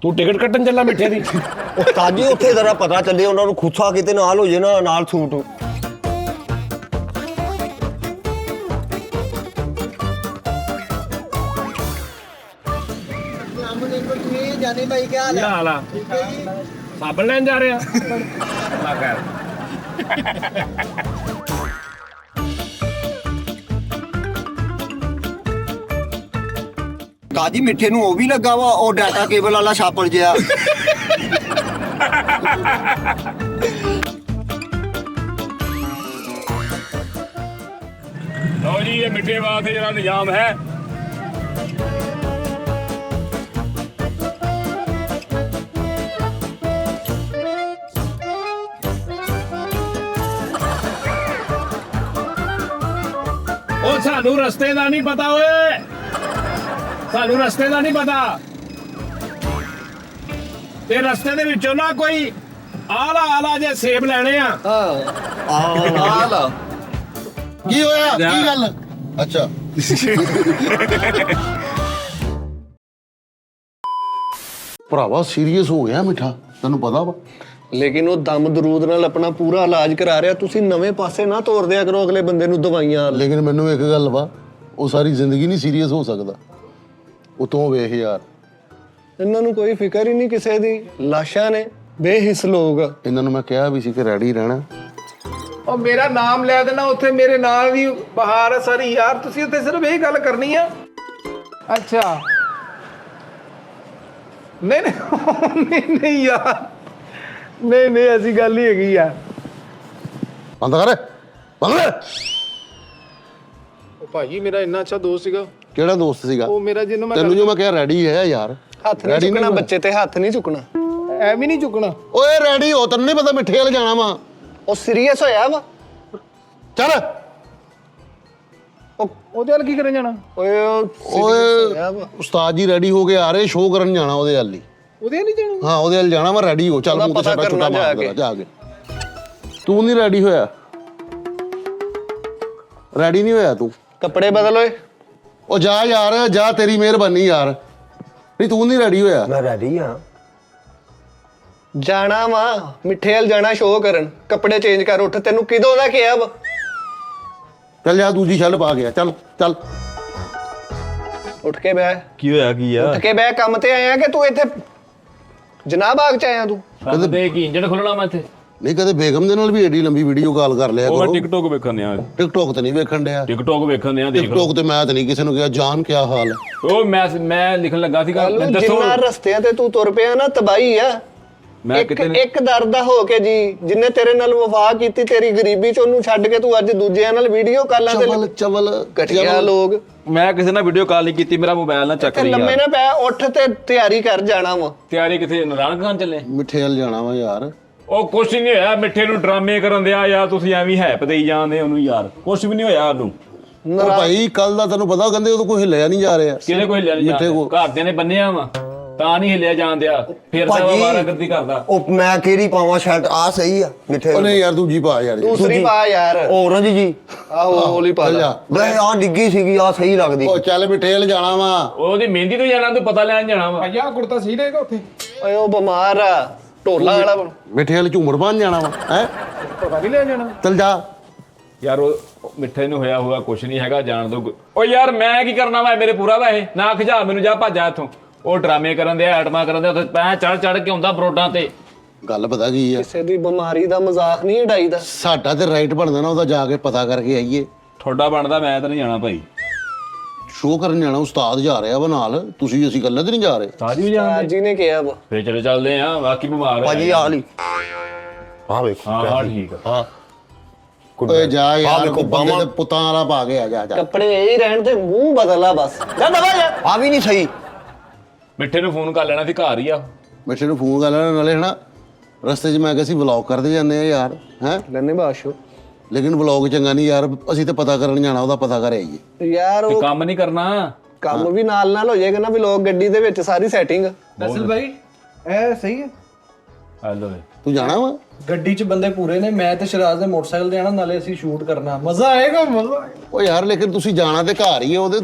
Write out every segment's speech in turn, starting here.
ਤੂੰ ਟਿਕਟ ਕੱਟਣ ਚੱਲਾ ਮਿੱਠੇ ਦੀ? ਉਸਤਾਦ ਜੀ ਉੱਥੇ ਜ਼ਰਾ ਪਤਾ ਚੱਲੇ ਉਹਨਾਂ ਨੂੰ ਖੁੱਸਾ ਕਿਤੇ ਨਾਲ ਹੋ ਜੇ ਨਾ ਨਾਲ ਸੂਟ। ਜਾਨੀ ਭਾਈ ਕੀ ਹਾਲ ਕੀ ਹਾਲ ਆ? ਸਾਬਣ ਲੈਣ ਜਾ ਰਿਹਾ? ਅੱਲਾ ਖੈਰ। ਕਾਜੀ ਮਿੱਠੇ ਨੂੰ ਉਹ ਵੀ ਲੱਗਾ ਵਾ ਉਹ ਡਾਟਾ ਕੇਬਲ ਵਾਲਾ ਛਾਪੜ ਜਿਹਾ। ਲਓ ਜੀ ਇਹ ਮਿੱਠੇ ਵਾਸਤੇ ਜਿਹੜਾ ਨਿਜ਼ਾਮ ਹੈ ਉਹ ਸਾਨੂੰ ਰਸਤੇ ਦਾ ਨਹੀਂ ਪਤਾ ਓਏ, ਸਾਨੂੰ ਰਸਤੇ ਦਾ ਨਹੀਂ ਪਤਾ ਤੇ ਰਸਤੇ ਦੇ ਵਿੱਚੋਂ ਨਾ ਕੋਈ ਆਲਾ ਜੇ ਸੇਬ ਲੈਣੇ ਆ। ਆਲਾ ਕੀ ਹੋਇਆ ਕੀ ਗੱਲ? ਅੱਛਾ ਭਰਾਵਾ ਸੀਰੀਅਸ ਹੋ ਗਿਆ ਮਿੱਠਾ, ਤੈਨੂੰ ਪਤਾ ਵਾ। ਲੇਕਿਨ ਉਹ ਦਮ ਦਰੂਦ ਨਾਲ ਆਪਣਾ ਪੂਰਾ ਇਲਾਜ ਕਰਾ ਰਿਹਾ, ਤੁਸੀਂ ਨਵੇਂ ਪਾਸੇ ਨਾ ਤੋਰ ਦਿਆ ਕਰੋ ਅਗਲੇ ਬੰਦੇ ਨੂੰ ਦਵਾਈਆਂ। ਲੇਕਿਨ ਮੈਨੂੰ ਇੱਕ ਗੱਲ ਵਾ, ਉਹ ਸਾਰੀ ਜ਼ਿੰਦਗੀ ਨਹੀਂ ਸੀਰੀਅਸ ਹੋ ਸਕਦਾ। ਉਤੋਂ ਵੇਖ ਯਾਰ, ਇਹਨਾਂ ਨੂੰ ਕੋਈ ਫਿਕਰ ਹੀ ਨਹੀਂ ਕਿਸੇ ਦੀ, ਲਾਸ਼ਾਂ ਨੇ, ਬੇਹਿੱਸ ਲੋਕ। ਇਹਨਾਂ ਨੂੰ ਮੈਂ ਕਿਹਾ ਵੀ ਸੀ ਕਿ ਰੈਡੀ ਰਹਿਣਾ। ਉਹ ਮੇਰਾ ਨਾਮ ਲੈ ਦੇਣਾ ਉੱਥੇ, ਮੇਰੇ ਨਾਲ ਵੀ ਬਹਾਰ ਹੈ ਸਾਰੀ ਯਾਰ। ਤੁਸੀਂ ਉੱਥੇ ਸਿਰਫ ਇਹ ਗੱਲ ਕਰਨੀ ਆ? ਅੱਛਾ ਨਹੀਂ ਨਹੀਂ ਯਾਰ, ਨਹੀਂ ਐਸੀ ਗੱਲ ਨਹੀਂ ਹੈਗੀ ਯਾਰ। ਬੰਦ ਕਰ, ਬੰਦ ਕਰ। ਉਹ ਭਾਜੀ ਮੇਰਾ ਇੰਨਾ ਅੱਛਾ ਦੋਸਤ ਸੀਗਾ। ਕਿਹੜਾ ਦੋਸਤ ਸੀਗਾ? ਉਹ ਮੇਰਾ ਜਿਹਨੂੰ ਮੈਂ ਤੈਨੂੰ ਜੋ ਮੈਂ ਕਿਹਾ ਰੈਡੀ ਹੈ ਯਾਰ। ਹੱਥ ਨਹੀਂ ਚੁੱਕਣਾ ਬੱਚੇ ਤੇ, ਹੱਥ ਨਹੀਂ ਚੁੱਕਣਾ। ਐਵੇਂ ਨਹੀਂ ਚੁੱਕਣਾ। ਓਏ ਰੈਡੀ ਹੋ, ਤੈਨੂੰ ਨਹੀਂ ਪਤਾ ਮਿੱਠੇ ਵਾਲ ਜਾਣਾ ਵਾ। ਉਹ ਸੀਰੀਅਸ ਹੋਇਆ ਵਾ। ਚੱਲ ਉਹਦੇ ਨਾਲ ਕੀ ਕਰਨ ਜਾਣਾ? ਓਏ ਉਸਤਾਦ ਜੀ ਰੈਡੀ ਹੋ ਕੇ ਆ ਰਹੇ, ਸ਼ੋਅ ਕਰਨ ਜਾਣਾ ਉਹਦੇ ਵੱਲ ਹੀ। ਉਹਦੇ ਨਹੀਂ ਜਾਣਾ? ਹਾਂ ਉਹਦੇ ਵੱਲ ਜਾਣਾ ਵਾ, ਰੈਡੀ ਹੋ। ਚੱਲ ਮੂੰਹ ਤੇ ਛੱਟਾ ਛੁੱਟਾ ਮਾਰ ਦੇ ਜਾ ਕੇ। ਤੂੰ ਨਹੀਂ ਰੈਡੀ ਹੋਇਆ? ਰੈਡੀ ਨਹੀਂ ਹੋਇਆ ਤੂੰ? ਕੱਪੜੇ ਬਦਲ ਓਏ। ਉਹ ਜਾ ਯਾਰ ਜਾ, ਤੇਰੀ ਮਿਹਰਬਾਨੀ ਯਾਰ। ਨਹੀਂ ਤੂੰ ਨਹੀਂ ਰੈਡੀ ਹੋਇਆ? ਮੈਂ ਰੈਡੀ ਆ। ਜਾਣਾ ਵਾ ਮਿੱਠੇ ਵਾਲ ਜਾਣਾ ਸ਼ੋਅ ਕਰਨ, ਕੱਪੜੇ ਚੇਂਜ ਕਰ। ਉੱਠ, ਤੈਨੂੰ ਕਿਦੋਂ ਦਾ ਕਿਹਾ ਵਾ? ਚੱਲ ਜਾ, ਦੂਜੀ ਸ਼ਰਟ ਪਾ ਗਿਆ। ਚੱਲ ਚੱਲ ਉੱਠ ਕੇ ਬਹਿ। ਕੀ ਹੋਇਆ ਕੀ ਆ? ਉੱਠ ਕੇ ਬਹਿ, ਕੰਮ ਤੇ ਆਇਆ ਕਿ ਤੂੰ ਇੱਥੇ ਜਨਾਬ ਬਾਗ ਚ ਆਇਆ ਤੂੰ? ਕਦੇ ਦੇ ਕੀ ਇੰਜਣ ਖੋਲਣਾ ਮੈਂ ਇੱਥੇ? ਨਹੀਂ ਕਦੇ ਬੇਗਮ ਦੇ ਨਾਲ ਵੀ ਏਡੀ ਲੰਬੀ ਵੀਡੀਓ ਕਾਲ ਕਰ ਲਿਆ ਉਹ ਮੈਂ ਕਰੋ। ਟਿਕਟੋਕ ਵੇਖਣ ਆ। ਟਿਕਟੋਕ ਤੇ ਨਹੀਂ ਵੇਖਣ ਡਿਆ। ਟਿਕਟੋਕ ਵੇਖਣ ਆ, ਦੇਖ ਲਓ। ਟਿਕਟੋਕ ਤੇ ਮੈਂ ਤਾਂ ਨਹੀਂ ਕਿਸੇ ਨੂੰ ਕਿਹਾ ਜਾਨ ਕਿਆ ਹਾਲ ਹੈ। ਉਹ ਮੈਂ ਲਿਖਣ ਲੱਗਾ ਸੀਗਾ। ਦੱਸੋ ਜਿੰਨਾ ਰਸਤਿਆਂ ਤੇ ਤੂੰ ਤੁਰ ਪਿਆ ਨਾ, ਤਬਾਹੀ ਆ। ਮੈਂ ਇੱਕ ਕਿਤੇ ਇੱਕ ਦਰਦ ਦਾ ਹੋ ਕੇ ਜੀ, ਜਿੰਨੇ ਤੇਰੇ ਨਾਲ ਵਫਾ ਕੀਤੀ ਤੇਰੀ ਗਰੀਬੀ ਚ, ਉਹਨੂੰ ਛੱਡ ਕੇ ਤੂੰ ਅੱਜ ਦੂਜਿਆਂ ਨਾਲ ਵੀਡੀਓ ਕਾਲਾਂ ਤੇ ਚਵਲ ਚਵਲ ਘਟਿਆ ਲੋਕ। ਮੈਂ ਕਿਸੇ ਨਾਲ ਵੀਡੀਓ ਕਾਲ ਨਹੀਂ ਕੀਤੀ, ਮੇਰਾ ਮੋਬਾਈਲ ਨਾ ਚੱਕ ਤੇ ਲਈ ਲੰਮੇ ਯਾਰ। ਨਾ ਪੈ, ਉੱਠ ਤੇ ਤਿਆਰੀ ਕਰ ਜਾਣਾ ਵਾ। ਤਿਆਰੀ ਕਿਥੇ? ਨਾਰਾਇਣ ਖਾਨ ਚੱਲੇ? ਮਿੱਠੇ ਵੱਲ ਜਾਣਾ ਵਾ ਯਾਰ। ਉਹ ਕੁਛ ਨਹੀਂ ਹੋਇਆ, ਮਿੱਠੇ ਨੂੰ ਡਰਾਮੇ ਕਰਨ ਦਿਆ ਯਾਰ। ਤੁਸੀਂ ਐਵੇਂ ਹੈਪ ਦੇਈ ਜਾਂਦੇ ਉਹਨੂੰ ਯਾਰ, ਕੁਛ ਵੀ ਨਹੀਂ ਹੋਇਆ ਉਹਨੂੰ। ਉਹ ਭਾਈ ਕੱਲ ਦਾ ਤੈਨੂੰ ਪਤਾ, ਕਹਿੰਦੇ ਉਹ ਕੋਈ ਹਿੱਲਿਆ ਨਹੀਂ ਜਾ ਰਿਹਾ। ਕਿਹਦੇ ਕੋਈ ਲਿਆ ਮਿੱਠੇ ਕੋ ਘਰਦਿਆਂ ਨੇ ਬੰਨਿਆ ਵਾ ਤਾਂ ਨਹੀਂ ਹਿੱਲਿਆ ਜਾਂਦਿਆ, ਫਿਰ ਤਾਂ ਵਾਰਾਗਰਦੀ ਕਰਦਾ। ਉਹ ਮੈਂ ਕਿਹੜੀ ਪਾਵਾਂ ਸ਼ਰਟ? ਆ ਸਹੀ ਆ ਮਿੱਠੇ। ਉਹ ਨਹੀਂ ਯਾਰ ਦੂਜੀ ਪਾ ਯਾਰ। ਦੂਸਰੀ ਪਾ ਯਾਰ। ਔਰੰਜ ਜੀ। ਆਹੋ ਹੋਲੀ ਪਾ ਲੈ। ਬਈ ਆ ਡਿੱਗੀ ਸੀਗੀ, ਆ ਸਹੀ ਲੱਗਦੀ। ਉਹ ਚੱਲ ਮਿੱਠੇ ਵੱਲ ਜਾਣਾ ਵਾ। ਉਹਦੀ ਮਹਿੰਦੀ ਤੋਂ ਜਾਣਾ, ਤੂੰ ਪਤਾ ਲੈਣ ਜਾਣਾ ਵਾ। ਭਾਜੀ ਆਹ ਕੁੜਤਾ ਸਹੀ ਰਹੇਗਾ ਉੱਥੇ? ਓਏ ਉਹ ਬਿਮਾਰ ਆ, ਢੋਲਾ ਵਾਲਾ। ਮਿੱਠੇ ਵੱਲ ਝੂਮਰ ਬਣ ਜਾਣਾ ਵਾ ਹੈ। ਪਤਾ ਵੀ ਲੈ ਜਾਣਾ। ਚੱਲ ਜਾ ਯਾਰ ਉਹ ਮਿੱਠੇ ਨੂੰ ਹੋਇਆ ਹੋਇਆ ਕੁਛ ਨਹੀਂ ਹੈਗਾ, ਜਾਣ ਦੋ। ਓ ਯਾਰ ਮੈਂ ਕੀ ਕਰਨਾ ਵਾ, ਮੇਰੇ ਪੂਰਾ ਵਾ ਇਹ। ਨਾ ਖਿਜਾ ਮੈਨੂੰ, ਜਾ ਭੱਜਾ ਇੱਥੋਂ। ਉਹ ਡਰਾਮੇ ਕਰਨ ਦੇ, ਆਟਮਾ ਕਰਨ ਦੇ, ਉੱਥੇ ਪੈ ਚੜ ਕੇ ਆਉਂਦਾ ਬਰੋਡਾਂ ਤੇ। ਗੱਲ ਪਤਾ ਕੀ ਆ, ਕਿਸੇ ਦੀ ਬਿਮਾਰੀ ਦਾ ਮਜ਼ਾਕ ਨਹੀਂ ਉਡਾਈਦਾ। ਸਾਡਾ ਤੇ ਰਾਈਟ ਬਣਦਾ ਨਾ ਉਹਦਾ, ਜਾ ਕੇ ਪਤਾ ਕਰਕੇ ਆਈਏ। ਤੁਹਾਡਾ ਬਣਦਾ, ਮੈਂ ਤਾਂ ਨਹੀਂ ਜਾਣਾ ਭਾਈ। ਸ਼ੋਅ ਕਰਨ ਜਾਣਾ, ਉਸਤਾਦ ਜਾ ਰਿਹਾ ਵਾ ਨਾਲ। ਤੁਸੀਂ ਅਸੀਂ ਇਕੱਲੇ ਤੇ ਨਹੀਂ ਜਾ ਰਹੇ। ਸਾਜੀ ਵੀ ਜਾਣਦੇ? ਜੀ ਨੇ ਕਿਹਾ ਵਾ। ਫੇਰ ਚਲੇ ਚੱਲਦੇ ਆ, ਬਾਕੀ ਬਿਮਾਰ ਭਾਜੀ ਆ ਲਈ। ਹਾਂ ਵੇਖੋ। ਹਾਂ ਠੀਕ ਆ। ਹਾਂ ਓਏ ਜਾ ਯਾਰ, ਵੇਖੋ, ਬੰਦੇ ਤੇ ਪੁੱਤਾਂ ਵਾਲਾ ਪਾ ਕੇ ਆ। ਜਾ ਜਾ ਕੱਪੜੇ ਇਹ ਰਹਿਣ ਤੇ ਮੂੰਹ ਬਦਲਾ ਬਸ। ਜਾ ਦਵਾ ਜਾ। ਆ ਵੀ ਨਹੀਂ ਸਹੀ। ਮਿੱਠੇ ਨੂੰ ਫੋਨ ਕਰ ਲੈਣਾ ਸੀ, ਘਰ ਹੀ ਆ। ਮਿੱਠੇ ਨੂੰ ਫੋਨ ਕਰ ਲੈਣਾ ਨਾਲੇ ਹਨਾ। ਰਸਤੇ 'ਚ ਮੈਂ ਕਿਹਾ ਸੀ ਵਲੌਗ ਕਰਦੇ ਜਾਂਦੇ ਆ ਯਾਰ ਹੈ। ਲੈਨੇ ਬਾਸ਼ੋ। ਲੇਕਿਨ ਵਲੌਗ ਚੰਗਾ ਨਹੀਂ ਯਾਰ, ਅਸੀਂ ਤੇ ਪਤਾ ਕਰਨ ਜਾਣਾ, ਉਹਦਾ ਪਤਾ ਕਰ ਆਈਏ। ਯਾਰ ਉਹ ਕੰਮ ਨਹੀਂ ਕਰਨਾ, ਕੰਮ ਵੀ ਨਾਲ ਹੋ ਜਾਏਗਾ ਨਾ। ਵੀ ਲੋਕ ਗੱਡੀ ਦੇ ਵਿੱਚ ਸਾਰੀ ਸੈਟਿੰਗ। ਅਸਲ ਭਾਈ ਇਹ ਸਹੀ ਹੈ। ਹਲੋ ਤੂੰ ਜਾਣਾ ਵਾ? ਗੱਡੀ 'ਚ ਬੰਦੇ ਪੂਰੇ ਨੇ, ਮੈਂ ਤੇ ਸ਼ਰਾਜ਼ ਦੇ ਮੋਟਰਸਾਈਕਲ ਤੇ ਆਣਾ, ਨਾਲੇ ਅਸੀਂ ਸ਼ੂਟ ਕਰਨਾ। ਮਜ਼ਾ ਆਏਗਾ, ਮਜ਼ਾ ਆਏਗਾ। ਓ ਯਾਰ ਲੇਕਿਨ ਤੁਸੀਂ ਜਾਣਾ ਤੇ ਘਰ ਹੀ ਆ ਉਹਦੇ।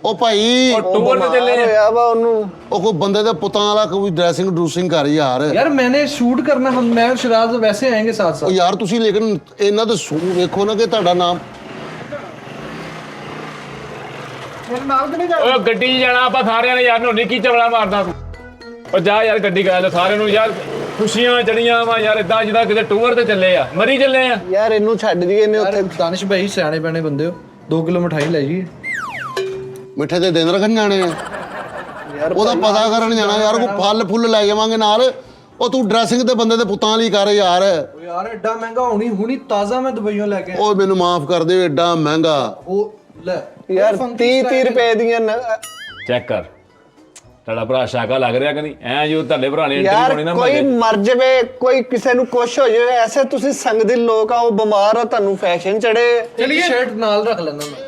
ਉਹ ਭਾਈ ਉਹ ਟੂਰ ਤੇ ਚੱਲੇ ਆ। ਹੋਇਆ ਵਾ ਉਹਨੂੰ ਉਹ ਕੋਈ ਬੰਦੇ ਦੇ ਪੁੱਤਾਂ ਵਾਲਾ ਕੋਈ ਡਰੈਸਿੰਗ ਡਰੂਸਿੰਗ ਕਰ ਯਾਰ यार मैंने शूट करना हम मैं और शिराज वैसे आएंगे साथ ਉਹ साथ ਯਾਰ ਤੁਸੀਂ ਲੇਕਿਨ ਇਹਨਾਂ ਦੇ ਵੇਖੋ ਨਾ ਕਿ ਤੁਹਾਡਾ ਨਾਮ ਮੇਰੇ ਨਾਲ ਕਿ ਨਹੀਂ ਜਾ ਓਏ ਗੱਡੀ 'ਚ ਜਾਣਾ ਆਪਾਂ ਸਾਰਿਆਂ ਨੇ ਯਾਰ ਨੋਨੀ ਕੀ ਚਵਲਾ ਮਾਰਦਾ ਤੂੰ ਓ ਜਾ ਯਾਰ ਗੱਡੀ ਕਰਾ ਲੈ ਸਾਰਿਆਂ ਨੂੰ ਯਾਰ ਖੁਸ਼ੀਆਂ ਚੜੀਆਂ ਵਾ ਯਾਰ ਇਦਾਂ ਜਿੱਦਾਂ ਕਿਤੇ ਟੂਰ ਤੇ ਚੱਲੇ ਆ ਮਰੀ ਚੱਲੇ ਆ ਯਾਰ ਇਹਨੂੰ ਛੱਡ ਦਈਏ ਇਹਨੇ यार ਉੱਥੇ दानिश भाई सियाने बने बंदे हो 2 किलो मिठाई ले जाइए ਮਿੱਠੇ ਤੇ ਦਿਨ ਰੱਖਣ ਜਾਣੇ ਆ ਯਾਰ ਉਹਦਾ ਪਤਾ ਕਰਨ ਜਾਣਾ ਯਾਰ ਕੋਈ ਫਲ ਫੁੱਲ ਲੈ ਜਾਵਾਂਗੇ ਨਾਲ ਉਹ ਤੂੰ ਡਰੈਸਿੰਗ ਤੇ ਬੰਦੇ ਦੇ ਪੁੱਤਾਂ ਲਈ ਕਰ ਯਾਰ ओ यार एडा महंगा होनी हुनी ताजा मैं दुबईयों लेके ਓਏ ਮੈਨੂੰ ਮਾਫ ਕਰ ਦਿਓ ਐਡਾ ਮਹਿੰਗਾ ओ ले ਯਾਰ 30 ਰੁਪਏ ਦੀਆਂ ਚੈੱਕ ਕਰ ਤੁਹਾਡਾ ਭਰਾ ਸ਼ਾਕਾ ਲੱਗ ਰਿਹਾ ਕਿ ਨਹੀਂ ਐ ਜੋ ਤੁਹਾਡੇ ਭਰਾ ਨੇ ਐਂਟਰੀ ਯਾਰ ਪਾਉਣੀ ਨਾ ਕੋਈ ਮੱਲੇ ਮਰ ਜਾਵੇ ਕੋਈ ਕਿਸੇ ਨੂੰ ਕੁਛ ਹੋ ਜਾਵੇ ਐਸੇ ਤੁਸੀਂ ਸੰਗ ਦੇ ਲੋਕ ਆ ਉਹ ਬਿਮਾਰ ਆ ਤੁਹਾਨੂੰ ਫੈਸ਼ਨ ਚੜੇ चलिए शर्ट नाल रख लेना मैं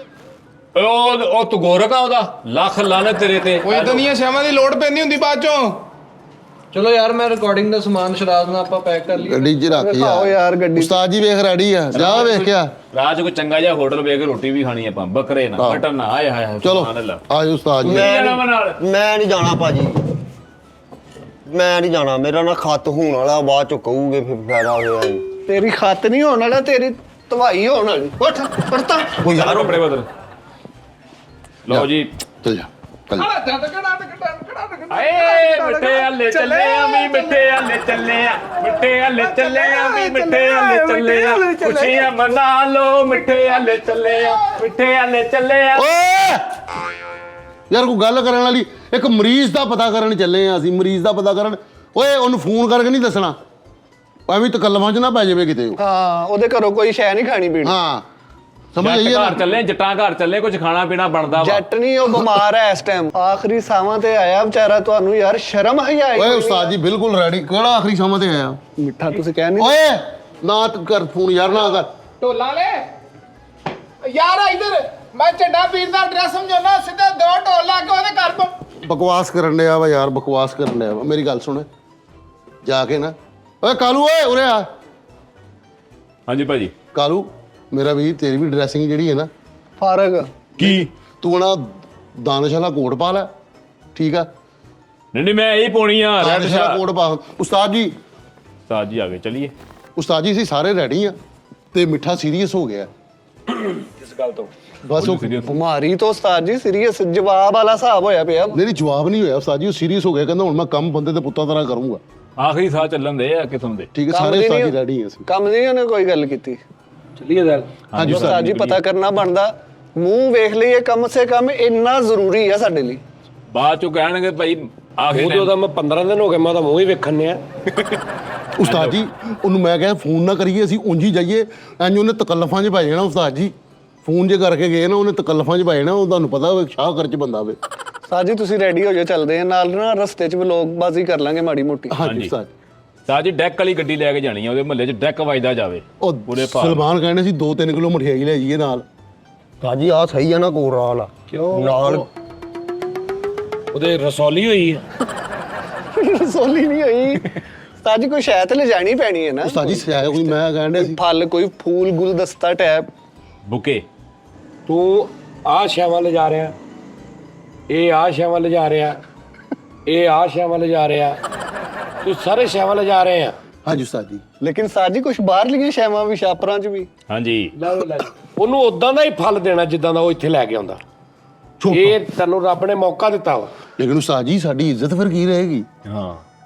ਉਹ ਤੂੰ ਗੋਰਖ ਆ ਉਹਦਾ ਲੱਖ ਲਾਣੇ ਤੇਰੇ ਤੇ ਕੋਈ ਇਦਾਂ ਦੀਆਂ ਸ਼ਾਮਾਂ ਦੀ ਲੋੜ ਪੈਂਦੀ ਹੁੰਦੀ ਬਾਅਦ ਚੋਂ चलो यार मैं रिकॉर्डिंग ਦਾ ਸਮਾਨ ਸ਼ਰਾਜ਼ ਨਾਲ ਆਪਾਂ ਪੈਕ ਕਰ ਲਈ ਗੱਡੀ 'ਚ ਰੱਖ ਆਓ ਯਾਰ ਗੱਡੀ ਉਸਤਾਦ ਜੀ ਵੇਖ ਰੈਡੀ ਆ ਜਾ ਵੇਖ ਕੇ ਆ ਰਾਜ ਕੋਈ ਚੰਗਾ ਜਿਹਾ ਹੋਟਲ ਵੇਖ ਕੇ ਰੋਟੀ ਵੀ ਖਾਣੀ ਆਪਾਂ ਬੱਕਰੇ ਨਾ ਮਟਨ ਨਾ ਆਏ ਹਾਏ ਹਾਏ ਚਲੋ ਸੁਭਾਨ ਅੱਲਾਹ। ਆਜੋ ਉਸਤਾਦ ਜੀ ਜਾਣਾ ਵਾ ਨਾਲ ਮੈਂ ਨਹੀਂ ਜਾਣਾ ਭਾਜੀ ਮੈਂ ਨਹੀਂ ਜਾਣਾ ਮੇਰਾ ਨਾ ਖੱਤ ਹੋਣ ਵਾਲਾ ਬਾਅਦ ਚ ਕਹੂਗੇ ਫਿਰ ਫਾਇਦਾ ਹੋਇਆ ਜੀ ਤੇਰੀ ਖੱਤ ਨਹੀਂ ਹੋਣ ਵਾਲਾ ਤੇਰੀ ਧਵਾਈ ਹੋਣ ਵਾਲੀ ਉੱਠ ਪੜਤਾ ਉਹ ਯਾਰ ਕੱਪੜੇ ਬਦਲ ਲਓ ਜੀ ਚੱਲ ਜਾ ਚੱਲ ਜਾ। ਆਏ ਮਿੱਠੇ ਹੱਲੇ ਚੱਲੇ ਆ ਵੀ ਮਿੱਠੇ ਹੱਲੇ ਚੱਲੇ ਆ ਮਿੱਠੇ ਹੱਲੇ ਚੱਲੇ ਆ ਵੀ ਮਿੱਠੇ ਹੱਲੇ ਚੱਲੇ ਆ ਖੁਸ਼ੀਆਂ ਮਨਾ ਲਓ ਮਿੱਠੇ ਹੱਲੇ ਚੱਲੇ ਆ ਮਿੱਠੇ ਹੱਲੇ ਚੱਲੇ ਆ ਓਏ ਯਾਰ ਕੋਈ ਗੱਲ ਕਰਨ ਵਾਲੀ ਇੱਕ ਮਰੀਜ਼ ਦਾ ਪਤਾ ਕਰਨ ਚੱਲੇ ਆ ਅਸੀਂ ਮਰੀਜ਼ ਦਾ ਪਤਾ ਕਰਨ ਓਏ ਉਹਨੂੰ ਫੋਨ ਕਰਕੇ ਨਹੀਂ ਦੱਸਣਾ ਐਵੇਂ ਤਕੱਲਫਾਂ 'ਚ ਨਾ ਪੈ ਜਾਵੇ ਕਿਤੇ ਉਹ ਹਾਂ ਉਹਦੇ ਘਰੋਂ ਕੋਈ ਸ਼ੈ ਨਹੀਂ ਖਾਣੀ ਪੀਣੀ ਹਾਂ ਸਮਝ ਜੱਟ ਆਈ ਘਰ ਚੱਲੇ ਜੱਟਾਂ ਘਰ ਚੱਲੇ ਕੁਝ ਖਾਣਾ ਪੀਣਾ ਬਣਦਾ ਵਾ ਜੱਟ ਨਹੀਂ ਉਹ ਬਿਮਾਰ ਹੈ ਇਸ ਟਾਈਮ ਆਖਰੀ ਸਾਵਾਂ ਤੇ ਆਇਆ ਵਿਚਾਰਾ ਤੁਹਾਨੂੰ ਯਾਰ ਸ਼ਰਮ ਹਯਾਈ ਓਏ ਉਸਤਾਦ ਜੀ ਬਿਲਕੁਲ ਰੈਡੀ ਕਿਹੜਾ ਆਖਰੀ ਸਮਾਂ ਤੇ ਆਇਆ ਮਿੱਠਾ ਤੁਸੀਂ ਕਹਿ ਨਹੀਂ ਓਏ ਨਾ ਤੂੰ ਕਰ ਫੋਨ ਯਾਰ ਨਾ ਕਰ ਢੋਲਾ ਲੈ ਯਾਰ ਇਧਰ ਮੈਂ ਝੰਡਾ ਪੀਰ ਦਾ ਐਡਰੈਸ ਸਮਝਾਉਣਾ ਸਿੱਧੇ 2 ਢੋਲ ਲਾ ਕੇ ਉਹਦੇ ਘਰ ਤੋਂ ਬਕਵਾਸ ਕਰਨ ਡਿਆ ਵਾ ਯਾਰ ਬਕਵਾਸ ਕਰਨ ਡਿਆ ਵਾ ਮੇਰੀ ਗੱਲ ਸੁਣ ਜਾ ਕੇ ਨਾ ਓਏ ਕਾਲੂ ਓਏ ਉਰੇ ਆ ਹਾਂਜੀ ਭਾਜੀ ਕਾਲੂ ਮੇਰਾ ਵੀਰ ਤੇਰੀ ਵੀ ਡਰੈਸਿੰਗ ਜਿਹੜੀ ਹੈ ਨਾ ਫਾਰਗ ਕੀ ਤੂੰ ਨਾ ਦਾਨਿਸ਼ ਵਾਲਾ ਕੋਟ ਪਾ ਲੈ ਠੀਕ ਆ ਨਹੀਂ ਮੈਂ ਇਹੀ ਪਾਉਣੀ ਆ ਰੈਡ ਦਾਨਿਸ਼ ਵਾਲਾ ਸ਼ਾ ਕੋਟ ਪਾ ਉਸਤਾਦ ਜੀ ਸਾਜ ਜੀ ਆ ਗਏ ਚਲਿਏ ਉਸਤਾਦ ਜੀ ਅਸੀਂ ਸਾਰੇ ਰੈਡੀ ਆ ਤੇ ਮਿੱਠਾ ਸੀਰੀਅਸ ਹੋ ਗਿਆ ਇਸ ਗੱਲ ਤੋਂ ਬਸ ਉਹ ਬਿਮਾਰੀ ਤੋਂ ਉਸਤਾਦ ਜੀ ਸੀਰੀਅਸ ਜਵਾਬ ਵਾਲਾ ਹਿਸਾਬ ਹੋਇਆ ਪਿਆ ਨਹੀਂ ਜਵਾਬ ਨਹੀਂ ਹੋਇਆ ਉਸਤਾਦ ਜੀ ਉਹ ਸੀਰੀਅਸ ਹੋ ਗਿਆ ਕਹਿੰਦਾ ਹੁਣ ਮੈਂ ਕੰਮ ਬੰਦੇ ਦੇ ਪੁੱਤਾਂ ਤਰ੍ਹਾਂ ਕਰੂੰਗਾ ਆਖਰੀ ਸਾਹ ਚੱਲਣ ਦੇ ਆ ਕਿਥੋਂ ਦੇ ਠੀਕ ਹੈ ਕੰਮ ਸਾਰੇ ਦੀ ਉਸਤਾਦ ਨਹੀਂ- ਜੀ ਰੈਡੀ ਆ ਅਸੀਂ ਕੰਮ ਨਹੀਂ ਉਹਨੇ ਕੋਈ ਗੱਲ ਕੀਤੀ चलिए यार ਹਾਂਜੀ ਉਸਤਾਦ ਜੀ ਪਤਾ ਕਰਨਾ ਬਣਦਾ ਮੂੰਹ ਵੇਖ ਲਈਏ ਕਮ ਸੇ ਕਮ ਇੰਨਾ ਜ਼ਰੂਰੀ ਆ ਸਾਡੇ ਲਈ ਬਾਅਦ ਚੋਂ ਕਹਿਣਗੇ ਭਾਈ ਆਖਰੀ ਮੂੰਹ ਤੇ ਉਹਦਾ ਮੈਂ 15 ਦਿਨ ਹੋ ਗਏ ਮੈਂ ਉਹਦਾ ਮੂੰਹ ਹੀ ਵੇਖਣ ਨੇ ਆ ਉਸਤਾਦ ਜੀ ਉਹਨੂੰ ਮੈਂ ਕਿਹਾ ਫੋਨ ਨਾ ਕਰੀਏ ਅਸੀਂ ਉਂਝ ਹੀ ਜਾਈਏ ਇੰਜ ਉਹਨੇ ਤਕੱਲਫਾਂ 'ਚ ਪੈ ਜਾਣਾ ਉਸਤਾਦ ਜੀ ਫੋਨ ਜੇ ਕਰਕੇ ਗਏ ਨਾ ਉਹਨੇ ਤਕੱਲਫਾਂ 'ਚ ਪੈ ਜਾਣਾ ਉਹ ਤੁਹਾਨੂੰ ਪਤਾ ਹੋਵੇ ਸ਼ਾਹ ਕਰ 'ਚ ਬੰਦਾ ਹੋਵੇ ਉਸਤਾਦ ਜੀ ਤੁਸੀਂ ਰੈਡੀ ਹੋ ਜਾਓ ਚੱਲਦੇ ਆ ਨਾਲ ਨਾ ਰਸਤੇ 'ਚ ਵਲੋਗਬਾਜ਼ੀ ਕਰ ਲਾਂਗੇ ਮਾੜੀ ਮੋਟੀ ਹਾਂਜੀ ਉਸਤਾਦ ਸਾਜ ਜੀ ਡੈਕ ਵਾਲੀ ਗੱਡੀ ਲੈ ਕੇ ਜਾਣੀ ਆ ਉਹਦੇ ਮਹੱਲੇ 'ਚ ਡੈਕ ਵੱਜਦਾ ਜਾਵੇ ਉਹ ਪੂਰੇ ਭਾਰ ਸਲਮਾਨ ਕਹਿੰਦੇ ਸੀ 2-3 ਕਿਲੋ ਮਠਿਆਈ ਲੈ ਜਾਈਏ ਨਾਲ ਭਾਜੀ ਆ ਸਹੀ ਆ ਨਾ ਕੋਰਾ ਵਾਲਾ ਕਿਉਂ ਨਾਲ ਉਹਦੇ ਰਸੌਲੀ ਹੋਈ ਆ ਰਸੋਲੀ ਨਹੀਂ ਹੋਈ ਉਸਤਾਦ ਜੀ ਕੋਈ ਸ਼ਾਇਦ ਤੇ ਲੈ ਜਾਣੀ ਪੈਣੀ ਹੈ ਨਾ ਉਸਤਾਦ ਜੀ ਸਿਆਇਆ ਕੋਈ ਮੈਂ ਕਹਿੰਦਾ ਸੀ ਫਲ ਕੋਈ ਫੂਲ ਗੁਲਦਸਤਾ ਟੈਪ ਬੁਕੇ ਤੂੰ ਆਹ ਸ਼ੈਵਾਂ ਲੈ ਜਾ ਰਿਹਾ ਇਹ ਆਹ ਸ਼ੈਵਾਂ ਲੈ ਜਾ ਰਿਹਾ ਇਹ ਆਹ ਸ਼ੈਵਾਂ ਲੈ ਜਾ ਰਿਹਾ ਤੂੰ ਸਾਰੇ ਸ਼ੈਵਾਂ ਲੈ ਜਾ ਰਹੇ ਆ ਹਾਂਜੀ ਉਸਤਾਦ ਜੀ ਲੇਕਿਨ ਉਸਤਾਦ ਜੀ ਕੁਝ ਬਾਹਰ ਲੀਆਂ ਸ਼ੈਵਾਂ ਵੀ ਛਾਪਰਾਂ 'ਚ ਵੀ ਹਾਂਜੀ ਲੈ ਉਹਨੂੰ ਉਦਾਂ ਦਾ ਹੀ ਫਲ ਦੇਣਾ ਜਿੱਦਾਂ ਦਾ ਉਹ ਇੱਥੇ ਲੈ ਕੇ ਆਉਂਦਾ ਇਹ ਤੈਨੂੰ ਰੱਬ ਨੇ ਮੌਕਾ ਦਿੱਤਾ ਵਾ ਲੇਕਿਨ ਉਸਤਾਦ ਜੀ ਸਾਡੀ ਇੱਜ਼ਤ ਫਿਰ ਕੀ ਰਹੇਗੀ ਹਾਂ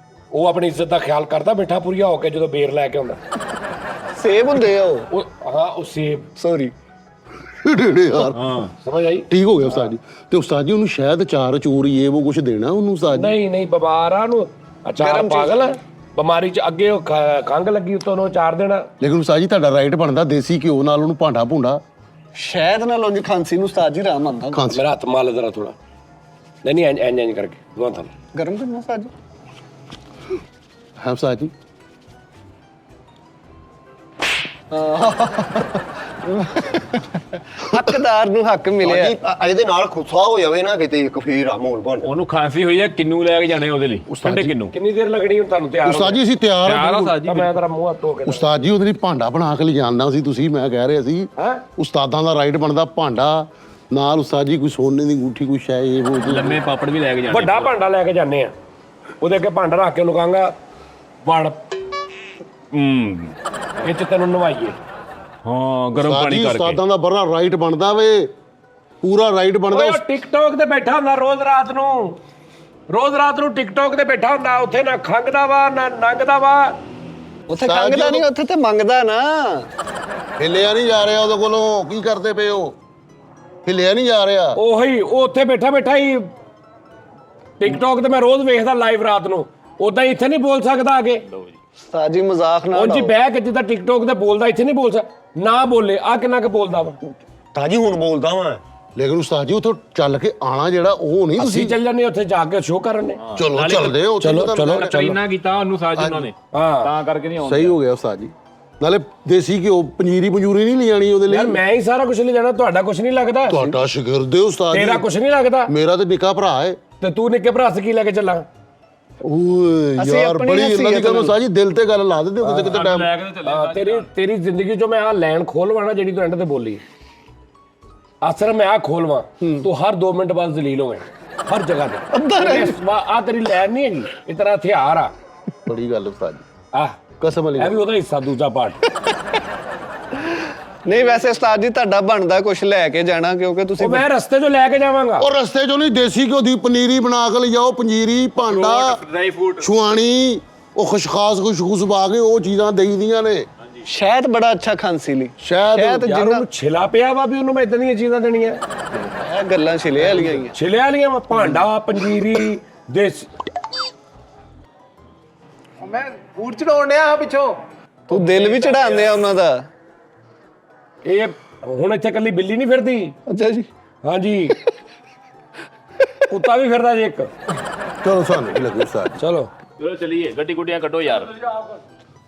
ਉਹ ਆਪਣੀ ਇੱਜ਼ਤ ਦਾ ਖਿਆਲ ਕਰਦਾ ਮਿੱਠਾ ਪੂਰੀਆ ਹੋ ਕੇ ਜਦੋਂ ਬੇਰ ਲੈ ਕੇ ਆਉਂਦਾ ਸੇਬ ਹੁੰਦੇ ਆ ਉਹ ਉਹ ਹਾਂ ਉਹ ਸੇਬ ਸੌਰੀ ਯਾਰ ਹਾਂ ਸਮਝ ਆਈ ਠੀਕ ਹੋ ਗਿਆ ਉਸਤਾਦ ਜੀ ਤੇ ਉਸਤਾਦ ਜੀ ਉਹਨੂੰ ਸ਼ਾਇਦ ਚਾਰ ਚੋਰੀ ਇਹ ਉਹ ਕੁਝ ਦੇਣਾ ਉਹਨੂੰ ਉਸਤਾਦ ਜੀ ਨਹੀਂ ਨਹੀਂ ਬਿਮਾਰ ਆ ਨੂੰ ਅਚਾਰ ਪਾਗਲ ਆ ਬਿਮਾਰੀ ਚ ਅੱਗੇ ਉਹ ਖੰਗ ਲੱਗੀ ਉੱਤੋਂ ਨੂੰ ਚਾਰ ਦੇਣਾ ਲੇਕਿਨ ਉਸਤਾਦ ਜੀ ਤੁਹਾਡਾ ਰਾਈਟ ਬਣਦਾ ਦੇਸੀ ਘਿਓ ਨਾਲ ਉਹਨੂੰ ਭਾਂਡਾ ਭੁੰਡਾ ਸ਼ਾਇਦ ਨਾਲ ਉਂਝ ਖਾਂਸੀ ਨੂੰ ਉਸਤਾਦ ਜੀ ਆਰਾਮ ਆਉਂਦਾ ਖਾਂਸੀ ਮੇਰਾ ਹੱਥ ਮਾਲ ਜ਼ਰਾ ਥੋੜਾ ਨਹੀਂ ਨਹੀਂ ਇੰਜ ਕਰਕੇ ਦੋਹਾਂ ਥਾਂ ਗਰਮ ਕਰਨਾ ਉਸਤਾਦ ਜੀ ਹੈ ਉਸਤਾਦ ਜੀ ਹੱਕਦਾਰ ਨੂੰ ਹੱਕ ਮਿਲਿਆ ਭਾਜੀ ਇਹਦੇ ਨਾਲ ਖੁੱਸਾ ਹੋ ਜਾਵੇ ਨਾ ਕਿਤੇ ਇੱਕ ਫੇਰ ਆ ਮੋਲ ਬਣ ਉਹਨੂੰ ਖਾਂਸੀ ਹੋਈ ਹੈ ਕਿੰਨੂ ਲੈ ਕੇ ਜਾਣੇ ਉਹਦੇ ਲਈ ਠੰਡੇ ਕਿੰਨੂ ਕਿੰਨੀ ਦੇਰ ਲੱਗਣੀ ਹੁਣ ਤੁਹਾਨੂੰ ਤਿਆਰ ਉਸਤਾਦ ਜੀ ਅਸੀਂ ਤਿਆਰ ਤਿਆਰ ਆ ਹਾਂ ਸਾਜ ਜੀ ਮੈਂ ਤੇਰਾ ਮੂੰਹ ਹੱਥ ਧੋ ਕੇ ਉਸਤਾਦ ਜੀ ਉਹਦੇ ਲਈ ਭਾਂਡਾ ਬਣਾ ਕੇ ਲਿਜਾਣਾ ਸੀ ਤੁਸੀਂ ਮੈਂ ਕਹਿ ਰਿਹਾ ਸੀ ਹੈਂ? ਉਸਤਾਦਾਂ ਦਾ ਰਾਈਟ ਬਣਦਾ ਭਾਂਡਾ ਨਾਲ ਉਸਤਾਦ ਜੀ ਕੋਈ ਸੋਨੇ ਦੀ ਅੰਗੂਠੀ ਕੋਈ ਸ਼ੈ ਇਹ ਉਹ ਲੰਮੇ ਪਾਪੜ ਵੀ ਲੈ ਕੇ ਜਾਣੇ। ਵੱਡਾ ਭਾਂਡਾ ਲੈ ਕੇ ਜਾਂਦੇ ਆ, ਉਹਦੇ ਅੱਗੇ ਭਾਂਡਾ ਰੱਖ ਕੇ ਉਹਨੂੰ ਕਹਾਂਗਾ ਵੜ ਇਹ 'ਚ ਤੈਨੂੰ ਨਵਾਈਏ। ਹਾਂ ਗਰਮ ਪਾਣੀ ਕਰਕੇ। ਉਸਤਾਦਾਂ ਦਾ ਬੜਾ ਰਾਈਟ ਬਣਦਾ ਵੇ, ਪੂਰਾ ਰਾਈਟ ਬਣਦਾ। ਉਹ ਟਿਕਟੌਕ ਤੇ ਬੈਠਾ ਹੁੰਦਾ ਰੋਜ਼ ਰਾਤ ਨੂੰ ਟਿਕਟੌਕ ਤੇ ਬੈਠਾ ਹੁੰਦਾ, ਉੱਥੇ ਨਾ ਖੰਗਦਾ ਵਾ ਨਾ ਨੰਗਦਾ ਵਾ। ਉੱਥੇ ਖੰਗਦਾ ਨਹੀਂ, ਉੱਥੇ ਤੇ ਮੰਗਦਾ ਨਾ। ਹਿੱਲਿਆ ਨਹੀਂ ਜਾ ਰਿਹਾ ਉਹਦੇ ਕੋਲੋਂ, ਕੀ ਕਰਦੇ ਪਏ ਹੋ? ਹਿੱਲਿਆ ਨਹੀਂ ਜਾ ਰਿਹਾ। ਉਹੀ ਉਹ ਉੱਥੇ ਬੈਠਾ ਹੀ ਟਿਕਟੌਕ ਤੇ ਮੈਂ ਰੋਜ਼ ਵੇਖਦਾ ਲਾਈਵ ਰਾਤ ਨੂੰ, ਉਦਾਂ ਹੀ ਇੱਥੇ ਨਹੀਂ ਬੋਲ ਸਕਦਾ ਅੱਗੇ। ਉਸਤਾਦ ਜੀ ਮਜ਼ਾਕ ਨਾ ਉਂਝ ਬਹਿ ਕੇ ਜਿੱਦਾਂ ਟਿਕਟੌਕ ਤੇ ਬੋਲਦਾ ਇੱਥੇ ਨਹੀਂ ਬੋਲ ਸਕਦਾ। ਨਾ ਬੋਲੇ ਆ ਕਿੰਨਾ ਕੁ ਬੋਲਦਾ ਵਾ। ਤਾਜੀ ਹੁਣ ਬੋਲਦਾ ਵਾਂ। ਲੇਕਿਨ ਉਸਤਾਦ ਜੀ ਉੱਥੋਂ ਚੱਲ ਕੇ ਆਣਾ ਜਿਹੜਾ ਉਹ ਨਹੀਂ ਅਸੀਂ ਤੁਸੀਂ। ਚੱਲ ਜਾਂਦੇ ਉੱਥੇ ਜਾ ਕੇ ਸ਼ੋਅ ਕਰਨ ਨੇ। ਚਲੋ ਚੱਲਦੇ ਹੋ। ਚਲੋ ਟ੍ਰੇਨਾਂ ਕੀਤਾ ਉਹਨੂੰ ਸਾਜ ਉਹਨਾਂ ਨੇ, ਹਾਂ ਤਾਂ ਕਰਕੇ ਨਹੀਂ ਆਉਂਦੇ। ਸਹੀ ਹੋ ਗਿਆ ਉਸਤਾਦ ਜੀ। ਨਾਲੇ ਦੇਸੀ ਘਿਓ ਪੰਜੀਰੀ ਨਹੀਂ ਲਿਜਾਣੀ ਉਹਦੇ ਯਾਰ ਲਈ। ਮੈਂ ਹੀ ਸਾਰਾ ਕੁਝ ਲੈ ਜਾਣਾ, ਤੁਹਾਡਾ ਕੁਝ ਨਹੀਂ ਲੱਗਦਾ। ਤੁਹਾਡਾ ਸ਼ਾਗਿਰਦ ਹੈ ਉਸਤਾਦ ਜੀ। ਤੇਰਾ ਕੁਝ ਨਹੀਂ ਲੱਗਦਾ ਮੇਰਾ ਤੇ ਨਿੱਕਾ ਭਰਾ ਹੈ। ਤੇ ਤੂੰ ਨਿੱਕੇ ਭਰਾ ਸੇ ਕੀ ਲੈ ਕੇ ਚੱਲਾਂ? ਓਏ ਅਸੀਂ ਯਾਰ ਆਪਣੀ ਬੜੀ ਇਹਨਾਂ ਦੀ ਹੈਸੀਅਤ ਗੱਲ ਨੂੰ- ਉਸਤਾਦ ਜੀ ਦਿਲ ਤੇ ਗੱਲ ਲਾ ਦਿੰਦੇ ਹੋ ਕਿਤੇ ਟਾਈਮ। ਲੈ ਕੇ ਚੱਲੇ। ਤੇਰੀ ਜ਼ਿੰਦਗੀ ਚੋਂ ਮੈਂ ਆ ਲਾਈਨ ਖੋਲਵਾਣਾ ਜਿਹੜੀ ਤੂੰ ਐਂਡ ਤੇ ਬੋਲੀ। ਅਸਰ ਮੈਂ ਆ ਖੋਲਵਾ, ਤੂੰ ਹਰ 2 ਮਿੰਟ ਬਾਅਦ ਜ਼ਲੀਲ ਹੋਵੇਂ ਹਰ ਜਗ੍ਹਾ ਤੇ। ਆ ਤੇਰੀ ਲਾਈਨ ਨਹੀਂ ਹੈਗੀ, ਇਹ ਤੇਰਾ ਹਥਿਆਰ ਆ। ਬੜੀ ਗੱਲ ਉਸਤਾਦ ਜੀ, ਆ ਕਸਮ ਵਾਲੀ ਇਹ ਵੀ ਉਹਦਾ ਹਿੱਸਾ, ਦੂਜਾ ਪਾਰਟ। ਨਹੀਂ ਵੈਸੇ ਉਸਤਾਦ ਜੀ ਤੁਹਾਡਾ ਬਣਦਾ ਕੁਝ ਲੈ ਕੇ ਜਾਣਾ, ਕਿਉਂਕਿ ਤੁਸੀਂ ਉਹ ਮੈਂ ਰਸਤੇ 'ਚੋਂ ਲੈ ਕੇ ਜਾਵਾਂਗਾ। ਉਹ ਰਸਤੇ ਚੋਂ ਨਹੀਂ, ਦੇਸੀ ਘਿਓ ਦੀ ਪਨੀਰੀ ਬਣਾ ਕੇ ਲਿਜਾਓ। ਪੰਜੀਰੀ, ਭਾਂਡਾ, ਡਰਾਈ ਫਰੂਟ, ਛੁਆਣੀ, ਉਹ ਖੁਸ਼ਖਾਸ ਖੁਸ਼ਖੁਸ਼ ਪਾ ਕੇ ਉਹ ਚੀਜ਼ਾਂ ਦੇਈਦੀਆਂ ਨੇ। ਸ਼ਾਇਦ ਬੜਾ ਅੱਛਾ ਖਾਂਸੀ ਲਈ ਸ਼ਾਇਦ ਯਾਰ ਜਿੰਨਾ ਉਹਨੂੰ ਛਿਲਾ ਪਿਆ ਵਾ ਵੀ ਉਹਨੂੰ ਮੈਂ ਇਦਾਂ ਦੀਆਂ ਚੀਜ਼ਾਂ ਦੇਣੀਆਂ। ਇਹ ਗੱਲਾਂ ਛਿਲੇ ਵਾਲੀਆਂ ਹੀ ਆ। ਛਿਲਿਆ ਵਾਲੀਆਂ ਵਾ, ਭਾਂਡਾ, ਪੰਜੀਰੀ, ਦੇਸ। ਮੈਂ ਊੜ ਚੜਾਉਣ ਡਿਆ ਹਾਂ ਪਿੱਛੋਂ। ਤੂੰ ਦਿਲ ਵੀ ਚੜਾਉਂਦੇ ਆ ਉਹਨਾਂ ਦਾ। ਇਹ ਹੁਣ ਇੱਥੇ ਕੱਲੀ ਬਿੱਲੀ ਨਹੀਂ ਫਿਰਦੀ। ਅੱਛਾ ਜੀ। ਹਾਂਜੀ ਕੁੱਤਾ ਵੀ ਫਿਰਦਾ ਜੀ ਇੱਕ। ਚਲੋ ਸਾਨੂੰ ਵੀ ਲੱਗੇ ਉਸਤਾਦ ਜੀ। ਚਲੋ ਚਲੋ ਚਲੀਏ, ਗੱਡੀ ਗੁੱਡੀਆਂ ਕੱਢੋ ਯਾਰ।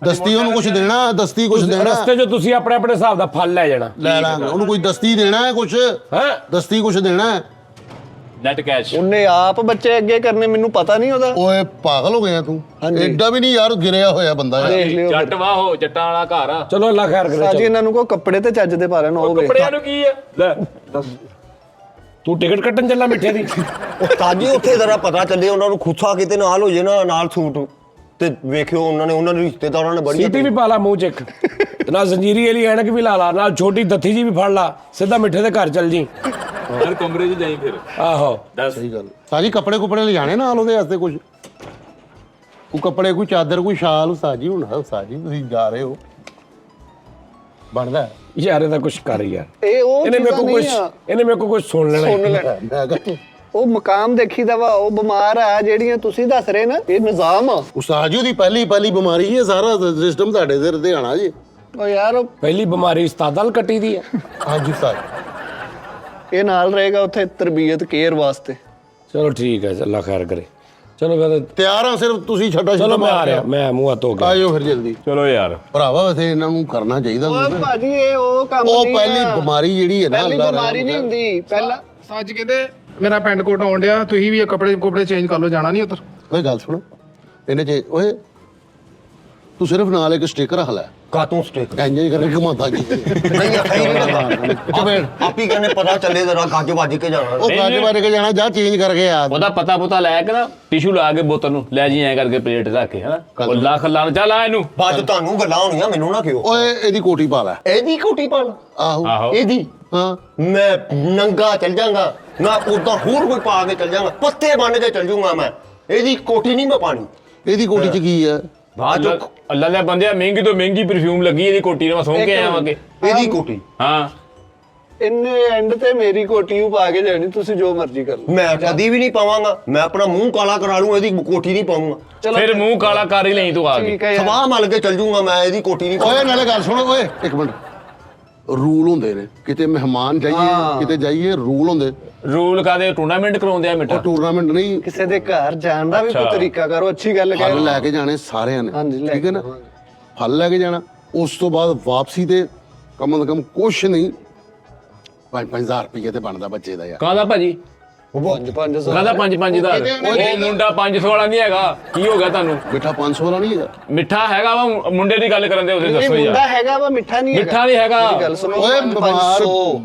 ਦਸਤੀ ਉਹਨੂੰ ਕੁਝ ਦੇਣਾ, ਦਸਤੀ ਕੁਝ ਦੇਣਾ। ਰਸਤੇ 'ਚ ਤੁਸੀਂ ਆਪਣੇ ਆਪਣੇ ਹਿਸਾਬ ਦਾ ਫਲ ਲੈ ਜਾਣਾ। ਲੈ ਲਾਂਗੇ ਉਹਨੂੰ ਕੋਈ ਦਸਤੀ ਦੇਣਾ ਹੈ, ਕੁਝ ਹੈਂ? ਦਸਤੀ ਕੁਝ ਦੇਣਾ ਹੈ। Net cash. ਉਹਨੇ ਆਪ ਬੱਚੇ ਅੱਗੇ ਕਰਨੇ, ਮੈਨੂੰ ਪਤਾ ਨਹੀਂ ਉਹਦਾ। ਓਏ ਪਾਗਲ ਹੋ ਗਿਆ ਤੂੰ, ਐਡਾ ਵੀ ਨਹੀਂ ਯਾਰ ਗਿਰਿਆ ਹੋਇਆ ਬੰਦਾ ਯਾਰ। ਦੇਖ ਲਿਓ ਜੱਟ ਵਾਹੋ, ਜੱਟਾਂ ਵਾਲਾ ਘਰ ਆ। ਚਲੋ ਅੱਲਾ ਖੈਰ ਕਰੇ। ਸਾਜੀ ਚਲੋ। ਇਹਨਾਂ ਨੂੰ ਕੋ ਕੱਪੜੇ ਤੇ ਚੱਜ ਦੇ ਪਾ ਲੈਣ ਉਹ ਵੇਖ। ਕੱਪੜਿਆਂ ਨੂੰ ਕੀ ਆ ਲੈ ਤੂੰ ਟਿਕਟ ਕੱਟਣ ਚੱਲਾ ਮਿੱਠੇ ਦੀ। ਉਹ ਤਾਜੀ ਉੱਥੇ ਜ਼ਰਾ ਪਤਾ ਚੱਲੇ, ਉਹਨਾਂ ਨੂੰ ਖੁੱਸਾ ਕਿਤੇ ਨਾਲ ਹੋ ਜੇ ਨਾ, ਨਾਲ ਸੂਟ ਤੇ ਵੇਖਿਓ ਉਹਨਾਂ ਦੇ ਰਿਸ਼ਤੇਦਾਰਾਂ ਨੇ ਬੜੀ ਸੀਟੀ ਵੀ ਪਾ ਲਾ ਮੂੰਹ 'ਚ ਇੱਕ, ਤੇ ਨਾਲ ਜ਼ੰਜੀਰੀ ਵਾਲੀ ਐਨਕ ਵੀ ਲਾ ਲਾ, ਨਾਲ ਛੋਟੀ ਦੱਥੀ ਜੀ ਵੀ ਫੜ ਲਾ, ਸਿੱਧਾ ਮਿੱਠੇ ਦੇ ਘਰ ਚੱਲ ਜੀ। ਯਾਰ ਕਮਰੇ 'ਚ ਜਾਈ ਫਿਰ। ਆਹੋ ਦੱਸ ਸਹੀ ਗੱਲ। ਸਾਜੀ ਕੱਪੜੇ ਕੁਪੜੇ ਲਿਜਾਣੇ ਨਾਲ ਉਹਦੇ ਵਾਸਤੇ ਕੁਝ, ਕੋਈ ਕੱਪੜੇ, ਕੋਈ ਚਾਦਰ, ਕੋਈ ਸ਼ਾਲ। ਸਾਜੀ ਹੁਣ ਸਾਜੀ ਤੁਸੀਂ ਜਾ ਰਹੇ ਹੋ, ਬਣਦਾ ਯਾਰ ਇਹਦਾ ਕੁਛ ਕਰ ਯਾਰ। ਇਹ ਉਹ ਇਹਨੇ ਮੇਰੇ ਚੀਜ਼ਾਂ ਕੋ ਨਹੀਂ ਕੁਛ ਆ। ਇਹਨੇ ਮੇਰੇ ਕੋ ਕੁਛ ਸੁਣ ਲੈਣਾ। ਸੁਣ ਲੈਣਾ। ਮੈਂ ਕਿਹਾ ਉਹ ਮਕਾਮ ਦੇਖੀਦਾ ਵਾ, ਉਹ ਬਿਮਾਰ ਆ ਜਿਹੜੀਆਂ ਤੁਸੀਂ ਦੱਸ ਰਹੇ ਨਾ, ਇਹ ਨਿਜ਼ਾਮ ਆ। ਉਸਤਾਦ ਜੀ ਉਹਦੀ ਪਹਿਲੀ ਬਿਮਾਰੀ ਹੈ, ਸਾਰਾ ਸਿਸਟਮ ਤੁਹਾਡੇ ਸਿਰ ਤੇ ਆਣਾ ਜੀ। ਉਹ ਯਾਰ ਪਹਿਲੀ ਬਿਮਾਰੀ ਉਸਤਾਦਲ ਕੱਟੀ ਦੀ ਹੈ। ਹਾਂਜੀ ਉਸਤਾਦ। ਇਹ ਨਾਲ ਰਹੇਗਾ ਉੱਥੇ ਤਰਬੀਅਤ ਕੇਅਰ ਵਾਸਤੇ। ਚਲੋ ਠੀਕ ਹੈ, ਅੱਲਾ ਖੈਰ ਕਰੇ। ਚਲੋ ਫਿਰ ਤਿਆਰ ਆ, ਸਿਰਫ ਤੁਸੀਂ ਛੱਡਾ ਚਲੋ ਮੈਂ ਆ ਰਿਹਾ, ਮੈਂ ਮੂੰਹ ਹੱਥ ਧੋ ਕੇ। ਆਇਓ ਫਿਰ ਜਲਦੀ। ਚਲੋ ਯਾਰ ਭਰਾਵਾ ਵੈਸੇ ਇਹਨਾਂ ਨੂੰ ਕਰਨਾ ਚਾਹੀਦਾ। ਓਏ ਭਾਜੀ ਇਹ ਉਹ ਕੰਮ ਉਹ ਨਹੀਂ ਪਹਿਲੀ ਆ। ਬਿਮਾਰੀ ਜਿਹੜੀ ਹੈ ਨਾ, ਪਹਿਲੀ ਅੱਲਾ ਬਿਮਾਰੀ ਨਹੀਂ ਹੁੰਦੀ ਪਹਿਲਾਂ। ਸੱਚ ਕਹਿੰਦੇ ਮੇਰਾ ਪੈਂਟ ਕੋਟ ਆਉਣ ਡਿਆ, ਤੁਸੀਂ ਵੀ ਇਹ ਕੱਪੜੇ ਚੇਂਜ ਕਰ ਲਓ, ਜਾਣਾ ਨਹੀਂ ਉੱਧਰ। ਓਏ ਗੱਲ ਸੁਣ, ਇਹਨੇ ਚ ਓਏ ਤੂੰ ਸਿਰਫ ਨਾਲ ਇੱਕ ਸਟicker ਰੱਖ ਲੈ। ਕਾਤੋਂ ਸਟੇਕ ਇੰਜ ਹੀ ਕਰਕੇ ਘੁਮਾਤਾ ਜੀ। ਨਹੀਂ ਆਪੀ ਕਹਿੰਦੇ ਪਤਾ ਚੱਲੇ ਜ਼ਰਾ ਗੱਜ ਵੱਜ ਕੇ ਜਾਣਾ। ਉਹ ਗੱਜ ਮਾਰ ਕੇ ਜਾਣਾ, ਜਾ ਚੇਂਜ ਕਰਕੇ ਆ। ਉਹਦਾ ਪਤਾ ਲੈ ਕੇ ਨਾ ਟਿਸ਼ੂ ਲਾ ਕੇ ਬੋਤਲ ਨੂੰ ਲੈ ਜੀ ਐ ਕਰਕੇ ਪਲੇਟ ਰੱਖ ਕੇ ਹਨਾ। ਉਹ ਲੱਖ ਲਾਂ ਚੱਲ ਆ ਇਹਨੂੰ। ਬਾਅਦ 'ਚ ਤੁਹਾਨੂੰ ਗੱਲਾਂ ਹੋਣੀਆਂ, ਮੈਨੂੰ ਨਾ ਕਿਉਂ। ਓਏ ਇਹਦੀ ਕੋਟੀ ਪਾ ਲੈ। ਇਹਦੀ ਕੋਟੀ ਪਾ ਲਾ। ਆਹੋ ਆਹੋ ਇਹਦੀ ਹਾਂ। ਮੈਂ ਨੰਗਾ ਚੱਲ ਜਾਂਗਾ ਨਾ, ਉਦਾਂ ਹੋਰ ਕੋਈ ਪਾ ਕੇ ਚੱਲ ਜਾਂਗਾ, ਪੱਤੇ ਬੰਨ ਕੇ ਚੱਲ ਜੂਗਾ ਮੈਂ। ਇਹਦੀ ਕੋਟੀ ਨਹੀਂ ਮੈਂ ਪਾਣੀ। ਇਹਦੀ ਕੋਟੀ ਚ ਕੀ ਆ? ਬਾਅਦ 'ਚ ਅੱਲਾ ਦੇ ਬੰਦਿਆ, ਮਹਿੰਗੀ ਤੋਂ ਮਹਿੰਗੀ ਪਰਫਿਊਮ ਲੱਗੀ ਇਹਦੀ ਕੋਟੀ ਨਾਲ, ਮੈਂ ਸੌਂ ਕੇ ਆਵਾਂਗੇ। ਇਹਦੀ ਕੋਟੀ ਹਾਂ ਇੰਨੇ ਐਂਡ ਤੇ ਮੇਰੀ ਕੋਟੀ ਨੂੰ ਪਾ ਕੇ ਜਾਣੀ, ਤੁਸੀਂ ਜੋ ਮਰਜ਼ੀ ਕਰ ਲਓ। ਮੈਂ ਕਦੀ ਵੀ ਨਹੀਂ ਪਾਵਾਂਗਾ। ਮੈਂ ਆਪਣਾ ਮੂੰਹ ਕਾਲਾ ਕਰਾ ਲੂੰ, ਇਹਦੀ ਕੋਟੀ ਨਹੀਂ ਪਾਉਂਗਾ। ਫਿਰ ਮੂੰਹ ਕਾਲਾ ਕਰ ਹੀ ਲਈ ਤੂੰ ਆ ਕੇ। ਠੀਕ ਹੈ ਯਾਰ। ਸਵਾਹ ਮਲ ਕੇ ਚੱਲ ਜੂਗਾ ਮੈਂ, ਇਹਦੀ ਕੋਟੀ ਨਹੀਂ ਓਏ ਨਾਲੇ ਗੱਲ ਸੁਣੋ, ਓਏ ਇੱਕ ਮਿੰਟ। ਰੂਲ ਹੁੰਦੇ ਨੇ, ਕਿਤੇ ਮਹਿਮਾਨ ਜਾਈਏ, ਕਿਤੇ ਜਾਈਏ, ਰੂਲ ਹੁੰਦੇ। ਰੂਲ ਕਾਦੇ ਟੂਰਨਾਮੈਂਟ ਕਰਾਉਂਦੇ ਆ ਉਹ ਮਿੱਠਾ। ਟੂਰਨਾਮੈਂਟ ਨਹੀਂ, ਕਿਸੇ ਦੇ ਘਰ ਜਾਣ ਦਾ ਵੀ ਕੋਈ ਅੱਛਾ। ਤਰੀਕਾ ਕਰੋ। ਅੱਛੀ ਗੱਲ ਕਹਿ ਫਲ ਰਹੇ ਲੈ ਕੇ ਜਾਣੇ ਸਾਰਿਆਂ ਨੇ। ਹਾਂਜੀ, ਲੈ ਠੀਕ ਹੈ ਨਾ, ਕੇ ਫਲ ਲੈ ਕੇ ਜਾਣਾ। ਉਸ ਤੋਂ ਬਾਅਦ ਵਾਪਸੀ ਤੇ ਕਮ ਕੁਛ ਨਹੀਂ 5-5000 ਰੁਪਏ ਤੇ ਬਣਦਾ ਬੱਚੇ ਦਾ ਯਾਰ। ਕਾਹਦਾ ਭਾਜੀ? 5 ਕਹਿੰਦਾ 5-5000 ਉਹ ਮੁੰਡਾ 500 ਵਾਲਾ ਨਹੀਂ ਹੈਗਾ। ਕੀ ਹੋ ਗਿਆ ਤੁਹਾਨੂੰ? ਮਿੱਠਾ 500 ਵਾਲਾ ਨਹੀਂ ਹੈਗਾ। ਮਿੱਠਾ ਹੈਗਾ ਵਾ, ਮੁੰਡੇ ਦੀ ਗੱਲ ਕਰਨ ਦੇ ਉਹਦੇ ਦੱਸੋ ਮੁੰਡਾ ਯਾਰ। ਹੈਗਾ ਵਾ, ਮਿੱਠਾ ਨਹੀਂ ਮਿੱਠਾ ਨਹੀਂ ਹੈਗਾ। ਮੇਰੀ ਗੱਲ ਸੁਣੋ, ਓਏ 500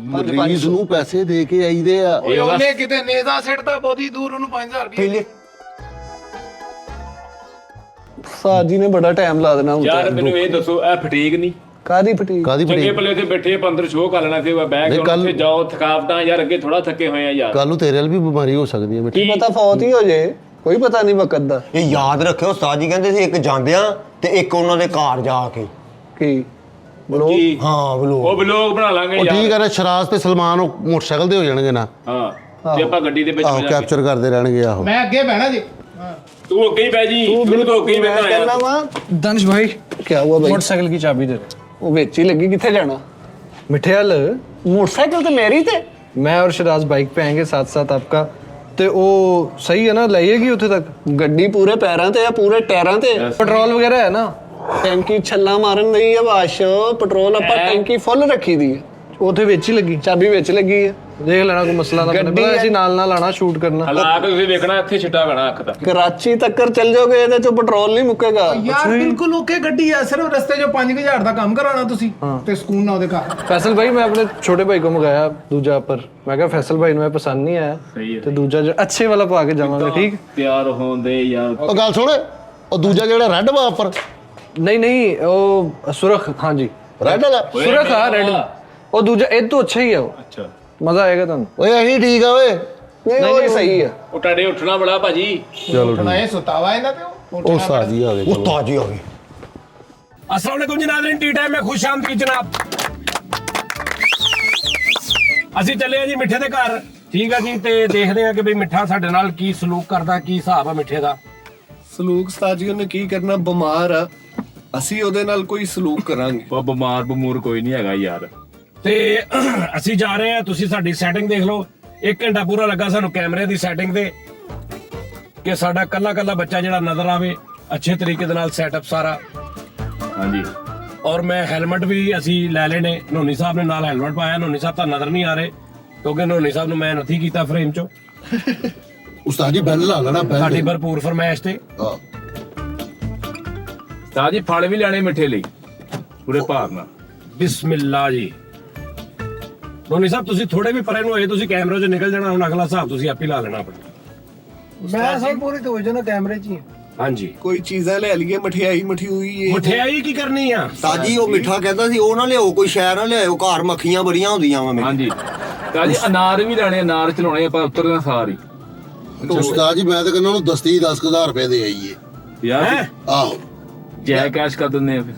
ਮਰੀਜ਼ ਨੂੰ ਪੈਸੇ ਦੇ ਕੇ ਆਈਦੇ ਆ। ਇਹ ਉਹਦਾ ਉਹਨੇ ਕਿਤੇ ਨੇਜ਼ਾ ਸਿੱਟਦਾ ਬਹੁਤੀ ਦੂਰ, ਉਹਨੂੰ 5000 ਰੁਪਏ ਉਸਤਾਦ ਜੀ ਨੇ ਬੜਾ ਟਾਈਮ ਲਾ ਦੇਣਾ ਹੁਣ ਯਾਰ ਤਾਂ। ਮੈਨੂੰ ਇਹ ਦੱਸੋ, ਇਹ ਫਟੀਕ ਨਹੀਂ? ਕਾਦੀ ਫਟੀਕ? ਕਾਦੀ ਚੰਗੇ ਫਟੀਕ? ਭਲੇ ਉੱਥੇ ਬੈਠੇ 15 ਸ਼ੋਅ ਕਰ ਲੈਣਾ ਸੀ, ਬਹਿ ਕੇ ਨਹੀਂ, ਕੱਲ੍ਹ- ਉੱਥੇ ਜਾਓ, ਥਕਾਵਟਾਂ ਯਾਰ ਅੱਗੇ ਥੋੜਾ ਥੱਕੇ ਹੋਏ ਆ ਯਾਰ। ਕੱਲ ਨੂੰ ਤੇਰੇ ਨਾਲ ਵੀ ਬਿਮਾਰੀ ਹੋ ਸਕਦੀ ਹੈ ਮਿੱਠੀ। ਕੀ ਪਤਾ ਫੌਤ ਹੀ ਹੋ ਜੇ, ਕੋਈ ਪਤਾ ਨਹੀਂ ਵਕਤ ਦਾ। ਇਹ ਯਾਦ ਰੱਖਿਓ, ਉਸਤਾਦ ਜੀ ਕਹਿੰਦੇ ਸੀ ਇੱਕ ਜਾਂਦਿਆਂ ਤੇ ਇੱਕ ਉਹਨਾਂ ਦੇ ਘਰ ਜਾ ਕੇ। ਕੀ ਕੀ? ਹਾਂ ਬਲੋ ਉਹ ਵਲੋਗ ਬਣਾ ਲਾਂਗੇ ਉਹ ਯਾਰ। ਠੀਕ ਹੈ ਨਾ, ਸ਼ਰਾਜ਼ ਤੇ ਸਲਮਾਨ ਉਹ ਮੋਟਰਸਾਈਕਲ ਤੇ ਹੋ ਜਾਣਗੇ ਨਾ। ਹਾਂ, ਤੇ ਆਪਾਂ ਗੱਡੀ ਦੇ ਵਿੱਚ ਆਹੋ ਬਹਿ ਜਾਾਂਗੇ। ਕੈਪਚਰ ਕਰਦੇ ਰਹਿਣਗੇ। ਆਹੋ ਮੈਂ ਅੱਗੇ ਬਹਿਣਾ ਜੀ। ਤੂੰ ਅੱਗੇ ਹੀ ਬਹਿ ਜੀ, ਤੂੰ ਤਾਂ ਅੱਗੇ ਹੀ ਮੈਂ ਬਹਿਣਾ ਕਹਿੰਦਾ ਯਾਰ। ਵਾ दंश भाई ਕੀ हुआ भाई? मोटरसाइकिल की चाबी दे। ਉਹ ਵਿੱਚ ਹੀ ਲੱਗੀ, ਕਿੱਥੇ ਜਾਣਾ? मिठे हल मोटरसाइकिल तो मेरी थे। मैं और शिराज बाइक पे आएंगे साथ साथ आपका ਤੇ ਉਹ ਸਹੀ ਹੈ ਨਾ, ਲਾਈਏਗੀ ਉੱਥੇ ਤੱਕ? ਗੱਡੀ ਪੂਰੇ ਪੈਰਾਂ ਤੇ ਆ, ਪੂਰੇ ਟਾਇਰਾਂ ਤੇ। ਪੈਟਰੋਲ ਵਗੈਰਾ ਹੈ ਨਾ? ਟੈਂਕੀ ਛੱਲਾ ਮਾਰਨ ਲਈ ਆ ਬਾਸ਼, ਪੈਟਰੋਲ ਆਪਾਂ ਟੈਂਕੀ ਫੁੱਲ ਰੱਖੀ ਦੀ ਹੈ, ਉੱਥੇ ਵਿੱਚ ਹੀ ਲੱਗੀ? ਚਾਬੀ ਵਿੱਚ ਲੱਗੀ ਹੈ। ਦੇਖ ਲੈਣਾ ਕੋਈ ਮਸਲਾ ਨਾ ਬਣੇ, ਗੱਡੀ ਪਤਾ ਅਸੀਂ ਨਾਲ ਨਾਲ ਆਣਾ ਸ਼ੂਟ ਕਰਨਾ। ਹਾਲਾਤ ਤੁਸੀਂ ਵੇਖਣਾ, ਇੱਥੇ ਛਿੱਟਾ ਪੈਣਾ ਅੱਖ ਦਾ। ਕਰਾਚੀ ਤੱਕ ਚੱਲ ਜਾਓਗੇ, ਇਹਦੇ ਚੋਂ ਪੈਟਰੋਲ ਨਹੀਂ ਮੁੱਕੇਗਾ। ਯਾਰ ਬਿਲਕੁਲ ਓਕੇ ਗੱਡੀ ਆ, ਸਿਰਫ ਰਸਤੇ 'ਚੋਂ 5000 ਦਾ ਕੰਮ ਕਰਾਉਣਾ ਤੁਸੀਂ ਤੇ ਸਕੂਨ ਨਾਲ ਉਹਦੇ ਘਰ। फैसल भाई मैं अपने छोटे भाई को मंगाया दूजा पर, मैं कहा फैसल भाई ਨੂੰ ਇਹ ਪਸੰਦ ਨਹੀਂ ਆਇਆ ਸਹੀ ਹੈ। ਤੇ ਦੂਜਾ ਜਿਹੜਾ ਅੱਛੇ ਵਾਲਾ ਪਾ ਕੇ ਜਾਵਾਂਗੇ। ਠੀਕ? ਤਿਆਰ ਹੋਂਦੇ ਯਾਰ। ਉਹ ਗੱਲ ਸੁਣ, ਉਹ ਦੂਜਾ ਜਿਹੜਾ ਰੈੱਡ ਵਾ ਉੱਪਰ, ਨਹੀਂ ਨਹੀਂ ਉਹ ਸੁਰਖ, ਹਾਂਜੀ ਰੈੱਡ ਵਾਲਾ। ਸੁਰਖ ਆ ਰੈਡ। ਉਹ ਦੂਜਾ ਇਹ ਤੋਂ ਅੱਛਾ ਹੀ ਹੈ ਉਹ, ਅੱਛਾ, ਮਜ਼ਾ ਆਏਗਾ ਤੁਹਾਨੂੰ। ਓਏ ਅਸੀਂ ਠੀਕ ਆ ਓਏ। ਨਹੀਂ ਉਹ ਹੀ ਸਹੀ ਹੈ। ਉਹ ਟਾੜੇ ਉੱਠਣਾ ਬੜਾ ਭਾਜੀ। ਚਲੋ ਹੁਣ ਇਹ ਸੁਤਾਵਾ ਇਹਨਾਂ ਤੇ ਉਹ ਸਾਜੀ ਆ ਗਏ। ਚਲੋ ਉਸਤਾਦ ਜੀ ਆ ਗਏ। अस्सलाम वालेकुम जी नाज़रीन, टी टाइम में खुश आमदीद जनाब। ਅਸੀਂ ਚੱਲੇ ਆ ਜੀ ਮਿੱਠੇ ਦੇ ਘਰ। ਠੀਕ ਆ ਜੀ, ਤੇ ਦੇਖਦੇ ਆ ਕਿ ਵੀ ਮਿੱਠਾ ਸਾਡੇ ਨਾਲ ਕੀ ਸਲੂਕ ਕਰਦਾ, ਕੀ ਹਿਸਾਬ ਆ ਮਿੱਠੇ ਦਾ। ਸਲੂਕ ਉਸਤਾਦ ਜੀ ਉਹਨੇ ਕੀ ਕਰਨਾ, ਬਿਮਾਰ ਆ, ਅਸੀਂ ਉਹਦੇ ਨਾਲ ਕੋਈ ਸਲੂਕ ਕਰਾਂਗੇ। ਉਹ ਬਿਮਾਰ ਬਮੂਰ ਕੋਈ ਨਹੀਂ ਹੈਗਾ ਯਾਰ। ਤੇ ਅਸੀਂ ਜਾ ਰਹੇ ਆ, ਤੁਸੀਂ ਸਾਡੀ ਸੈਟਿੰਗ ਦੇਖ ਲਓ। 1 ਘੰਟਾ ਪੂਰਾ ਲੱਗਾ ਸਾਨੂੰ ਕੈਮਰੇ ਦੀ ਸੈਟਿੰਗ ਤੇ, ਕਿ ਸਾਡਾ ਕੱਲਾ ਕੱਲਾ ਬੱਚਾ ਜਿਹੜਾ ਨਜ਼ਰ ਆਵੇ ਅੱਛੇ ਤਰੀਕੇ ਦੇ ਨਾਲ ਸੈਟਅਪ ਸਾਰਾ। ਹਾਂਜੀ, ਔਰ ਮੈਂ ਹੈਲਮਟ ਵੀ ਅਸੀਂ ਲੈ ਲਏ ਨੇ। ਨੋਨੀ ਸਾਹਿਬ ਨੇ ਨਾਲ ਹੈਲਮਟ ਪਾਇਆ। ਨੋਨੀ ਸਾਹਿਬ ਤਾਂ ਨਜ਼ਰ ਨਹੀਂ ਆ ਰਹੇ ਕਿਉਂਕਿ ਨੋਨੀ ਸਾਹਿਬ ਨੂੰ ਮੈਂ ਨਹੀਂ ਕੀਤਾ ਫਰੇਮ ਚੋਂ। ਉਸਤਾਦ ਜੀ ਬੈਲ ਲਾ ਲੈਣਾ ਬੈਲ। ਸਾਡੀ ਭਰਪੂਰ ਫਰਮਾਇਸ਼ ਤੇ ਹਾਂ। ਤਾਂ ਜੀ ਫਲ ਵੀ ਲੈਣੇ ਮਿੱਠੇ ਲਈ ਪੂਰੇ ਭਾਰ ਨਾਲ। ਬਿਸਮਿਲ੍ਲਾ ਜੀ। ਨੋਨੀ ਸਾਹਿਬ ਤੁਸੀਂ ਥੋੜੇ ਵੀ ਪਰੇ ਨੂੰ ਹੋਏ, ਤੁਸੀਂ ਕੈਮਰੇ 'ਚੋਂ ਨਿਕਲ ਜਾਣਾ। ਹੁਣ ਅਗਲਾ ਹਿਸਾਬ ਤੁਸੀਂ ਆਪ ਹੀ ਲਾ ਲੈਣਾ ਆਪਣਾ। ਮੈਂ ਸਭ ਪੂਰੀ ਤਵੱਜੋ ਨਾਲ ਕੈਮਰੇ 'ਚ ਹੀ ਹਾਂ। ਹਾਂਜੀ, ਕੋਈ ਚੀਜ਼ਾਂ ਲੈ ਲਈਏ, ਮਠਿਆਈ ਮਠਿਊਈ। ਮਠਿਆਈ ਕੀ ਕਰਨੀ ਆ? ਸਾਜੀ ਉਹ ਮਿੱਠਾ ਕਹਿੰਦਾ ਸੀ ਉਹ ਨਾ ਲਿਆਓ, ਕੋਈ ਸ਼ਹਿਰ ਨਾ ਲਿਆਓ, ਘਰ ਮੱਖੀਆਂ ਬੜੀਆਂ ਹੁੰਦੀਆਂ ਵਾ ਮੇਰੇ। ਹਾਂਜੀ, ਤਾਂ ਜੀ ਅਨਾਰ ਵੀ ਲੈਣੇ, ਅਨਾਰ ਚਲਾਉਣੇ ਆਪਾਂ ਉੱਤਰਦੇ ਸਾਰੀ। ਉਸਤਾਦ ਜੀ ਮੈਂ ਤਾਂ ਕਹਿੰਦਾ ਉਹਨੂੰ ਦਸਤੀ 10,000 ਰੁਪਏ ਦੇ ਆਈਏ। ਯਾਰ ਆਹੋ ਜੈ ਕੈਸ਼ ਕਰ ਦਿੰਦੇ ਆ ਫਿਰ।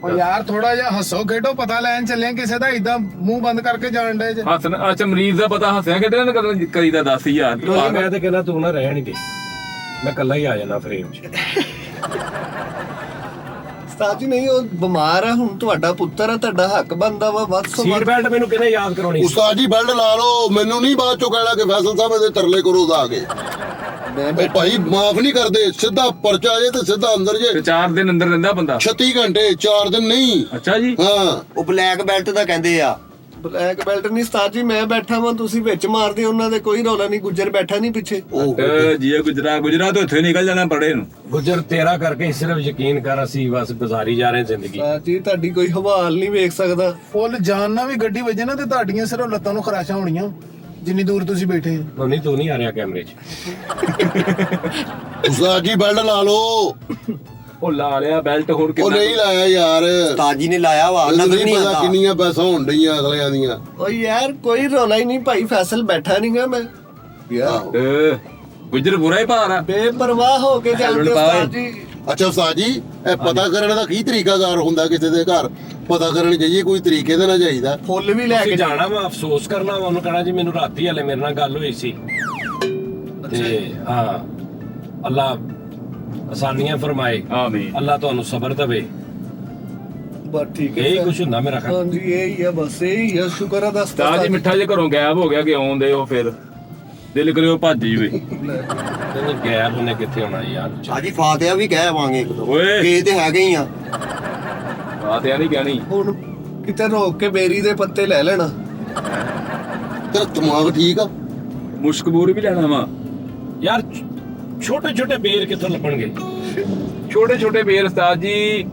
ਉਹ ਯਾਰ ਥੋੜਾ ਜਿਹਾ ਹੱਸੋ ਖੇਡੋ, ਪਤਾ ਲੈਣ ਚੱਲੇ ਕਿਸੇ ਦਾ, ਇਦਾਂ ਮੂੰਹ ਬੰਦ ਕਰਕੇ ਜਾਣ ਡੇ ਜੇ। ਹੱਸਣਾ, ਅੱਛਾ ਮਰੀਜ਼ ਦਾ ਪਤਾ ਹੱਸਿਆ ਕਿਤੇ ਨਾ ਕਰੀਦਾ 10,000। ਮੈਂ ਤੇ ਕਹਿੰਦਾ ਤੂੰ ਨਾ ਰਹਿਣ ਦੇ, ਮੈਂ ਕੱਲਾ ਹੀ ਆ ਜਾਣਾ ਫਰੇਮ 'ਚ। ਉਸਤਾਦ ਜੀ ਨਹੀਂ, ਉਹ ਬਿਮਾਰ ਆ, ਹੁਣ ਤੁਹਾਡਾ ਪੁੱਤਰ ਆ, ਤੁਹਾਡਾ ਹੱਕ ਬਣਦਾ ਵਾ ਵੱਧ ਤੋਂ ਸੀਟ ਵੱਧ। ਬੈਲਟ ਮੈਨੂੰ ਕਿਹਨੇ ਯਾਦ ਕਰਾਉਣੀ ਸੀ? ਉਸਤਾਦ ਜੀ ਬੈਲਟ ਲਾ ਲਓ, ਮੈਨੂੰ ਨਹੀਂ ਬਾਅਦ ਚੋਂ ਕਹਿਣਾ ਕਿ ਫੈਸਲ ਸਾਹਿਬ ਇਹਦੇ ਤਰਲੇ ਕਰੋ ਦਾ ਆ ਕੇ। ਉਹ ਭਾਈ ਮਾਫ ਨਹੀਂ ਕਰਦੇ, ਸਿੱਧਾ ਪਰਚਾ ਜੇ ਤੇ ਸਿੱਧਾ ਅੰਦਰ ਜੇ। ਤੇ 4 ਦਿਨ ਅੰਦਰ ਰਹਿੰਦਾ ਬੰਦਾ। 36 ਘੰਟੇ 4 ਦਿਨ ਨਹੀਂ। ਅੱਛਾ ਜੀ, ਹਾਂ ਉਹ ਬਲੈਕ ਬੈਲਟ ਦਾ ਕਹਿੰਦੇ ਆ। ਬਲੈਕ ਬੈਲਟ ਨਹੀਂ ਉਸਤਾਦ ਜੀ, ਮੈਂ ਬੈਠਾ ਵਾਂ, ਤੁਸੀਂ ਵਿੱਚ ਮਾਰਦੇ, ਉਹਨਾਂ ਦੇ ਕੋਈ ਰੌਲਾ ਨਹੀਂ। ਗੁੱਜਰ ਬੈਠਾ ਨਹੀਂ ਪਿੱਛੇ। ਜੀ ਗੁਜਰਾ ਤੋਂ ਇੱਥੇ ਨਿਕਲ ਜਾਣਾ ਪੜੇ ਨੂੰ। ਗੁੱਜਰ ਤੇਰਾ ਕਰਕੇ ਸਿਰਫ ਯਕੀਨ ਕਰ, ਅਸੀਂ ਬਸ ਗੁਜ਼ਾਰੀ ਜਾ ਰਹੇ ਜ਼ਿੰਦਗੀ। ਉਸਤਾਦ ਜੀ ਤੁਹਾਡੀ ਕੋਈ ਹਵਾਲ ਨਹੀਂ ਵੇਖ ਸਕਦਾ। ਫੁੱਲ ਜਾਨ ਨਾਲ ਵੀ ਗੱਡੀ ਵੱਜੇ ਨਾ ਤੇ ਤੁਹਾਡੀਆਂ ਸਿਰਫ ਲੱਤਾਂ ਨੂੰ ਖਰਾਸ਼ਾਂ ਹੋਣੀਆਂ ਜਿੰਨੀ ਦੂਰ ਤੁਸੀਂ ਬੈਠੇ ਹੋ। ਨਹੀਂ ਤੂੰ ਨਹੀਂ ਆ ਰਿਹਾ ਕੈਮਰੇ 'ਚ। ਉਸਤਾਦ ਜੀ ਬੈਲਟ ਲਾ ਲਓ। ਉਹ ਲਾ ਲਿਆ ਬੈਲਟ, ਹੋਰ ਉਹ ਕਿੰਨਾ ਨਹੀਂ ਲਾਇਆ ਯਾਰ। ਉਸਤਾਦ ਜੀ ਨੇ ਲਾਇਆ ਵਾ, ਮੈਨੂੰ ਨਜ਼ਰ ਨਹੀਂ ਨਹੀਂ ਪਤਾ ਆਉਂਦਾ। ਕਿੰਨੀਆਂ ਪੈਸਾ ਹੋਣ ਡਈਆਂ ਅਗਲਿਆਂ ਦੀਆਂ। ਓ ਯਾਰ ਕੋਈ ਰੌਲਾ ਹੀ ਨਹੀਂ ਭਾਈ, ਫੈਸਲ ਬੈਠਾ ਨਹੀਂਗਾ ਮੈਂ। ਯਾਰ ਗੁਜਰ ਬੁਰਾ ਹੀ ਭਾਰ ਆ। ਬੇਪਰਵਾਹ ਹੋ ਕੇ ਜਾਂਦੇ ਉਸਤਾਦ ਜੀ। ਅੱਛਾ ਉਸਤਾਦ ਜੀ, ਇਹ ਪਤਾ ਕਰਨ ਦਾ ਕੀ ਤਰੀਕਾਕਾਰ ਹੁੰਦਾ ਕਿਸੇ ਦੇ ਘਰ? ਪਤਾ ਕਰਨ ਜਾਈਏ ਕੋਈ ਤਰੀਕੇ ਦੇ ਨਾਲ ਜਾਈਦਾ। ਫੁੱਲ ਵੀ ਲੈ ਅਸੀਂ ਕੇ ਜਾਣਾ ਵਾ, ਅਫਸੋਸ ਕਰਨਾ ਵਾ। ਉਹਨੂੰ ਕਹਿਣਾ ਜੀ ਮੈਨੂੰ ਰਾਤੀ ਹਲੇ ਮੇਰੇ ਨਾਲ ਗੱਲ ਹੋਈ ਸੀ ਤੇ ਹਾਂ, ਅੱਲਾ ਆਸਾਨੀਆਂ ਫਰਮਾਏ, ਆਮੀਨ। ਅੱਲਾ ਤੁਹਾਨੂੰ ਸਬਰ ਦੇਵੇ। ਬਸ ਠੀਕ ਹੈ ਇਹ ਕੁਛ ਹੁੰਦਾ ਮੇਰਾ ਖਿਆਲ। ਹਾਂਜੀ ਇਹ ਹੀ ਆ, ਬਸ ਇਹ ਹੀ ਆ। ਸ਼ੁਕਰ ਆ ਦੱਸ ਤਾਂ ਜੀ ਮਿੱਠਾ ਜੇ ਘਰੋਂ ਗਾਇਬ ਹੋ ਗਿਆ ਕਿ ਆਉਂਦੇ ਉਹ ਫਿਰ ਦਿਲ ਕਰਿਓ ਭੱਜ ਜਵੇ। ਨਹੀਂ ਗੈਰ ਉਹਨੇ ਕਿੱਥੇ ਹੋਣਾ ਯਾਰ। ਸਾਜੀ ਫਾਤਿਹਾ ਵੀ ਕਹਿ ਆਵਾਂਗੇ ਇੱਕ ਦੋ। ਓਏ ਇਹ ਤੇ ਹੈਗੇ ਹੀ ਆ। ਬਾਤ ਯਾਰ ਨਹੀਂ ਕਹਿਣੀ। ਹੁਣ ਕਿਤੇ ਰੋਕ ਕੇ ਬੇਰੀ ਦੇ ਪੱਤੇ ਲੈ ਲੈਣਾ। ਤੇਰਾ ਦਿਮਾਗ ਠੀਕ ਆ? ਮੁਸ਼ਕਬੂਰ ਵੀ ਲੈਣਾ ਵਾ। ਯਾਰ ਛੋਟੇ ਛੋਟੇ ਬੇਰ ਕਿੱਥੋਂ ਲੱਭਣਗੇ? ਛੋਟੇ ਛੋਟੇ ਬੇਰ ਉਸਤਾਦ ਜੀ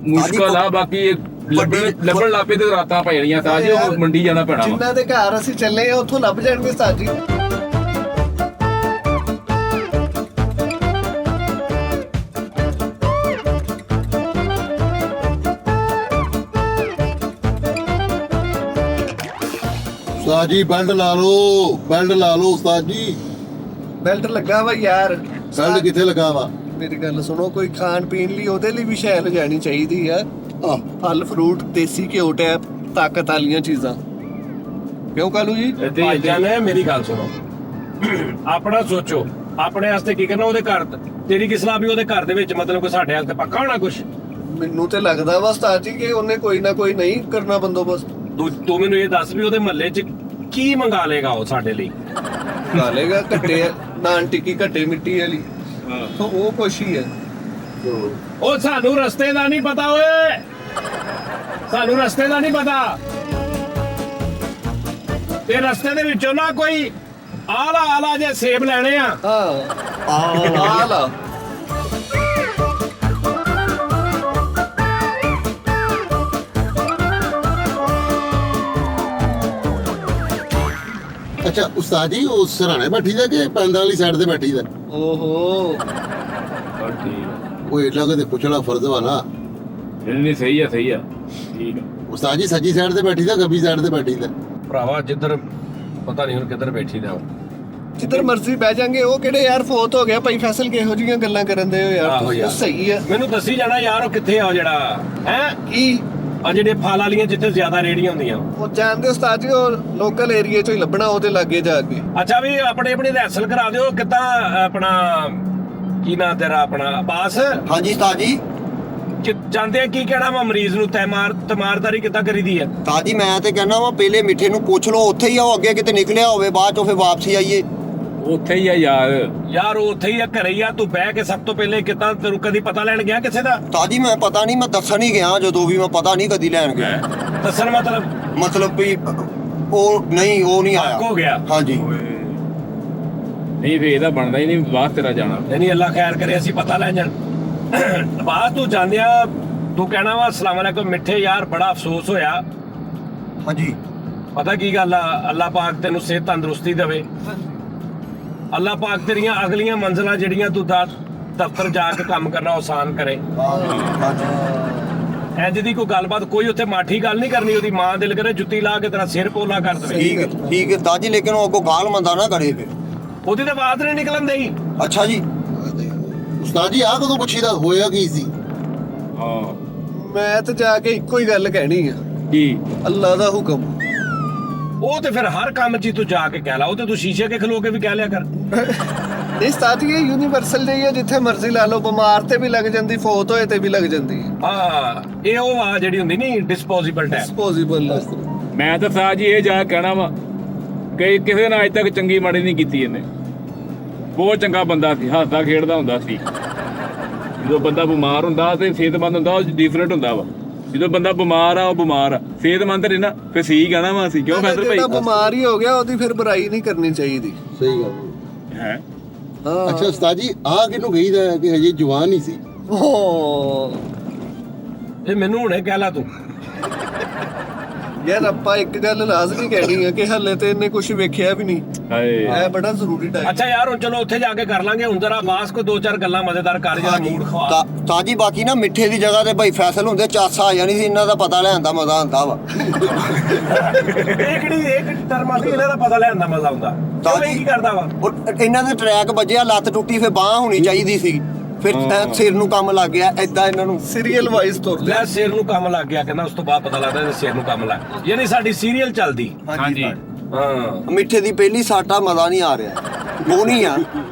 ਮੁਸ਼ਕਲ ਆ, ਬਾਕੀ ਲੱਭਣ ਲੱਪੇ ਤੇ ਰਾਤਾਂ ਪੈ ਜਾਣੀਆਂ ਉਸਤਾਦ ਜੀ, ਉਹ ਮੰਡੀ ਜਾਣਾ ਪੈਣਾ ਵਾ। ਜਿਨ੍ਹਾਂ ਦੇ ਘਰ ਅਸੀਂ ਚੱਲੇ ਆ ਉੱਥੋਂ ਲੱਭ ਜਾਣਗੇ ਉਸਤਾਦ ਜੀ। ਉਸਤਾਦ ਜੀ ਬੈਲਟ ਲਾ ਲਓ, ਬੈਲਟ ਲਾ ਲਓ ਉਸਤਾਦ ਜੀ। ਬੈਲਟ ਲੱਗਾ ਵਾ ਯਾਰ। ਬੈਲਟ ਕਿੱਥੇ ਲੱਗਾ ਵਾ? ਮੇਰੀ ਗੱਲ ਸੁਣੋ, ਕੋਈ ਖਾਣ ਪੀਣ ਲਈ ਉਹਦੇ ਲਈ ਵੀ ਸ਼ੈਲ ਜਾਣੀ ਚਾਹੀਦੀ ਆ। ਫਲ ਫਰੂਟ, ਦੇਸੀ ਘਿਓ, ਟੈਪ, ਤਾਕਤ ਵਾਲੀਆਂ ਚੀਜ਼ਾਂ। ਕਿਉਂ ਕਾਲੂ ਜੀ? ਭਾਈਜਾਨ ਨੇ ਮੇਰੀ ਗੱਲ ਸੁਣੋ, ਆਪਣਾ ਸੋਚੋ ਆਪਣੇ ਵਾਸਤੇ ਕੀ ਕਰਨਾ। ਉਹਦੇ ਘਰ ਤੇਰੀ ਕੀ ਸਲਾਹ ਵੀ ਉਹਦੇ ਘਰ ਦੇ ਵਿੱਚ ਮਤਲਬ ਕੋਈ ਸਾਡੇ ਵਾਸਤੇ ਪੱਕਾ ਹੋਣਾ ਕੁਛ? ਮੈਨੂੰ ਤੇ ਲੱਗਦਾ ਵਾ ਉਸਤਾਦ ਜੀ ਕਿ ਉਹਨੇ ਕੋਈ ਨਾ ਕੋਈ ਨਹੀਂ ਕਰਨਾ ਬੰਦੋਬਸਤ। ਤੂੰ ਮੈਨੂੰ ਇਹ ਦੱਸ ਵੀ ਉਹਦੇ ਮਹੱਲੇ 'ਚ ਕੀ ਮੰਗਾ ਲੇਗਾ ਉਹ ਸਾਡੇ ਲਈ? ਲਾ ਲੇਗਾ ਘੱਟੇ ਨਾਨ ਟਿੱਕੀ, ਘੱਟੇ ਮਿੱਟੀ ਵਾਲੀ। ਤਾਂ ਉਹ ਕੁਛ ਹੀ ਹੈ। ਉਹ ਸਾਨੂੰ ਰਸਤੇ ਦਾ ਨਹੀਂ ਪਤਾ ਓਏ, ਸਾਨੂੰ ਰਸਤੇ ਦਾ ਨਹੀਂ ਪਤਾ। ਤੇ ਰਸਤੇ ਦੇ ਵਿੱਚੋਂ ਨਾ ਕੋਈ ਆਲਾ ਜੇ ਸੇਬ ਲੈਣੇ ਆ। ਆ ਲਾ। ਅੱਛਾ ਉਸਤਾਦ ਜੀ, ਉਹ ਸਰਾਣੇ ਬੈਠੀ ਦਾ ਕਿ ਪੈਂਦਾ ਵਾਲੀ ਸਾਈਡ ਤੇ ਬੈਠੀ ਦਾ? ਓਹੋ, ਉਹ ਏਡਾ ਕਦੇ ਪੁੱਛਣਾ ਫਰਜ਼ ਵਾ ਨਾ। ਨਹੀਂ ਸਹੀ ਆ, ਸਹੀ ਆ, ਠੀਕ ਆ। ਉਸਤਾਦ ਜੀ ਸੱਜੀ ਸਾਈਡ ਤੇ ਬੈਠੀ ਦਾ, ਖੱਬੀ ਸਾਈਡ ਤੇ ਬੈਠੀ ਦਾ? ਭਰਾਵਾ ਜਿੱਧਰ ਪਤਾ ਨਹੀਂ ਹੁਣ ਕਿੱਧਰ ਬੈਠੀ ਦਾ। ਜਿੱਧਰ ਮਰਜ਼ੀ ਬਹਿ ਜਾਾਂਗੇ। ਉਹ ਕਿਹੜੇ ਯਾਰ ਫੋਤ ਹੋ ਗਿਆ ਭਾਈ ਫੈਸਲ, ਕਿਹੋ ਜੀਆਂ ਗੱਲਾਂ ਕਰਨ ਦੇ ਹੋ ਯਾਰ ਆਹੋ ਤੁਸੀਂ? ਯਾਰ। ਸਹੀ ਆ। ਮੈਨੂੰ ਦੱਸੀ ਜਾਣਾ ਯਾਰ ਉਹ ਕਿੱਥੇ ਆ, ਉਹ ਜਿਹੜਾ ਹੈ ਕੀ ਆ ਜਿਹੜੇ ਫਲ ਵਾਲੀਆਂ ਜਿੱਥੇ ਜ਼ਿਆਦਾ ਰੇੜੀਆਂ ਹੁੰਦੀਆਂ। ਉਹ ਜਾਣਦੇ ਉਸਤਾਦ ਜੀ, ਉਹ ਲੋਕਲ ਏਰੀਆ ਚੋਂ ਹੀ ਲੱਭਣਾ ਉਹਦੇ ਲਾਗੇ ਜਾ ਕੇ। ਅੱਛਾ ਵੀ ਆਪਣੇ ਰਿਹਰਸਲ ਕਰਾ ਦਿਓ। ਕਿੱਦਾਂ ਆਪਣਾ ਕੀ ਨਾਂ ਤੇਰਾ? ਆਪਣਾ ਅਬਾਸ ਹਾਂਜੀ ਉਸਤਾਦ ਜੀ। ਜਾਂਦੇ ਆ ਕੀ ਕਹਿਣਾ ਵਾ ਮਰੀਜ਼ ਨੂੰ? ਤਮਾਰਦਾਰੀ ਕਿੱਦਾਂ ਕਰੀਦੀ ਹੈ? ਉਸਤਾਦ ਜੀ ਮੈਂ ਤੇ ਕਹਿੰਦਾ ਵਾ ਪਹਿਲੇ ਮਿੱਠੇ ਨੂੰ ਪੁੱਛ ਲਓ, ਉੱਥੇ ਹੀ ਆ, ਉਹ ਅੱਗੇ ਕਿਤੇ ਨਿਕਲਿਆ ਹੋਵੇ, ਬਾਅਦ ਚੋਂ ਫਿਰ ਵਾਪਸੀ ਆਈਏ। ਉੱਥੇ ਹੀ ਆ ਯਾਰ। ਯਾਰ ਉਹ ਉੱਥੇ ਹੀ ਆ, ਘਰੇ ਹੀ ਆ। ਤੂੰ ਬਹਿ ਕੇ ਸਭ ਤੋਂ ਪਹਿਲੇ ਕਿੱਦਾਂ ਤੈਨੂੰ ਕਦੀ ਪਤਾ ਲੈਣ ਗਿਆ ਕਿਸੇ ਦਾ? ਉਸਤਾਦ ਜੀ ਮੈਂ ਪਤਾ ਨਹੀਂ, ਮੈਂ ਦੱਸਣ ਹੀ ਗਿਆ ਜਦੋਂ ਵੀ, ਮੈਂ ਪਤਾ ਨਹੀਂ ਕਦੀ ਲੈਣ ਗਿਆ। ਦੱਸਣ ਮਤਲਬ ਮਤਲਬ ਵੀ ਉਹ ਨਹੀਂ ਆਇਆ। ਹੋ ਗਿਆ। ਹਾਂਜੀ ਨਹੀਂ ਫੇਰ ਇਹਦਾ ਬਣਦਾ ਹੀ ਨਹੀਂ ਬਾਹਰ ਤੇਰਾ ਜਾਣਾ। ਨਹੀਂ ਅੱਲਾ ਖੈਰ ਕਰੇ, ਅਸੀਂ ਪਤਾ ਲੈ ਜਾਣ। ਬਾਅਦ ਤੂੰ ਜਾਂਦਿਆ ਤੂੰ ਕਹਿਣਾ ਵਾ ਅਸਲਾਮ ਅਲੈਕੁਮ ਮਿੱਠੇ, ਯਾਰ ਬੜਾ ਅਫਸੋਸ ਹੋਇਆ। ਹਾਂਜੀ ਪਤਾ ਕੀ ਗੱਲ ਆ, ਅੱਲਾ ਪਾਕ ਤੈਨੂੰ ਸਿਹਤ ਤੰਦਰੁਸਤੀ ਦੇਵੇ। ਅੱਲਾ ਪਾਕ ਤੇਰੀਆਂ ਅਗਲੀਆਂ ਮੰਜ਼ਲਾਂ ਜਿਹੜੀਆਂ ਤੂੰ ਦਫ਼ਤਰ ਜਾ ਕੇ ਕੰਮ ਕਰਨਾ ਆਸਾਨ ਕਰੇ। ਇੰਜ ਦੀ ਕੋਈ ਗੱਲਬਾਤ ਕੋਈ ਉੱਥੇ ਮਾਠੀ ਗੱਲ ਨਹੀਂ ਕਰਨੀ। ਉਹਦੀ ਮਾਂ ਦਿਲ ਕਰੇ ਜੁੱਤੀ ਲਾ ਕੇ ਤੇਰਾ ਸਿਰ ਪੋਲਾ ਕਰ ਦੇਵੇ। ਠੀਕ ਹੈ ਉਸਤਾਦ ਜੀ, ਲੇਕਿਨ ਉਹ ਅੱਗੋਂ ਗਾਲ ਮੰਦਾ ਨਾ ਕਰੇ ਫਿਰ। ਉਹਦੀ ਤਾਂ ਬਾਤ ਨਹੀਂ ਨਿਕਲਣ ਦੇਈ। ਅੱਛਾ ਜੀ। ਉਸਤਾਦ ਜੀ ਆਹ ਕਦੋਂ ਪੁੱਛੀਦਾ, ਹੋਇਆ ਕੀ ਸੀ? ਹਾਂ ਮੈਂ ਤਾਂ ਜਾ ਕੇ ਇੱਕੋ ਹੀ ਗੱਲ ਕਹਿਣੀ ਆ, ਕੀ? ਅੱਲਾ ਦਾ ਹੁਕਮ। ਉਹ ਤੇ ਫਿਰ ਹਰ ਕੰਮ 'ਚ ਹੀ ਤੂੰ ਜਾ ਕੇ ਕਹਿ ਲਾ। ਉਹ ਤੇ ਤੂੰ ਸ਼ੀਸ਼ੇ ਕੇ ਖਲੋ ਕੇ ਵੀ ਕਹਿ ਲਿਆ ਕਰ। ਨਹੀਂ ਉਸਤਾਦ ਜੀ, ਇਹ ਯੂਨੀਵਰਸਲ ਜਿਹੀ ਆ, ਜਿੱਥੇ ਮਰਜ਼ੀ ਲਾ ਲਓ। ਬਿਮਾਰ ਤੇ ਵੀ ਲੱਗ ਜਾਂਦੀ, ਫੋਤ ਹੋਏ ਤੇ ਵੀ ਲੱਗ ਜਾਂਦੀ। ਹਾਂ ਇਹ ਉਹ ਆ ਜਿਹੜੀ ਹੁੰਦੀ ਨਹੀਂ ਡਿਸਪੋਜ਼ੇਬਲ ਟੈਪ। ਡਿਸਪੋਜ਼ੇਬਲ। ਮੈਂ ਤਾਂ ਸਾਜ ਜੀ ਇਹ ਜਾ ਕੇ ਕਹਿਣਾ ਵਾ ਕਿ ਕਿਸੇ ਨਾਲ ਅੱਜ ਤੱਕ ਚੰਗੀ ਮਾੜੀ ਨਹੀਂ ਕੀਤੀ ਇਹਨੇ। ਬਹੁਤ ਚੰਗਾ ਬੰਦਾ ਸੀ, ਹੱਸਦਾ ਖੇਡਦਾ ਹੁੰਦਾ ਸੀ। ਜਦੋਂ ਬੰਦਾ ਬਿਮਾਰ ਹੁੰਦਾ ਤੇ ਸਿਹਤਮੰਦ ਹੁੰਦਾ, ਉਹ ਡਿਫਰੈਂਟ ਹੁੰਦਾ ਵਾ। ਜਦੋਂ ਬੰਦਾ ਬਿਮਾਰ ਆ, ਉਹ ਬਿਮਾਰ ਆ, ਸਿਹਤਮੰਦ ਰਹਿਣਾ ਫਿਰ ਸਹੀ ਕਹਿਣਾ ਵਾ ਅਸੀਂ। ਕਿਉਂ ਫੈਸਲ ਭਾਈ? ਜਿਹੜਾ ਬਿਮਾਰ ਹੀ ਹੋ ਗਿਆ ਉਹਦੀ ਫਿਰ ਬੁਰਾਈ ਨਹੀਂ ਕਰਨੀ ਚਾਹੀਦੀ। ਸਹੀ ਗੱਲ ਹੈ। ਹਾਂ। ਅੱਛਾ ਉਸਤਾਦ ਜੀ ਆਹ ਕਿਹਨੂੰ ਕਹੀਦਾ ਕਿ ਹਜੇ ਜਵਾਨ ਹੀ ਸੀ? ਓ ਇਹ ਮੈਨੂੰ ਹੁਣੇ ਕਹਿ ਲਾ ਤੂੰ। ਯਾਰ ਆਪਾਂ ਇੱਕ ਗੱਲ ਲਾਜ਼ਮੀ ਕਹਿਣੀ ਆ ਕਿ ਹੱਲੇ ਤੇ ਇਹਨੇ ਕੁਝ ਵੇਖਿਆ ਵੀ ਨਹੀਂ। ਹਾਏ ਇਹ ਬੜਾ ਜ਼ਰੂਰੀ ਟਾਈਮ। ਅੱਛਾ ਯਾਰ ਹੁਣ ਚਲੋ ਉੱਥੇ ਜਾ ਕੇ ਕਰ ਲਾਂਗੇ। ਹੁਣ ਜ਼ਰਾ ਬਾਸ ਕੋ ਦੋ ਚਾਰ ਗੱਲਾਂ ਮਜ਼ੇਦਾਰ ਕਰ ਜਰਾ ਮੂਡ ਖਵਾ। ਉਸਤਾਦ ਜੀ ਬਾਕੀ ਨਾ ਮਿੱਠੇ ਦੀ ਜਗ੍ਹਾ ਤੇ ਭਾਈ ਫੈਸਲ ਹੁੰਦੇ, ਚਾਸਾ ਆ ਜਾਣੀ ਸੀ। ਇਹਨਾਂ ਦਾ ਪਤਾ ਲੈਣ ਦਾ ਮਜ਼ਾ ਆਉਂਦਾ ਵਾ। ਇਹ ਕਿਹੜੀ ਟਰਮ ਆ ਗਈ? ਇਹਨਾਂ ਦਾ ਪਤਾ ਲੈਣ ਦਾ ਮਜ਼ਾ ਆਉਂਦਾ। ਤਾਂ ਕੀ ਕਰਦਾ ਵਾ ਉਹ ਇਹਨਾਂ ਦੇ ਟਰੈਕ ਵੱਜਿਆ, ਲੱਤ ਟੁੱਟੀ, ਫਿਰ ਬਾਹ ਹੋਣੀ ਚਾਹੀਦੀ ਸੀ, ਫਿਰ ਸਿਰ ਨੂੰ ਕੰਮ ਲੱਗ ਗਿਆ। ਏਦਾਂ ਇਹਨਾਂ ਨੂੰ ਸੀਰੀਅਲ ਵਾਈਜ਼ ਤੁਰਦੇ। ਲੈ ਸਿਰ ਨੂੰ ਕੰਮ ਲੱਗ ਗਿਆ ਕਹਿੰਦਾ। ਉਸ ਤੋਂ ਬਾਅਦ ਪਤਾ ਲੱਗਦਾ ਸਿਰ ਨੂੰ ਕੰਮ ਲੱਗ ਗਿਆ। ਯਾਨੀ ਸਾਡੀ ਸੀਰੀਅਲ ਚੱਲਦੀ। ਹਾਂਜੀ ਹਾਂ ਮਿੱਠੇ ਦੀ ਪਹਿਲੀ ਸਾਟਾ ਮਜ਼ਾ ਨਹੀਂ ਆ ਰਿਹਾ। ਗੋਣੀ ਆ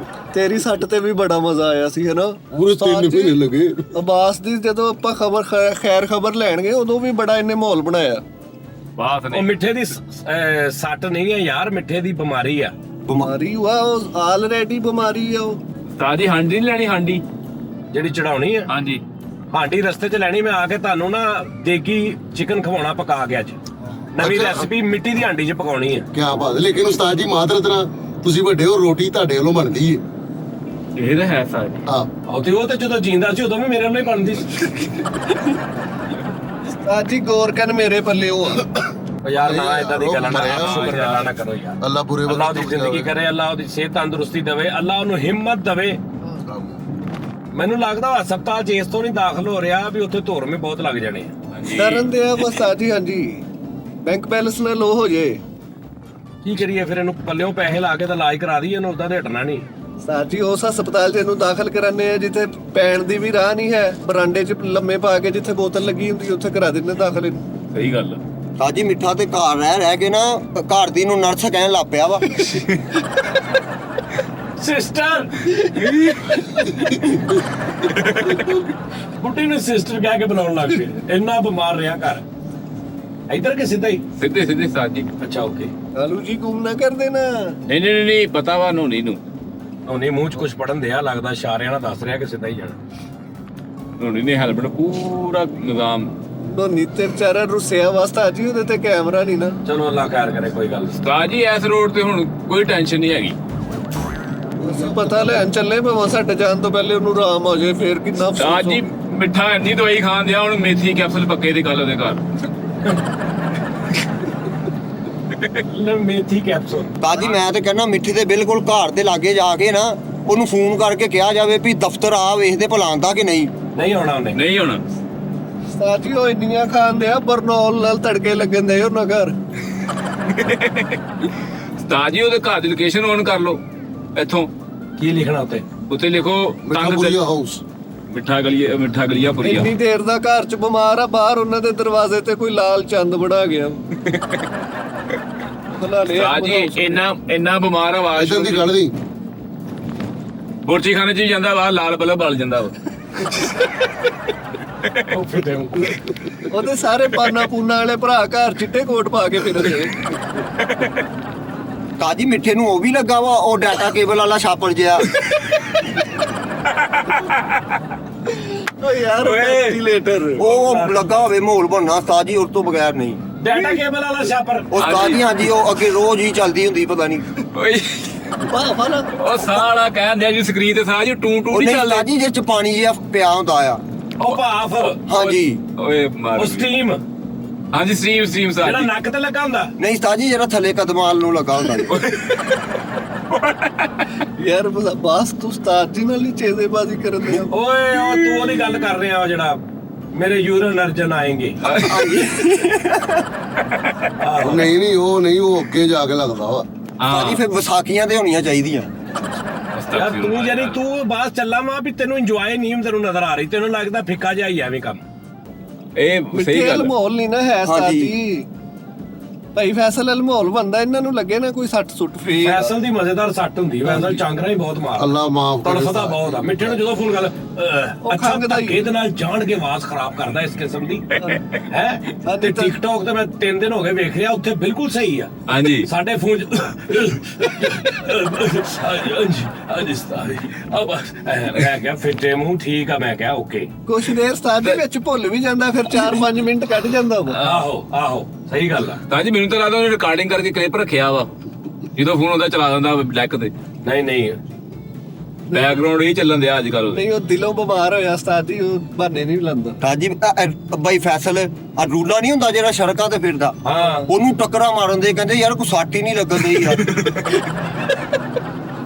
ਤੇਰੀ ਸੱਟ ਤੇ ਵੀ ਬੜਾ ਮਜ਼ਾ ਆਇਆ ਸੀ, ਹੈਨਾ? ਪੂਰੇ 3 ਮਹੀਨੇ ਲੱਗੇ। ਅਬਾਸ ਦੀ ਜਦੋਂ ਆਪਾਂ ਖੈਰ ਖਬਰ ਲੈਣਗੇ ਉਦੋਂ ਵੀ ਬੜਾ ਇਹਨੇ ਮਾਹੌਲ ਬਣਾਇਆ। ਬਾਤ ਉਹ ਨਹੀਂ। ਮਿੱਠੇ ਦੀ ਸੱਟ ਨਹੀਂ ਹੈ ਯਾਰ, ਮਿੱਠੇ ਦੀ ਬਿਮਾਰੀ ਆ। ਬਿਮਾਰੀ ਹੁਆ, ਉਹ ਆਲਰੇਡੀ ਬਿਮਾਰੀ ਆ ਉਹ। ਉਸਤਾਦ ਜੀ ਹਾਂਡੀ ਨਹੀਂ ਲੈਣੀ? ਹਾਂਡੀ ਜਿਹੜੀ ਚੜਾਉਣੀ ਆ। ਹਾਂਜੀ ਹਾਂਡੀ ਰਸਤੇ 'ਚ ਲੈਣੀ। ਮੈਂ ਆ ਕੇ ਤੁਹਾਨੂੰ ਨਾ ਦੇਗੀ ਚਿਕਨ ਖਵਾਉਣਾ ਪਕਾ ਕੇ ਅੱਜ। ਨਵੀਂ ਰੈਸਿਪੀ ਮਿੱਟੀ ਦੀ ਹਾਂਡੀ 'ਚ ਪਕਾਉਣੀ ਆ। ਕੀ ਬਾਤ ਹੈ। ਲੇਕਿਨ ਉਸਤਾਦ ਜੀ ਮਾਦਰਤ ਨਾਲ ਤੁਸੀਂ ਵੱਡੇ ਹੋ, ਰੋਟੀ ਤੁਹਾਡੇ ਵੱਲੋਂ ਬਣਦੀ ਹੈ। ਇਹ ਤਾਂ ਹੈ ਸਾਜੀ। ਹਾਂ ਉਹ ਤੇ ਜਦੋਂ ਜਿੰਦਾ ਸੀ ਉਦੋਂ ਵੀ ਮੇਰੇ ਨਾਲ ਹੀ ਬਣਦੀ ਸੀ। ਉਸਤਾਦ ਜੀ ਗੋਰਕਨ ਮੇਰੇ ਪੱਲੇ ਉਹ ਆ। ਉਹ ਯਾਰ ਨਾ ਇਦਾਂ ਦੀ ਗੱਲਾਂ ਨਾ ਸ਼ੁਕਰ ਗੱਲਾਂ ਨਾ ਕਰੋ ਯਾਰ। ਅੱਲਾ ਪੂਰੇ ਅੱਲਾਹ ਦੀ ਜ਼ਿੰਦਗੀ ਕਰੇ, ਅੱਲਾਹ ਉਹਦੀ ਸਿਹਤ ਤੰਦਰੁਸਤੀ ਦੇਵੇ, ਅੱਲਾਹ ਉਹਨੂੰ ਹਿੰਮਤ ਦੇਵੇ। ਮੈਨੂੰ ਲੱਗਦਾ ਉਹ ਹਸਪਤਾਲ 'ਚ ਇਸ ਤੋਂ ਨਹੀਂ ਦਾਖਲ ਹੋ ਰਿਹਾ ਵੀ ਉੱਥੇ ਧੁਰਮੇ ਬਹੁਤ ਲੱਗ ਜਾਣੇ ਆ। ਡਰਨ ਦੇ ਆ ਉਸਤਾਦ ਜੀ। ਹਾਂਜੀ ਬੈਂਕ ਬੈਲੈਂਸ ਨਾ ਲੋ ਹੋ ਜੇ। ਕੀ ਕਰੀਏ ਫਿਰ, ਇਹਨੂੰ ਪੱਲਿਓਂ ਪੈਸੇ ਲਾ ਕੇ ਤਾਂ ਇਲਾਜ ਕਰਾ ਦਈਏ, ਇਹਨੂੰ ਉਦਾਂ ਤੇ ਹਟਣਾ ਨਹੀਂ। ਉਸਤਾਦ ਜੀ ਉਸ ਹਸਪਤਾਲ 'ਚ ਇਹਨੂੰ ਦਾਖਲ ਕਰਾਨੇ ਆ ਜਿੱਥੇ ਪੈਣ ਦੀ ਵੀ ਰਾਹ ਨਹੀਂ ਹੈ, ਬਰਾਂਡੇ 'ਚ ਲੰਮੇ ਪਾ ਕੇ ਜਿੱਥੇ ਬੋਤਲ ਲੱਗੀ ਹੁੰਦੀ ਉੱਥੇ ਕਰਾ ਦਿੰਦੇ ਦਾਖਲ ਇਹਨੂੰ। ਸਹੀ ਗੱਲ ਆ। ਸਾਜੀ ਮਿੱਠਾ ਤੇ ਘਰ ਰਹਿ ਕੇ ਨਾ ਘਰ ਦੀ ਨੂੰ ਨਰਸ ਕਹਿਣ ਲੱਗ ਪਿਆ ਵਾ। ਸਿਸਟਰ ਬੁੱਢੀ ਨੂੰ ਸਿਸਟਰ ਕਹਿ ਕੇ ਬੁਲਾਉਣ ਲੱਗ ਪਏ। ਇੰਨਾ ਬਿਮਾਰ ਰਿਹਾ ਘਰ। ਇੱਧਰ ਕਿ ਸਿੱਧਾ ਹੀ? ਸਿੱਧੇ ਸਿੱਧੇ ਸਾਜੀ। ਅੱਛਾ ਓਕੇ। ਆਲੂ ਜੀ ਗੁੰਮ ਨਾ ਕਰ ਦੇਣਾ। ਨਹੀਂ ਪਤਾ ਵਾ ਨੋਨੀ ਨੂੰ। ਉਹਨੇ ਮੂੰਹ 'ਚ ਕੁਝ ਪੜਨ ਦਿਆ ਲੱਗਦਾ, ਇਸ਼ਾਰਿਆਂ ਨਾਲ ਦੱਸ ਰਿਹਾ ਕਿ ਸਿੱਧਾ ਹੀ ਜਾਣਾ। ਨੋਨੀ ਨੇ ਹੈਲਮਟ ਪੂਰਾ ਨਿਜ਼ਾਮ। ਧੋਨੀ ਤੇ ਵਿਚਾਰਾ ਰੁੱਸਿਆ ਵਾਸਤਾ ਜੀ, ਉਹਦੇ ਤੇ ਕੈਮਰਾ ਨਹੀਂ ਨਾ। ਚਲੋ ਅੱਲਾਹ ਖੈਰ ਕਰੇ, ਕੋਈ ਗੱਲ ਨਹੀਂ। ਸਾਜੀ ਇਸ ਰੋਡ ਤੇ ਹੁਣ ਕੋਈ ਟੈਨਸ਼ਨ ਨਹੀਂ ਹੈਗੀ। ਅਸੀਂ ਪਤਾ ਲੈਣ ਚੱਲੇ ਭਾਵੇਂ ਸਾਡੇ ਜਾਣ ਤੋਂ ਪਹਿਲੇ ਉਹਨੂੰ ਆਰਾਮ ਹੋ ਜਾਏ, ਫੇਰ ਕਿੰਨਾ ਅਫਸੋਸ ਸਾਜੀ ਮਿੱਠਾ ਇੰਨੀ ਦਵਾਈ ਖਾਣ ਦਿਆ, ਹੁਣ ਮੇਥੀ ਕੈਪਸੂਲ ਪੱਕੇ ਦੀ ਗੱਲ ਉਹਦੇ ਘਰ। ਮੇਥੀ ਕੈਪਸੂਲ। ਬਾਜੀ ਮੈਂ ਤੇ ਕਹਿੰਦਾ ਮਿੱਠੇ ਦੇ ਬਿਲਕੁਲ ਘਰ ਦੇ ਲਾਗੇ ਜਾ ਕੇ ਨਾ ਉਹਨੂੰ ਫੋਨ ਕਰਕੇ ਕਿਹਾ ਜਾਵੇ ਵੀ ਦਫ਼ਤਰ ਆ ਵੇਖਦੇ ਭਲਾ ਆਂਦਾ ਕਿ ਨਹੀਂ। ਨਹੀਂ ਆਉਣਾ ਉਹਨੇ। ਨਹੀਂ ਹੋਣਾ ਸਾਜੀ ਉਹ ਇੰਨੀਆਂ ਖਾਂਦੇ ਆ, ਬਰਨੌਲ ਨਾਲ ਤੜਕੇ ਲੱਗਣ ਦੇ ਉਹਨਾਂ ਘਰ। ਸਾਜੀ ਉਹਦੇ ਘਰ ਦੀ ਲੋਕੇਸ਼ਨ ਔਨ ਕਰ ਲਓ ਇੱਥੋਂ। ਕੀ ਲਿਖਣਾ ਉੱਤੇ? ਉੱਤੇ ਲਿਖੋ ਮਿੱਠਾਪੁਰੀਆ ਹਾਊਸ। ਮਿੱਠਾ ਗਲੀਆ ਪੁਰੀਆ। ਇੰਨੀ ਦੇਰ ਦਾ ਘਰ ਚ ਬਿਮਾਰ ਆ, ਬਾਹਰ ਉਹਨਾਂ ਦੇ ਦਰਵਾਜ਼ੇ ਤੇ ਕੋਈ ਲਾਲ ਚੰਦ ਬਣਾ ਗਿਆ। ਬਣਾ ਲਿਆ ਸਾਜੀ ਇੰਨਾ ਬਿਮਾਰ ਆਵਾਜ਼ ਇਦਾਂ ਦੀ ਗੱਲ ਨਹੀਂ। ਬੁਰਜੀ ਖਾਨੇ ਚ ਵੀ ਜਾਂਦਾ ਵਾ, ਲਾਲ ਬਲਬ ਬਲ ਜਾਂਦਾ ਵਾ। ਉਹਦੇ ਸਾਰੇ ਪਾਨਾ ਪੂਨਾ ਵਾਲੇ ਭਰਾ ਘਰ ਚਿੱਟੇ ਕੋਟ ਪਾ ਕੇ ਫਿਰਦੇ। ਕਾਜੀ ਮਿੱਠੇ ਨੂੰ ਉਹ ਵੀ ਲੱਗਾ ਵਾ ਉਹ ਡਾਟਾ ਕੇਬਲ ਵਾਲਾ ਛਾਪੜ ਜਿਆ। ਓ ਯਾਰ ਵੈਂਟੀਲੇਟਰ ਉਹ ਲੱਗਾ ਹੋਵੇ ਮਾਹੌਲ ਬਣਨਾ ਸਾਜੀ ਉਸ ਤੋਂ ਬਗੈਰ ਨਹੀਂ। ਡਾਟਾ ਕੇਬਲ ਵਾਲਾ ਛਾਪਰ। ਉਹ ਸਾਜੀ ਹਾਂਜੀ ਉਹ ਅੱਗੇ ਰੋਜ਼ ਹੀ ਚੱਲਦੀ ਹੁੰਦੀ ਪਤਾ ਨਹੀਂ। ਓਏ ਵਾਹ ਨਾ ਉਹ ਸਾਲਾ ਕਹਿੰਦੇ ਆ ਜੀ ਸਕਰੀਨ ਤੇ ਸਾਜੀ ਟੂ ਉਹ ਨਹੀਂ ਨਹੀਂ ਚੱਲਦਾ। ਸਾਜੀ ਜੇ ਚ ਪਾਣੀ ਜਿਹਾ ਪਿਆ ਹੁੰਦਾ ਆ। ਉਹ ਭਾਫ। ਹਾਂਜੀ ਓਏ ਮਾਰ ਉਹ ਸਟੀਮ ਹਾਂਜੀ ਸਟ੍ਰੀਮ ਜਿਹੜਾ ਸਾਜੀ। ਨੱਕ ਤੇ ਲੱਗਾ ਹੁੰਦਾ। ਨਹੀਂ ਸਾਜੀ ਜਿਹੜਾ ਥੱਲੇ ਕਦਮਾਲ ਨੂੰ ਲੱਗਾ ਹੁੰਦਾ ਯਾਰ ਬਾਸ ਤੂੰ ਉਸਤਾਦ ਜੀ ਨਾਲ ਹੀ ਚੇਜ਼ੇਬਾਜ਼ੀ ਕਰਨ ਦੇ। ਓਏ ਉਹ ਤੂੰ ਉਹਦੀ ਗੱਲ ਕਰ ਰਿਹਾ ਉਹ ਜਿਹੜਾ ਮੇਰੇ ਯੂਰਨ ਅਰਜਨ ਆਏਂਗੇ। ਨਹੀਂ ਉਹ ਅੱਗੇ ਜਾ ਕੇ ਲੱਗਦਾ ਵਾ। ਸਾਜੀ ਫਿਰ ਵਿਸਾਖੀਆਂ ਤੇ ਹੋਣੀਆਂ ਚਾਹੀਦੀਆਂ। ਯਾਰ ਤੂੰ ਜਾਨੀ ਤੂੰ ਬਾਸ ਚੱਲਾ ਵਾ ਵੀ ਤੈਨੂੰ ਇੰਜੋਏ ਨਹੀਂ ਤੈਨੂੰ ਨਜ਼ਰ ਆ ਰਹੀ, ਤੈਨੂੰ ਲੱਗਦਾ ਫਿੱਕਾ ਜਿਹਾ ਹੀ ਐਵੇਂ ਕੰਮ। ਇਹ ਸਹੀ ਮਿੱਠੇ ਗੱਲ ਮਾਹੌਲ ਨਹੀਂ ਨਾ ਹੈ ਉਸਤਾਦ ਹਾਂਜੀ। ਜੀ। ਭਾਈ ਫੈਸਲ ਵਾਲ ਮਾਹੌਲ ਬੰਦਾ, ਇਹਨਾਂ ਨੂੰ ਲੱਗੇ ਨਾ ਕੋਈ ਸੱਟ ਸੁੱਟ ਫੇਰ। ਫੈਸਲ ਦੀ ਮਜ਼ੇਦਾਰ ਸੱਟ ਹੁੰਦੀ ਹੈ, ਫੈਸਲ ਚਾਂਗਰਾ ਹੀ ਬਹੁਤ ਮਾਰਦਾ। ਅੱਲਾ ਮਾਫ ਕਰੇ। ਤੜਫਦਾ ਬਹੁਤ ਆ ਮਿੱਠੇ ਨੂੰ ਜਦੋਂ ਫੋਨ ਕਰ ਅੱਛਾ ਖੰਘਦਾ ਹੀ। ਧੱਕੇ ਦੇ ਨਾਲ ਜਾਣ ਕੇ ਆਵਾਜ਼ ਖਰਾਬ ਕਰਦਾ ਇਸ ਕਿਸਮ ਦੀ ਹੈ। ਤੇ ਟਿਕਟੌਕ ਤੇ ਮੈਂ 3 ਦਿਨ ਹੋ ਗਏ ਵੇਖ ਰਿਹਾ, ਉੱਥੇ ਬਿਲਕੁਲ ਸਹੀ ਆ। ਹਾਂਜੀ ਸਾਡੇ ਫੋਨ ਮੈਂ ਕਿਹਾ ਫਿੱਟੇ ਮੂੰਹ ਠੀਕ ਆ, ਮੈਂ ਕਿਹਾ ਓਕੇ। ਕੁਛ ਦੇਰ ਉਸਤਾਦ ਦੇ ਵਿੱਚ ਭੁੱਲ ਵੀ ਜਾਂਦਾ, ਫਿਰ 4-5 ਮਿੰਟ ਕੱਢ ਜਾਂਦਾ ਵਾ। ਆਹੋ ਸਹੀ ਗੱਲ ਆ। ਸਾਜੀ ਮੈਨੂੰ ਤਾਂ ਲੱਗਦਾ ਉਹਨੇ ਰਿਕਾਰਡਿੰਗ ਕਰਕੇ ਕਲਿੱਪ ਰੱਖਿਆ ਵਾ, ਜਦੋਂ ਫੋਨ ਉਹਦਾ ਚਲਾ ਦਿੰਦਾ ਬਲੈਕ ਤੇ। ਨਹੀਂ ਬੈਕਗ੍ਰਾਉਂਡ ਹੀ ਚੱਲਣ ਦਿਆ ਅੱਜ ਕੱਲ। ਨਹੀਂ ਉਹ ਦਿਲੋਂ ਬਿਮਾਰ ਹੋਇਆ ਉਸਤਾਦ ਜੀ, ਉਹ ਬਹਾਨੇ ਨਹੀਂ ਲਾਉਂਦਾ। ਸਾਜੀ ਬਾਈ ਫੈਸਲ ਆ ਰੂਲਾ ਨਹੀਂ ਹੁੰਦਾ ਜਿਹੜਾ ਸੜਕਾਂ ਤੇ ਫਿਰਦਾ, ਹਾਂ ਉਹਨੂੰ ਟੱਕਰਾਂ ਮਾਰਨ ਦੇ ਕਹਿੰਦੇ ਯਾਰ ਕੋਈ ਸੱਟ ਹੀ ਨਹੀਂ ਲੱਗਣ ਦੇ ਯਾਰ।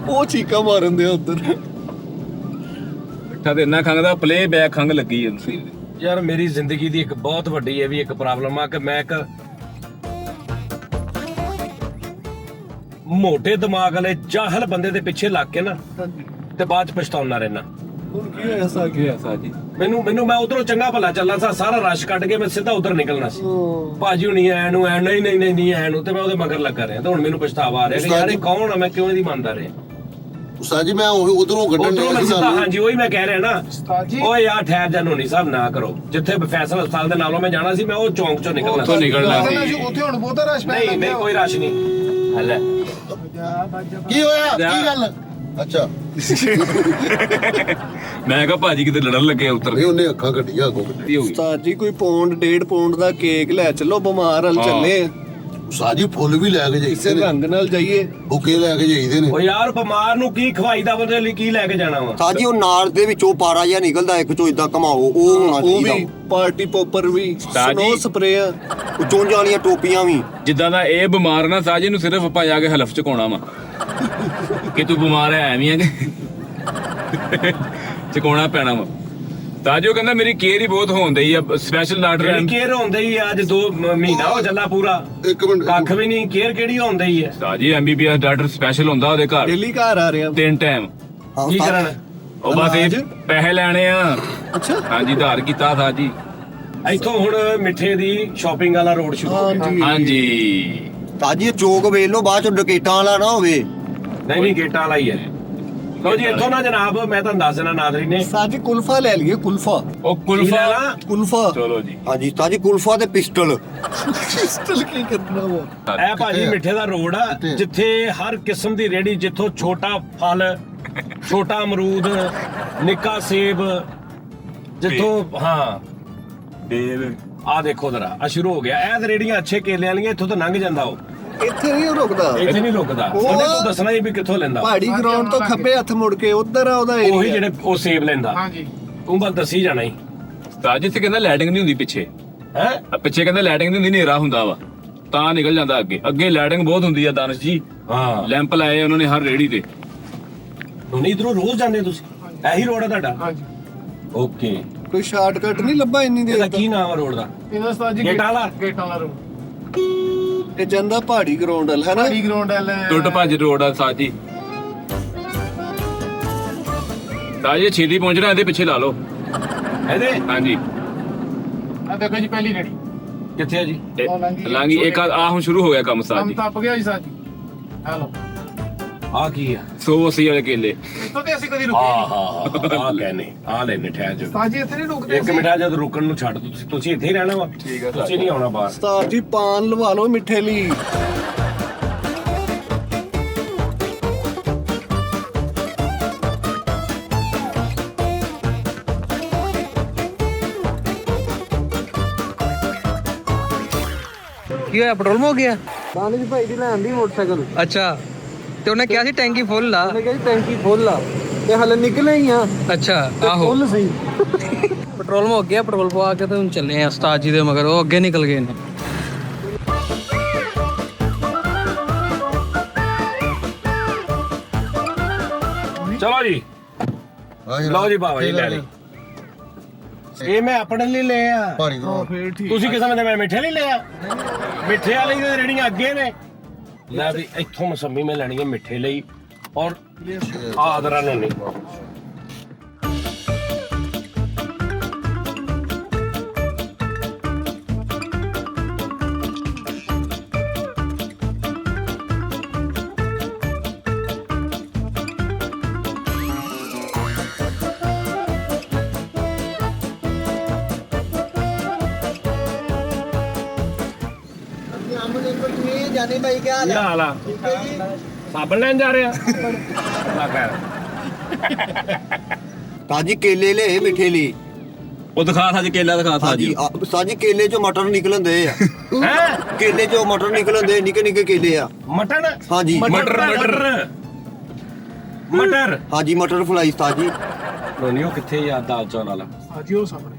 ਉਹ ਚੀਕਾਂ ਮਾਰਨ ਦੇ ਉਧਰ। ਮਿੱਠਾ ਤੇ ਇੰਨਾ ਖੰਗਦਾ, ਪਲੇ ਬੈਕ ਖੰਗ ਲੱਗੀ ਜਾਂਦੀ। ਯਾਰ ਮੇਰੀ ਜ਼ਿੰਦਗੀ ਦੀ ਇੱਕ ਬਹੁਤ ਵੱਡੀ ਇਹ ਵੀ ਇੱਕ ਪ੍ਰੋਬਲਮ ਆ ਕਿ ਮੈਂ ਇੱਕ ਮੋਟੇ ਦਿਮਾਗ ਵਾਲੇ ਜਾਹਲ ਬੰਦੇ ਦੇ ਪਿੱਛੇ ਲੱਗ ਕੇ ਨਾ ਤੇ ਬਾਅਦ ਚ ਪਛਤਾਉਣਾ ਰਹਿਣਾ। ਹੁਣ ਕੀ ਹੋਇਆ ਸਾਜੀ ਮੈਨੂੰ ਮੈਂ ਉਧਰੋਂ ਚੰਗਾ ਭਲਾ ਚੱਲਣਾ ਸੀ, ਸਾਰਾ ਰਸ਼ ਕੱਢ ਕੇ ਮੈਂ ਸਿੱਧਾ ਉਧਰ ਨਿਕਲਣਾ ਸੀ। ਭਾਜੀ ਹੁਣੀ ਐ ਨੂੰ ਐ ਨਹੀਂ ਐ ਨੂੰ, ਤੇ ਮੈਂ ਉਹਦੇ ਮਗਰ ਲੱਗਾ ਰਿਹਾ ਤੇ ਹੁਣ ਮੈਨੂੰ ਪਛਤਾਵਾ ਆ ਰਿਹਾ ਕਿ ਯਾਰ ਇਹ ਕੌਣ ਆ, ਮੈਂ ਕਿਉਂ ਇਹਦੀ ਮੰਨਦਾ ਰਿਹਾ। ਸਾਜੀ ਮੈਂ ਉਧਰੋਂ ਕੱਢਣ ਉਧਰੋਂ ਮੈਂ ਡਿਆ ਸੀ ਸਿੱਧਾ ਸਾਨੂੰ। ਹਾਂਜੀ ਉਹੀ ਮੈਂ ਕਹਿ ਰਿਹਾ ਨਾ। ਓਏ ਯਾਰ ਠਹਿਰ ਜਾ ਨੋਨੀ ਸਾਹਿਬ ਨਾ ਕਰੋ, ਜਿੱਥੇ ਫੈਸਲ ਹਸਪਤਾਲ ਦੇ ਨਾਲੋਂ ਮੈਂ ਜਾਣਾ ਸੀ ਮੈਂ ਉਹ ਚੌਂਕ ਚੋਂ ਨਿਕਲਣਾ ਉੱਥੋਂ ਨਿਕਲਣਾ ਸੀ। ਉੱਥੇ ਹੁਣ ਬਹੁਤਾ ਰਸ਼ ਪੈ ਨਹੀਂ ਕੋਈ ਰਸ਼ ਨਹੀਂ। ਹਲੇ ਕੀ ਹੋਇਆ ਕੀ ਗੱਲ? ਅੱਛਾ ਮੈਂ ਕਿਹਾ ਭਾਜੀ ਕਿਤੇ ਲੜਨ ਲੱਗੇ ਉੱਤਰ ਨਹੀਂ ਉਹਨੇ ਅੱਖਾਂ ਕੱਢੀਆਂ ਅੱਗੋਂ। ਗਈ ਹੋਊਗੀ। ਉਸਤਾਦ ਜੀ ਕੋਈ ਪੌਂਡ 1.5 ਪੌਂਡ ਦਾ ਕੇਕ ਲੈ ਚੱਲੋ, ਬਿਮਾਰ ਹਲ ਚੱਲੇ। ਉਸਤਾਦ ਜੀ ਫੁੱਲ ਵੀ ਲੈ ਕੇ ਕਿਸੇ ਜਾਈਦੇ ਨੇ, ਰੰਗ ਨਾਲ ਜਾਈਏ। ਬੁਕੇ ਲੈ ਕੇ ਜਾਈਦੇ ਨੇ। ਓ ਯਾਰ ਬਿਮਾਰ ਨੂੰ ਕੀ ਖਵਾਈਦਾ ਬੰਦੇ ਲਈ ਕੀ ਲੈ ਕੇ ਜਾਣਾ ਵਾ? ਉਸਤਾਦ ਜੀ ਉਹ ਨਾਰ ਦੇ ਵਿੱਚੋਂ ਪਾਰਾ ਜਿਹਾ ਨਿਕਲਦਾ ਇੱਕ ਚੋਂ ਇਦਾਂ ਘਮਾਓ, ਉਹ ਹੋਣਾ ਉਹ ਚਾਹੀਦਾ। ਵੀ ਪਾਰਟੀ ਪੋਪਰ ਵੀ, ਉਸਤਾਦ ਸਨੋ ਜੀ। ਸਪਰੇ ਆ। ਉਹ ਚੁੰਝ ਵਾਲੀਆਂ ਟੋਪੀਆਂ ਵੀ। ਜਿੱਦਾਂ ਦਾ ਇਹ ਬਿਮਾਰ ਨਾ ਸਾਜੀ ਨੂੰ ਸਿਰਫ ਆਪਾਂ ਜਾ ਕੇ ਹਲਫ ਚੁਕਾਉਣਾ ਵਾ ਕਿ ਤੂੰ ਬਿਮਾਰ ਹੈ ਐਵੇਂ ਆ ਕਿ ਚੁਕਾਉਣਾ ਪੈਣਾ ਵਾ। ਤਾਂ ਜੋ ਕਹਿੰਦਾ ਮੇਰੀ ਕੇਅਰ ਹੀ ਬਹੁਤ ਹੋਣ ਆ, ਸਪੈਸ਼ਲ ਆਰਡਰ ਕੇਅਰ ਹੁੰਦੇ ਹੀ ਅੱਜ 2 ਮਹੀਨਾ ਹੋ ਚੱਲਾ ਪੂਰਾ, ਇੱਕ ਮਿੰਟ ਕੱਖ ਵੀ ਨਹੀਂ, ਕੇਅਰ ਕਿਹੜੀ ਹੁੰਦੀ ਹੀ ਹੈ? ਸਾਜੀ ਐਮਬੀਬੀਐਸ ਡਾਕਟਰ ਸਪੈਸ਼ਲ ਹੁੰਦਾ ਉਹਦੇ ਘਰ ਡੇਲੀ ਘਰ ਆ ਰਹੇ ਆ। 3 ਟਾਈਮ। ਹਾਂ ਕੀ ਉਸਤਾਦ, ਕਰਨ? ਉਹ ਬਸ ਇਹ ਇਲਾਜ? ਪੈਸੇ ਲੈਣੇ ਆ। ਅੱਛਾ ਹਾਂਜੀ ਧਾਰ ਕੀਤਾ ਸਾਜੀ। ਇੱਥੋਂ ਹੁਣ ਮਿੱਠੇ ਦੀ ਸ਼ਾਪਿੰਗ ਵਾਲਾ ਰੋਡ ਸ਼ੁਰੂ ਹੋ ਗਿਆ। ਹਾਂਜੀ ਹਾਂਜੀ ਉਸਤਾਦ ਜੀ ਇਹ ਚੌਕ ਵੇਖ ਲਓ, ਬਾਅਦ ਚ ਡਕੇਟਾਂ ਵਾਲਾ ਨਾ ਹੋਵੇ। ਨਹੀਂ ਗੇਟਾਂ ਵਾਲਾ ਹੀ ਹੈ। ਲਓ ਜੀ ਇੱਥੋਂ ਨਾ ਜਨਾਬ ਮੈਂ ਤੁਹਾਨੂੰ ਦੱਸ ਦੇਣਾ ਨਾਦਰੀ ਨੇ ਸਾਜੀ ਕੁਲਫਾ ਲੈ ਲਈਏ, ਕੁਲਫਾ ਉਹ ਕੁਲਫਾ ਲੈਣਾ? ਕੁਲਫਾ। ਚਲੋ ਜੀ। ਹਾਂਜੀ ਉਸਤਾਦ ਜੀ ਕੁਲਫਾ ਤੇ ਪਿਸਟਲ। ਪਿਸਟਲ ਕੀ ਕਰਨਾ ਵਾ? ਇਹ ਭਾਜੀ ਮਿੱਠੇ ਦਾ ਰੋਡ ਆ ਜਿੱਥੇ ਹਰ ਕਿਸਮ ਦੀ ਰੇੜੀ, ਜਿੱਥੋਂ ਛੋਟਾ ਫਲ, ਛੋਟਾ ਅਮਰੂਦ, ਨਿੱਕਾ ਸੇਬ, ਜਿੱਥੋਂ ਹਾਂ ਆ ਦੇਖੋ ਜਰਾ ਆ ਸ਼ੁਰੂ ਹੋ ਗਿਆ। ਇਹ ਤਾਂ ਰੇੜੀਆਂ ਅੱਛੇ ਕੇਲਿਆਂ ਵਾਲੀਆਂ, ਇੱਥੋਂ ਤਾਂ ਲੰਘ ਜਾਂਦਾ ਉਹ, ਇੱਥੇ ਨਹੀਂ ਰੁਕਦਾ। ਇੱਥੇ ਨਹੀਂ ਰੁਕਦਾ। ਉਹਨੇ ਤੂੰ ਦੱਸਣਾ ਹੀ ਵੀ ਕਿੱਥੋਂ ਲੈਂਦਾ। ਪਹਾੜੀ ਗਰਾਊਂਡ ਤੋਂ ਖੱਬੇ ਹੱਥ ਮੁੜ ਕੇ ਉਧਰ ਆ ਉਹਦਾ ਉਹੀ ਏਰੀਆ। ਜਿਹੜੇ ਉਹ ਸੇਬ ਲੈਂਦਾ। ਹਾਂਜੀ ਤੂੰ ਬਸ ਦੱਸੀ ਜਾਣਾ ਹੀ ਸਾਜੀ ਇੱਥੇ ਕਹਿੰਦਾ ਲਾਈਟਿੰਗ ਨਹੀਂ ਹੁੰਦੀ ਪਿੱਛੇ। ਹੈ। ਪਿੱਛੇ ਕਹਿੰਦਾ ਲਾਈਟਿੰਗ ਨਹੀਂ ਹੁੰਦੀ, ਹਨੇਰਾ ਹੁੰਦਾ ਵਾ ਤਾਂ ਨਿਕਲ ਜਾਂਦਾ ਅੱਗੇ। ਅੱਗੇ ਲਾਈਟਿੰਗ ਬਹੁਤ ਹੁੰਦੀ ਆ ਦਾਨਿਸ਼ ਜੀ। ਹਾਂ ਲੈਂਪ ਲਾਏ ਉਹਨਾਂ ਨੇ ਹਰ ਰੇੜੀ ਤੇ। ਨਹੀਂ ਇਧਰੋਂ ਰੋਜ਼ ਜਾਂਦੇ ਤੁਸੀਂ? ਇਹੀ ਰੋਡ ਹੈ ਤੁਹਾਡਾ? ਹਾਂਜੀ ਓਕੇ। ਕੋਈ ਸ਼ਾਰਟਕਟ ਨਹੀਂ ਲੱਭਾ ਇੰਨੀ ਇਹਦਾ ਦੇਰ ਕੀ ਨਾਮ ਹੈ ਰੋਡ ਦਾ? ਇਹਦਾ ਉਸਤਾਦ ਜੀ ਗੇਟਾਂ ਵਾਲਾ? ਗੇਟਾਂ ਵਾਲਾ ਰੋਡ, ਤੇ ਜਾਂਦਾ ਪਹਾੜੀ ਗਰਾਊਂਡ ਹੈ ਨਾ। ਪਹਾੜੀ ਗਰਾਊਂਡ ਵਾਲਾ ਟੁੱਟ ਭੱਜ ਰੋਡ ਆ ਸਾਜੀ। ਸਾਜੀ ਛੇਤੀ ਪਹੁੰਚਣਾ, ਇਹਦੇ ਪਿੱਛੇ ਲਾ ਲਓ। ਇਹਦੇ ਹਾਂਜੀ ਆ ਦੇਖੋ ਜੀ ਪਹਿਲੀ ਰੇੜੀ ਕਿੱਥੇ ਹੈ ਜੀ? ਲਾਂਗੀ ਇੱਕ ਆ ਹੁਣ ਸ਼ੁਰੂ ਹੋ ਗਿਆ ਕੰਮ ਕੰਮ ਸਾਜੀ। ਟੱਪ ਗਿਆ ਜੀ ਉਸਤਾਦ ਜੀ। ਹੈਲੋ ਆ ਕੀ ਆ? 180 ਵਾਲੇ ਕੇਲੇ। ਇੱਥੋਂ ਤੇ ਅਸੀਂ ਕਦੀ ਆ ਰੁਕੇ ਆ ਕਹਿੰਦੇ ਆ ਲੈ ਮਿਠਾਈ ਜੋ ਉਸਤਾਦ ਜੀ ਇੱਥੇ ਨਹੀਂ ਰੁਕਦੇ ਇੱਕ ਮਿੰਟ ਜਦ ਰੁਕਣ ਨੂੰ ਛੱਡ ਦੋ, ਤੁਸੀਂ ਇੱਥੇ ਹੀ ਰਹਿਣਾ ਵਾ। ਠੀਕ ਹੈ, ਤੁਸੀਂ ਨਹੀਂ ਆਉਣਾ ਬਾਹਰ। ਉਸਤਾਦ ਜੀ ਪਾਨ ਲਵਾ ਲਓ ਮਿੱਠੇ ਲਈ। ਕੀ ਹੋਇਆ, ਪੈਟਰੋਲ ਮੁੱਕ ਗਿਆ? ਦਾਨਿਸ਼ ਭਾਈ ਦੀ ਲੈਣ ਦੀ ਮੋਟਰਸਾਈਕਲ। ਅੱਛਾ, ਤੇ ਉਹਨੇ ਕਿਹਾ ਸੀ ਟੈਂਕੀ ਫੁੱਲ ਲਾ। ਉਹਨੇ ਕਿਹਾ ਜੀ ਟੈਂਕੀ ਫੁੱਲ ਆ ਤੇ ਹਲੇ ਨਿਕਲੇ ਹੀ ਆ। ਅੱਛਾ ਆਹੋ, ਫੁੱਲ ਸੀ। ਪੈਟਰੋਲ ਮੁੱਕ ਗਿਆ, ਪੈਟਰੋਲ ਪਵਾ ਕੇ ਤੇ ਹੁਣ ਚੱਲੇ ਆ ਉਸਤਾਦ ਜੀ ਦੇ ਮਗਰ। ਉਹ ਅੱਗੇ ਨਿਕਲ ਗਏ ਨੇ। ਚਲੋ ਜੀ ਲਓ ਜੀ ਬਾਬਾ ਜੀ ਲੈ ਲਈ। ਇਹ ਮੈਂ ਆਪਣੇ ਲਈ ਲੈ ਆ। ਪਹਾੜੀ ਗਰਾਊਂਡ। ਫੇਰ ਠੀਕ। ਤੁਸੀਂ ਕਿਸ ਸਮਝਦੇ ਮੈਂ ਮਿੱਠੇ ਲਈ ਲਿਆ? ਮਿੱਠੇ ਵਾਲੀ ਦੀਆਂ ਰੇੜੀਆਂ ਅੱਗੇ ਨੇ। ਲੈ ਵੀ ਇੱਥੋਂ ਮਸੰਮੀ ਮੈਂ ਲੈਣੀ ਹੈ ਮਿੱਠੇ ਲਈ ਔਰ ਆਦਰਾਂ ਨੂੰ ਨਹੀਂ। ਜਾਨੇ ਭਾਈ ਕੀ ਕੀ ਹਾਲ ਆ? ਸਾਬਣ ਲੈਣ ਜਾ ਰਿਹਾ? ਅੱਲਾ ਖੈਰ। ਉਸਤਾਦ ਜੀ ਕੇਲੇ ਲਏ ਮਿੱਠੇ ਲਈ। ਉਹ ਦਿਖਾ ਸਾਜੀ ਕੇਲਾ ਦਿਖਾ ਸਾਜੀ। ਹਾਂਜੀ ਉਸਤਾਦ ਜੀ ਕੇਲੇ ਚੋਂ ਮਟਰ ਨਿਕਲਣ ਦੇ ਆ। ਹੈ ਕੇਲੇ ਚੋਂ ਮਟਰ ਨਿਕਲਣ ਦੇ, ਨਿੱਕੇ ਨਿੱਕੇ ਕੇਲੇ ਆ। ਮਟਨ? ਹਾਂਜੀ ਮਟਰ ਹਾਂਜੀ ਮਟਰ ਫਲਾਈ ਉਸਤਾਦ ਜੀ। ਨਹੀਂ ਉਹ ਕਿੱਥੇ ਯਾਰ ਦਾਲ ਚੌਲ ਵਾਲਾ? ਹਾਂਜੀ ਉਹ ਸਾਹਮਣੇ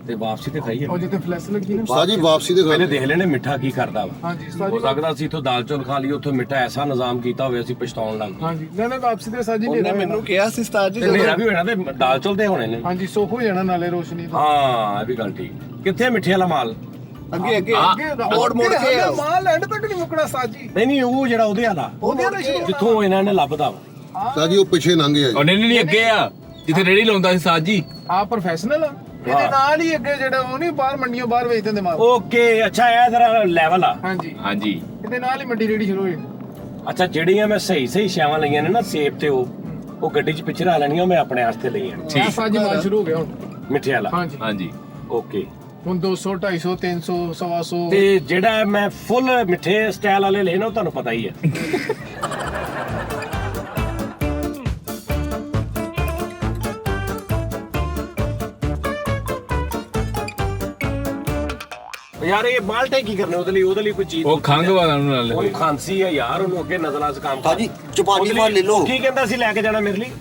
ਤੇ ਵਾਪਸੀ ਤੇ ਖਾਈਏ। ਉਹ ਜਿੱਥੇ ਫਲੈਸ਼ ਲੱਗੀ ਨਾ। ਉਸਤਾਦ ਜੀ ਵਾਪਸੀ ਦੇ ਪਹਿਲੇ ਗੱਲ ਦੇਖ ਲੈਣੇ ਮਿੱਠਾ ਕੀ ਕਰਦਾ ਵਾ। ਹਾਂਜੀ ਉਸਤਾਦ ਹੋ ਜੀ। ਸਕਦਾ ਸੀ ਇੱਥੋਂ ਦਾਲ ਚੌਲ ਖਾ ਲਈ, ਉੱਥੋਂ ਮਿੱਠਾ ਐਸਾ ਨਿਜ਼ਾਮ ਕੀਤਾ ਹੋਵੇ ਅਸੀਂ ਪਛਤਾਉਣ ਲੱਗ ਗਏ। ਹਾਂਜੀ ਨਾ ਵਾਪਸੀ ਤੇ ਉਸਤਾਦ ਜੀ ਉਹਨੇ ਨੇਰਾ ਮੈਨੂੰ ਕਿਹਾ ਸੀ ਉਸਤਾਦ ਜੀ ਤੇ ਹਨੇਰਾ ਵੀ ਹੋਣਾ ਤੇ ਦਾਲ ਚੌਲ ਤੇ ਹੋਣੇ ਨੇ। ਹਾਂਜੀ ਸੁੱਖ ਹੋ ਜਾਣਾ ਨਾਲੇ ਰੋਸ਼ਨੀ ਦਾ। ਹਾਂ ਇਹ ਵੀ ਗੱਲ ਠੀਕ। ਕਿੱਥੇ ਮਿੱਠੇ ਵਾਲਾ ਮਾਲ? ਅੱਗੇ ਅੱਗੇ ਮੋੜ ਮੋੜ ਕੇ ਆਓ। ਮਾਲ ਐਂਡ ਤੱਕ ਨਹੀਂ ਮੁੱਕਣਾ ਉਸਤਾਦ ਜੀ। ਨਹੀਂ ਉਹ ਜਿਹੜਾ ਉਹਦੇ ਵਾਲਾ ਉਹਦੇ ਨਾਲ ਸ਼ੁਰੂ ਜਿੱਥੋਂ ਇਹਨਾਂ ਨੇ ਲੱਭਦਾ ਵਾ। ਉਸਤਾਦ ਜੀ ਉਹ ਪਿੱਛੇ ਲੰਘੇ ਆ ਜੀ। ਉਹ ਨਹੀਂ ਅੱਗੇ ਆ ਜਿੱਥੇ ਰੇੜੀ ਲਾਉਂਦਾ ਸੀ ਸਾਜੀ। ਆ ਪ੍ਰੋਫੈਸ਼ਨਲ ਆ। ਇਹਦੇ ਨਾਲ ਹੀ ਅੱਗੇ ਜਿਹੜਾ ਉਹ ਨਹੀਂ ਬਾਹਰ ਮੰਡੀਆਂ ਬਾਹਰ ਵੇਚਦੇ ਨੇ ਮਾਲ। ਓਕੇ ਅੱਛਾ ਇਹ ਜ਼ਰਾ ਲੈਵਲ ਆ। ਹਾਂਜੀ ਹਾਂਜੀ ਇਹਦੇ ਨਾਲ ਹੀ ਮੰਡੀ ਰੇੜੀ ਸ਼ੁਰੂ ਹੋਈ। ਅੱਛਾ ਜਿਹੜੀਆਂ ਮੈਂ ਸਹੀ ਛਾਵਾਂ ਲਈਆਂ ਨੇ ਨਾ ਸੇਬ ਤੇ ਉਹ ਗੱਡੀ 'ਚ ਪਿੱਛੇ ਰੱਖ ਲੈਣੀਆਂ, ਮੈਂ ਆਪਣੇ ਵਾਸਤੇ ਲਈਆਂ ਆ ਉਸਤਾਦ ਜੀ ਮਾਲ ਸ਼ੁਰੂ ਹੋ ਗਿਆ ਹੁਣ। ਮਿੱਠੇ ਵਾਲਾ। ਹਾਂਜੀ ਹਾਂਜੀ ਓਕੇ। ਹੁਣ 200 250 300 125 ਤੇ ਜਿਹੜਾ ਮੈਂ ਫੁੱਲ ਮਿੱਠੇ ਸਟਾਈਲ ਵਾਲੇ ਲਏ ਨਾ ਉਹ ਤੁਹਾਨੂੰ ਪਤਾ ਹੀ ਹੈ। ਯਾਰ ਇਹ ਬਾਲਟੇ ਕੀ ਕਰਨੇ ਉਹਦੇ ਲਈ ਕੋਈ ਚੀਜ਼ ਉਹ ਖੰਘ ਵਾਲਾ ਉਹਨੂੰ ਨਾਲ ਉਹਨੂੰ ਖਾਂਸੀ ਹੈ ਯਾਰ, ਉਹਨੂੰ ਅੱਗੇ ਨਜ਼ਲਾਂ ਜ਼ੁਕਾਮ ਉਸਤਾਦ ਜੀ ਚਪਾਨੀ ਮਾਰ ਲੈ ਲਓ। ਕੀ ਕਹਿੰਦਾ ਸੀ ਲੈ ਕੇ ਜਾਣਾ ਮੇਰੇ ਲਈ?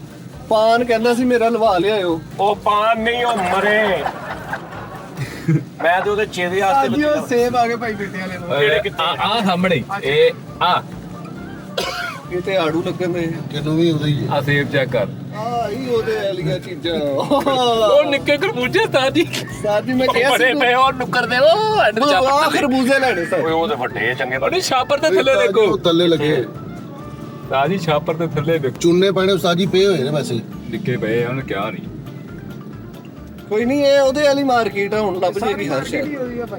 ਪਾਨ ਕਹਿੰਦਾ ਸੀ ਮੇਰਾ ਲਵਾ ਲਿਆਇਓ। ਉਹ ਪਾਨ ਨਹੀਂ, ਉਹ ਮਰੇ। ਮੈਂ ਤੇ ਉਹਦੇ ਚੇਦੇ ਵਾਸਤੇ ਅੱਜ ਉਹ ਸੇਬ ਆ ਗਏ ਭਾਈ ਬੇਟੇ ਵਾਲੇ ਨੂੰ। ਕਿਹੜੇ ਕਿੱਥੇ ਆ ਸਾਹਮਣੇ ਇਹ ਆ ਇਹ ਤੇ ਆੜੂ ਲੱਗਣ ਦੇ ਕਿਨੂੰ ਵੀ ਉਹਦਾ ਹੀ ਆ ਸੇਬ ਚੈੱਕ ਕਰ। ਆ ਹੀ ਉਹਦੇ ਵਾਲੀਆਂ ਚੀਜ਼ਾਂ। ਉਹ ਨਿੱਕੇ ਖਰਬੂਜੇ ਤਾਜੀ ਸਾਜੀ ਮੈਂ ਕਿਹਾ ਬੜੇ ਸੀ ਪਏ ਉਹ ਨੁੱਕਰ ਦੇ ਉਹ ਐਂਡ ਆਹ ਚਾਪਰ ਖਰਬੂਜ਼ੇ ਲੈਣੇ ਸਰ। ਓਏ ਉਹ ਤੇ ਵੱਡੇ ਚੰਗੇ ਉਹਨੇ ਛਾਪਰ ਦੇ ਥੱਲੇ ਦੇਖੋ ਥੱਲੇ ਲੱਗੇ ਤਾਜੀ ਛਾਪਰ ਦੇ ਥੱਲੇ ਦੇਖੋ ਚੁੰਨੇ ਪੈਣੇ ਉਸਤਾਦ ਜੀ ਪਏ ਹੋਏ ਨੇ ਵੈਸੇ। ਨਿੱਕੇ ਪਏ ਉਹਨੇ ਕਿਹਾ ਨਹੀਂ। ਕੋਈ ਨਹੀਂ, ਇਹ ਉਹਦੇ ਵਾਲੀ ਮਾਰਕੀਟ ਆ, ਹੁਣ ਲੱਭ ਜੇਗੀ ਹਰ ਸ਼ਹਿਰ।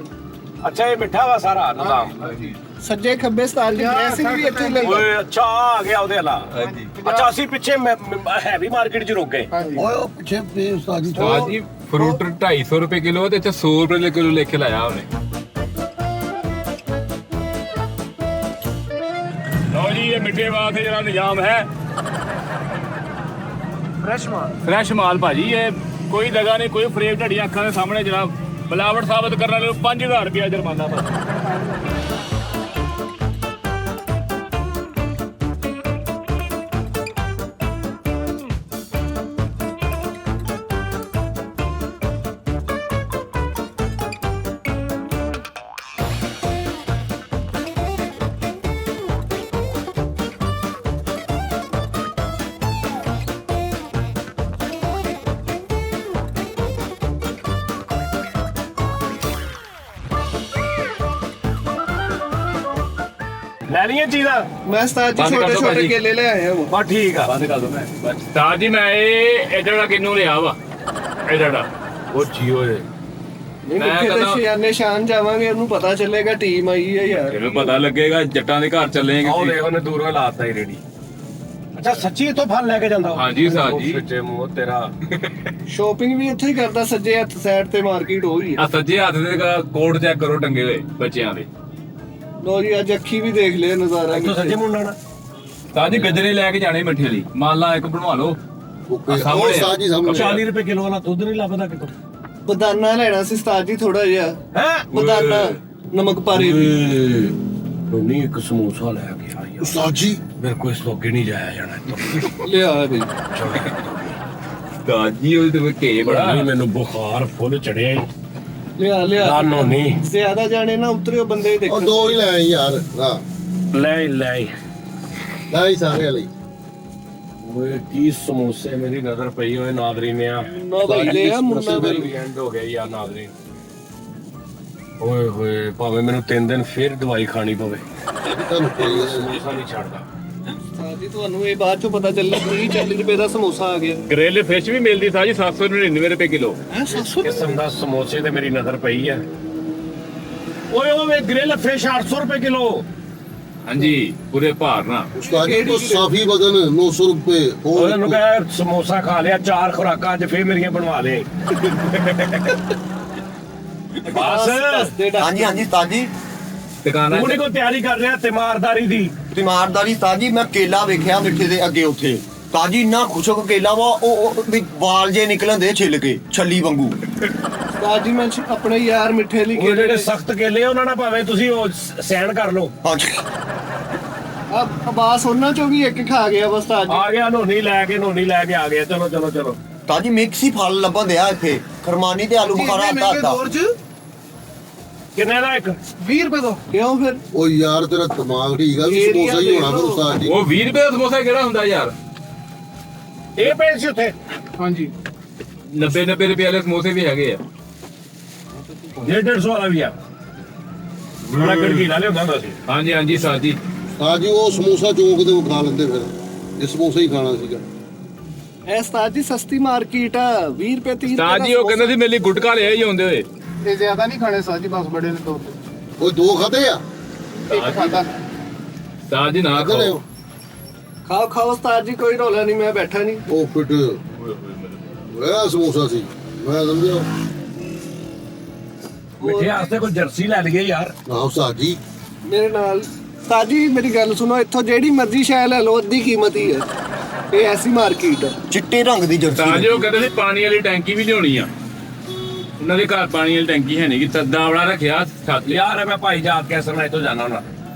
ਅੱਛਾ ਇਹ ਮਿੱਠਾ ਵਾ ਸਾਰਾ ਨਿਜ਼ਾਮ। ਸੱਜੇ ਖੱਬੇ ਸਤਾਰ ਦੀ ਡਰੈਸਿੰਗ ਵੀ ਇੱਥੇ ਲੈ ਓਏ ਅੱਛਾ ਆ ਗਿਆ ਉਹਦੇ ਵਾਲਾ। ਅੱਛਾ ਅਸੀਂ ਪਿੱਛੇ ਹੈਵੀ ਮਾਰਕੀਟ 'ਚ ਰੁਕ ਗਏ। ਓਏ ਉਹ ਪਿੱਛੇ ਪਏ ਉਸਤਾਦ ਜੀ ਤਾਜੀ ਫਰੂਟ 250 ਰੁਪਏ ਕਿਲੋ ਤੇ ਇੱਥੇ 100 ਰੁਪਏ ਕਿਲੋ ਲੈ ਕੇ ਲਾਇਆ ਉਹਨੇ। ਲਓ ਜੀ ਇਹ ਮਿੱਠੇ ਵਾਸਤੇ ਜਿਹੜਾ ਨਿਜ਼ਾਮ ਹੈ ਫਰੈਸ਼ ਮਾਲ ਭਾਜੀ, ਇਹ ਕੋਈ ਦਗਾ ਨਹੀਂ, ਕੋਈ ਫਰੇਬ ਢੜੀਆਂ ਅੱਖਾਂ ਦੇ ਸਾਹਮਣੇ ਜਨਾਬ ਮਿਲਾਵਟ ਸਾਬਤ ਕਰਨ ਵਾਲੇ ਨੂੰ 5000 ਰੁਪਇਆ ਜੁਰਮਾਨਾ ਬਸ। ਲੈ ਲਈਆਂ ਚੀਜ਼ਾਂ। ਮੈਂ ਸਤਾਰ ਜੀ ਬੰਦ ਕਰ ਛੋਟੇ ਦਿਓ ਛੋਟੇ ਭਾਜੀ। ਕੇਲੇ ਲੈ ਆਇਆ ਹਾਂ। ਬਸ ਠੀਕ ਆ। ਬੰਦ ਕਰ ਦੋ ਮੈਂ ਤਾਜ ਜੀ ਮੈਂ ਇਹ ਜਿਹੜਾ ਕਿੰਨੂ ਲਿਆ ਵਾ ਇਹ ਜਿਹੜਾ ਉਹ ਜੀਓ ਏ ਨਹੀਂ ਮੈਂ ਮਿੱਠੇ ਕਹਿੰਦਾ- ਦੇ ਸ਼ਿਆਨੇ ਸ਼ਾਨ ਜਾਵਾਂਗੇ, ਉਹਨੂੰ ਪਤਾ ਚੱਲੇਗਾ ਟੀਮ ਆਈ ਹੈ ਯਾਰ। ਤੈਨੂੰ ਪਤਾ ਲੱਗੇਗਾ ਜੱਟਾਂ ਦੇ ਘਰ ਚੱਲੇਗੇ। ਆਹ ਦੇਖ ਉਹਨੇ ਦੂਰੋਂ ਲਾਤਾ ਹੀ ਰੇੜੀ। ਅੱਛਾ ਸੱਚੀ ਇਥੋਂ ਫਲ ਲੈ ਕੇ ਜਾਂਦਾ ਉਹ? ਹਾਂਜੀ ਸਾਜ ਜੀ। ਸੱਚੇ ਮੂੰਹ ਤੇਰਾ। ਸ਼ੋਪਿੰਗ ਵੀ ਇੱਥੇ ਹੀ ਕਰਦਾ, ਸੱਜੇ ਹੱਥ ਸਾਈਡ ਤੇ ਮਾਰਕੀਟ ਹੋ ਰਹੀ ਹੈ। ਆ ਸੱਜੇ ਹੱਥ ਦੇ ਕੋਟ ਚੈੱਕ ਕਰੋ ਟੰਗੇ ਹੋਏ ਬੱਚਿਆਂ ਦੇ। ਲੋ ਜੀ ਅੱਜ ਅੱਖੀ ਵੀ ਦੇਖ ਲਿਆ ਨਜ਼ਾਰਾ। ਇੱਥੋਂ ਸੱਚੇ ਮੂੰਹ ਨਾ ਤਾਂ ਜੀ ਗਜਰੇ ਲੈ ਕੇ ਜਾਣੇ ਮਿੱਠੇ ਲਈ, ਮੰਨ ਲਾ ਇੱਕ ਬਣਵਾ ਲਓ। ਉਹ ਸਾਹਮਣੇ ਉਸਤਾਦ ਜੀ ਸਾਹਮਣੇ 40 ਰੁਪਏ ਕਿਲੋ ਵਾਲਾ ਦੁੱਧ ਨਹੀਂ ਲੱਭਦਾ ਕਿਤੋਂ। ਬਦਾਨਾ ਲੈਣਾ ਸੀ ਸਤਾਰ ਜੀ ਥੋੜਾ ਜਿਹਾ, ਹੈ ਬਦਾਨਾ ਨਮਕ ਪਾਰੀ ਵੀ। ਨਹੀਂ ਇੱਕ ਸਮੋਸਾ ਲੈ ਕੇ ਆ ਯਾਰ, ਉਸਤਾਦ ਜੀ ਮੇਰੇ ਕੋਲ ਇਸ ਤੋਂ ਅੱਗੇ ਨਹੀਂ ਜਾਇਆ ਜਾਣਾ ਇੱਥੋਂ। ਲਿਆ ਬਈ। ਤਾਂ ਜੀ ਉਹ ਤੇ ਕੇ ਬੜਾ ਨਹੀਂ ਮੈਨੂੰ ਬੁਖਾਰ ਫੁੱਲ ਚੜਿਆ ਈ। ਲਿਆ ਲਿਆ ਦਾਨੋ ਨਹੀਂ ਜ਼ਿਆਦਾ ਜਾਣੇ ਨਾ ਉਤਰਿਓ ਬੰਦੇ ਉਹ ਦੇਖੋ। ਦੋ ਹੀ ਲੈ ਆਏ ਯਾਰ ਹਾਂ ਲੈ ਲੈ ਹੀ ਸਾਰੇ ਲਈ। ਓਏ ਕੀ ਸਮੋਸੇ ਮੇਰੀ ਨਜ਼ਰ ਪਈ ਹੋਏ ਨਾਦਰੀਨ ਆ। ਨਾ ਭਾਈ ਲੈ ਆ ਮੁੰਨਾ ਮੇਰੀ ਭਾਈ। ਐਂਡ ਹੋ ਗਿਆ ਯਾਰ ਨਾਦਰੀਨ। ਓਏ ਹੋਏ ਭਾਵੇਂ ਮੈਨੂੰ 3 ਦਿਨ ਫਿਰ ਦਵਾਈ ਖਾਣੀ ਪਵੇ, ਤੁਹਾਨੂੰ ਕੋਈ ਸਮੋਸਾ ਨਹੀਂ ਛੱਡਦਾ। ਸਤਾਰ ਜੀ ਤੁਹਾਨੂੰ ਇਹ ਬਾਅਦ ਚੋਂ ਪਤਾ ਚੱਲਿਆ 30-40 ਰੁਪਏ ਦਾ ਸਮੋਸਾ ਆ ਗਿਆ। ਗ੍ਰਿਲ ਫਿਸ਼ ਵੀ ਮਿਲਦੀ ਸਾਜੀ 799 ਰੁਪਏ ਕਿਲੋ। ਕਿਸਮ ਦਾ ਸਮੋਸੇ ਤੇ ਮੇਰੀ ਨਜ਼ਰ ਪਈ ਹੈ। ਓਏ ਓਏ ਗ੍ਰਿਲ ਫਿਸ਼ 800 ਰੁਪਏ ਕਿਲੋ। ਹਾਂਜੀ ਪੂਰੇ ਭਾਰ ਨਾਲ। ਉਸਤਾਦ ਜੀ ਕੋ ਸਾਫੀ ਵਜ਼ਨ 900 ਰੁਪਏ ਉਹਨਾਂ ਨੂੰ ਕਹੇ ਸਮੋਸਾ ਖਾ ਲਿਆ 4 ਖੁਰਾਕਾਂ ਅੱਜ ਫੇਰ ਮੇਰੀਆਂ ਬਣਵਾ ਲੈ। ਬਸ ਹਾਂਜੀ ਹਾਂਜੀ ਉਸਤਾਦ ਜੀ, ਦੁਕਾਨਾਂ ਉਹਨੇ ਕੋ ਤਿਆਰੀ ਕਰ ਰਿਹਾ ਤਿਮਾਰਦਾਰੀ ਦੀ। ਤਿਮਾਰਦਾਰੀ ਉਸਤਾਦ ਜੀ, ਮੈਂ ਕੇਲਾ ਵੇਖਿਆ ਮਿੱਠੇ ਦੇ ਅੱਗੇ ਉੱਥੇ। ਉਸਤਾਦ ਜੀ ਇੰਨਾ ਖੁਸ਼ਕ ਕੇਲਾ ਵਾ, ਉਹ ਵੀ ਵਾਲ ਜੇ ਨਿਕਲਣ ਦੇ ਛਿੱਲ ਕੇ ਛੱਲੀ ਵਾਂਗੂ। ਸਤਾਰ ਜੀ ਮੈਂ ਆਪਣੇ ਯਾਰ ਮਿੱਠੇ ਲਈ ਉਹ ਜਿਹੜੇ ਸਖਤ ਕੇਲੇ ਉਹਨਾਂ ਨਾਲ ਭਾਵੇਂ ਤੁਸੀਂ ਉਹ ਸੈਨ ਕਰ ਲਓ। ਹਾਂਜੀ ਆ ਬਾਸ ਉਹਨਾਂ ਚੋਂ ਵੀ ਇੱਕ ਖਾ ਗਿਆ ਬਸ ਸਤਾਰ ਜੀ। ਆ ਗਿਆ ਨੋਨੀ ਲੈ ਕੇ ਆ ਗਿਆ। ਚਲੋ ਚਲੋ ਚਲੋ ਉਸਤਾਦ ਜੀ ਮਿਕਸ ਹੀ ਫਲ ਲੱਭਣ ਦਿਆ ਇੱਥੇ, ਖਰਮਾਨੀ ਤੇ ਆਲੂ ਬੁਖਾਰਾ ਅੱਧਾ ਅੱਧਾ। ਕਿੰਨੇ ਦਾ ਇੱਕ? 20 ਰੁਪਏ ਦੋ ਕਿਉਂ ਫਿਰ? ਉਹ ਯਾਰ ਤੇਰਾ ਦਿਮਾਗ ਠੀਕ ਆ, ਸਮੋਸਾ ਹੀ ਹੋਣਾ ਫਿਰ ਉਸਤਾਦ ਜੀ। ਉਹ 20 ਰੁਪਏ ਦਾ ਸਮੋਸਾ ਕਿਹੜਾ ਹੁੰਦਾ ਯਾਰ? ਇਹ ਪਏ ਸੀ ਉੱਥੇ ਹਾਂਜੀ 90 ਰੁਪਏ ਵਾਲੇ ਸਮੋਸੇ ਵੀ ਹੈਗੇ ਆ। 150 ਵਾਲਾ ਵੀ ਆ। ਬੜਾ ਗੜਗੀਲਾ ਲਿਆਉਂਦਾ ਹੁੰਦਾ ਸੀ। ਹਾਂਜੀ ਹਾਂਜੀ ਸਾਜੀ। ਉਸਤਾਦ ਜੀ ਉਹ ਸਮੋਸਾ ਚੌਂਕ ਦੇ ਵਿਖਾ ਲੈਂਦੇ ਫਿਰ, ਇਹ ਸਮੋਸਾ ਹੀ ਖਾਣਾ ਸੀਗਾ। ਇਹ ਸਤਾਰ ਜੀ ਸਸਤੀ ਮਾਰਕੀਟ ਆ, 20 ਰੁਪਏ 30 ਤਾਂ ਜੀ ਉਹ ਕਹਿੰਦੇ ਸੀ ਮੇਰੇ ਲਈ ਗੁਟਕਾ ਲਿਆ ਹੀ ਆਉਂਦੇ ਹੋਏ। ਇਹ ਜ਼ਿਆਦਾ ਨਹੀਂ ਖਾਣੇ ਸਾਜੀ, ਬਸ ਬੜੇ ਨੇ ਦੋ। ਉਹ ਦੋ ਖਾਦੇ ਆ ਇੱਕ ਖਾਦਾ। ਤਾਂ ਜੀ ਨਾ ਖਾਦੇ ਨੇ ਖਾਓ। ਖਾਓ ਖਾਓ ਸਤਾਰ ਜੀ, ਕੋਈ ਰੌਲਾ ਨਹੀਂ, ਮੈਂ ਬੈਠਾ ਨਹੀਂ। ਉਹ ਫਿੱਟ ਉਹ ਸਮੋਸਾ ਸੀ, ਮੈਂ ਸਮਝਿਆ ਮਿੱਠੇ ਵਾਸਤੇ ਕੋਈ ਜਰਸੀ ਲੈ ਲਈਏ ਯਾਰ। ਨਾ ਉਸਤਾਦ ਜੀ। ਮੇਰੇ ਨਾਲ ਸਤਾਰ ਜੀ ਮੇਰੀ ਗੱਲ ਸੁਣੋ, ਇੱਥੋਂ ਜਿਹੜੀ ਮਰਜ਼ੀ ਸ਼ੈ ਲੈ ਲਓ, ਅੱਧੀ ਕੀਮਤ ਹੀ ਹੈ। ਇਹ ਐਸੀ ਮਾਰਕੀਟ ਹੈ। ਚਿੱਟੇ ਰੰਗ ਦੀ ਤਾਂ ਜੀ ਜਰਸੀ। ਉਹ ਕਹਿੰਦੇ ਸੀ ਪਾਣੀ ਵਾਲੀ ਟੈਂਕੀ ਵੀ ਲਿਆਉਣੀ ਆ। ਉਹਨਾਂ ਦੇ ਘਰ ਪਾਣੀ ਵਾਲੀ ਟੈਂਕੀ ਹੈ ਨਹੀਂ ਕਿ ਤੱਦਾ ਵਾਲਾ ਰੱਖਿਆ ਛੱਤ ਯਾਰ ਮੈਂ ਭਾਈ ਜਾ ਕੇ ਅਸਲ ਨਾਲ ਇੱਥੋਂ ਜਾਣਾ ਹੁੰਦਾ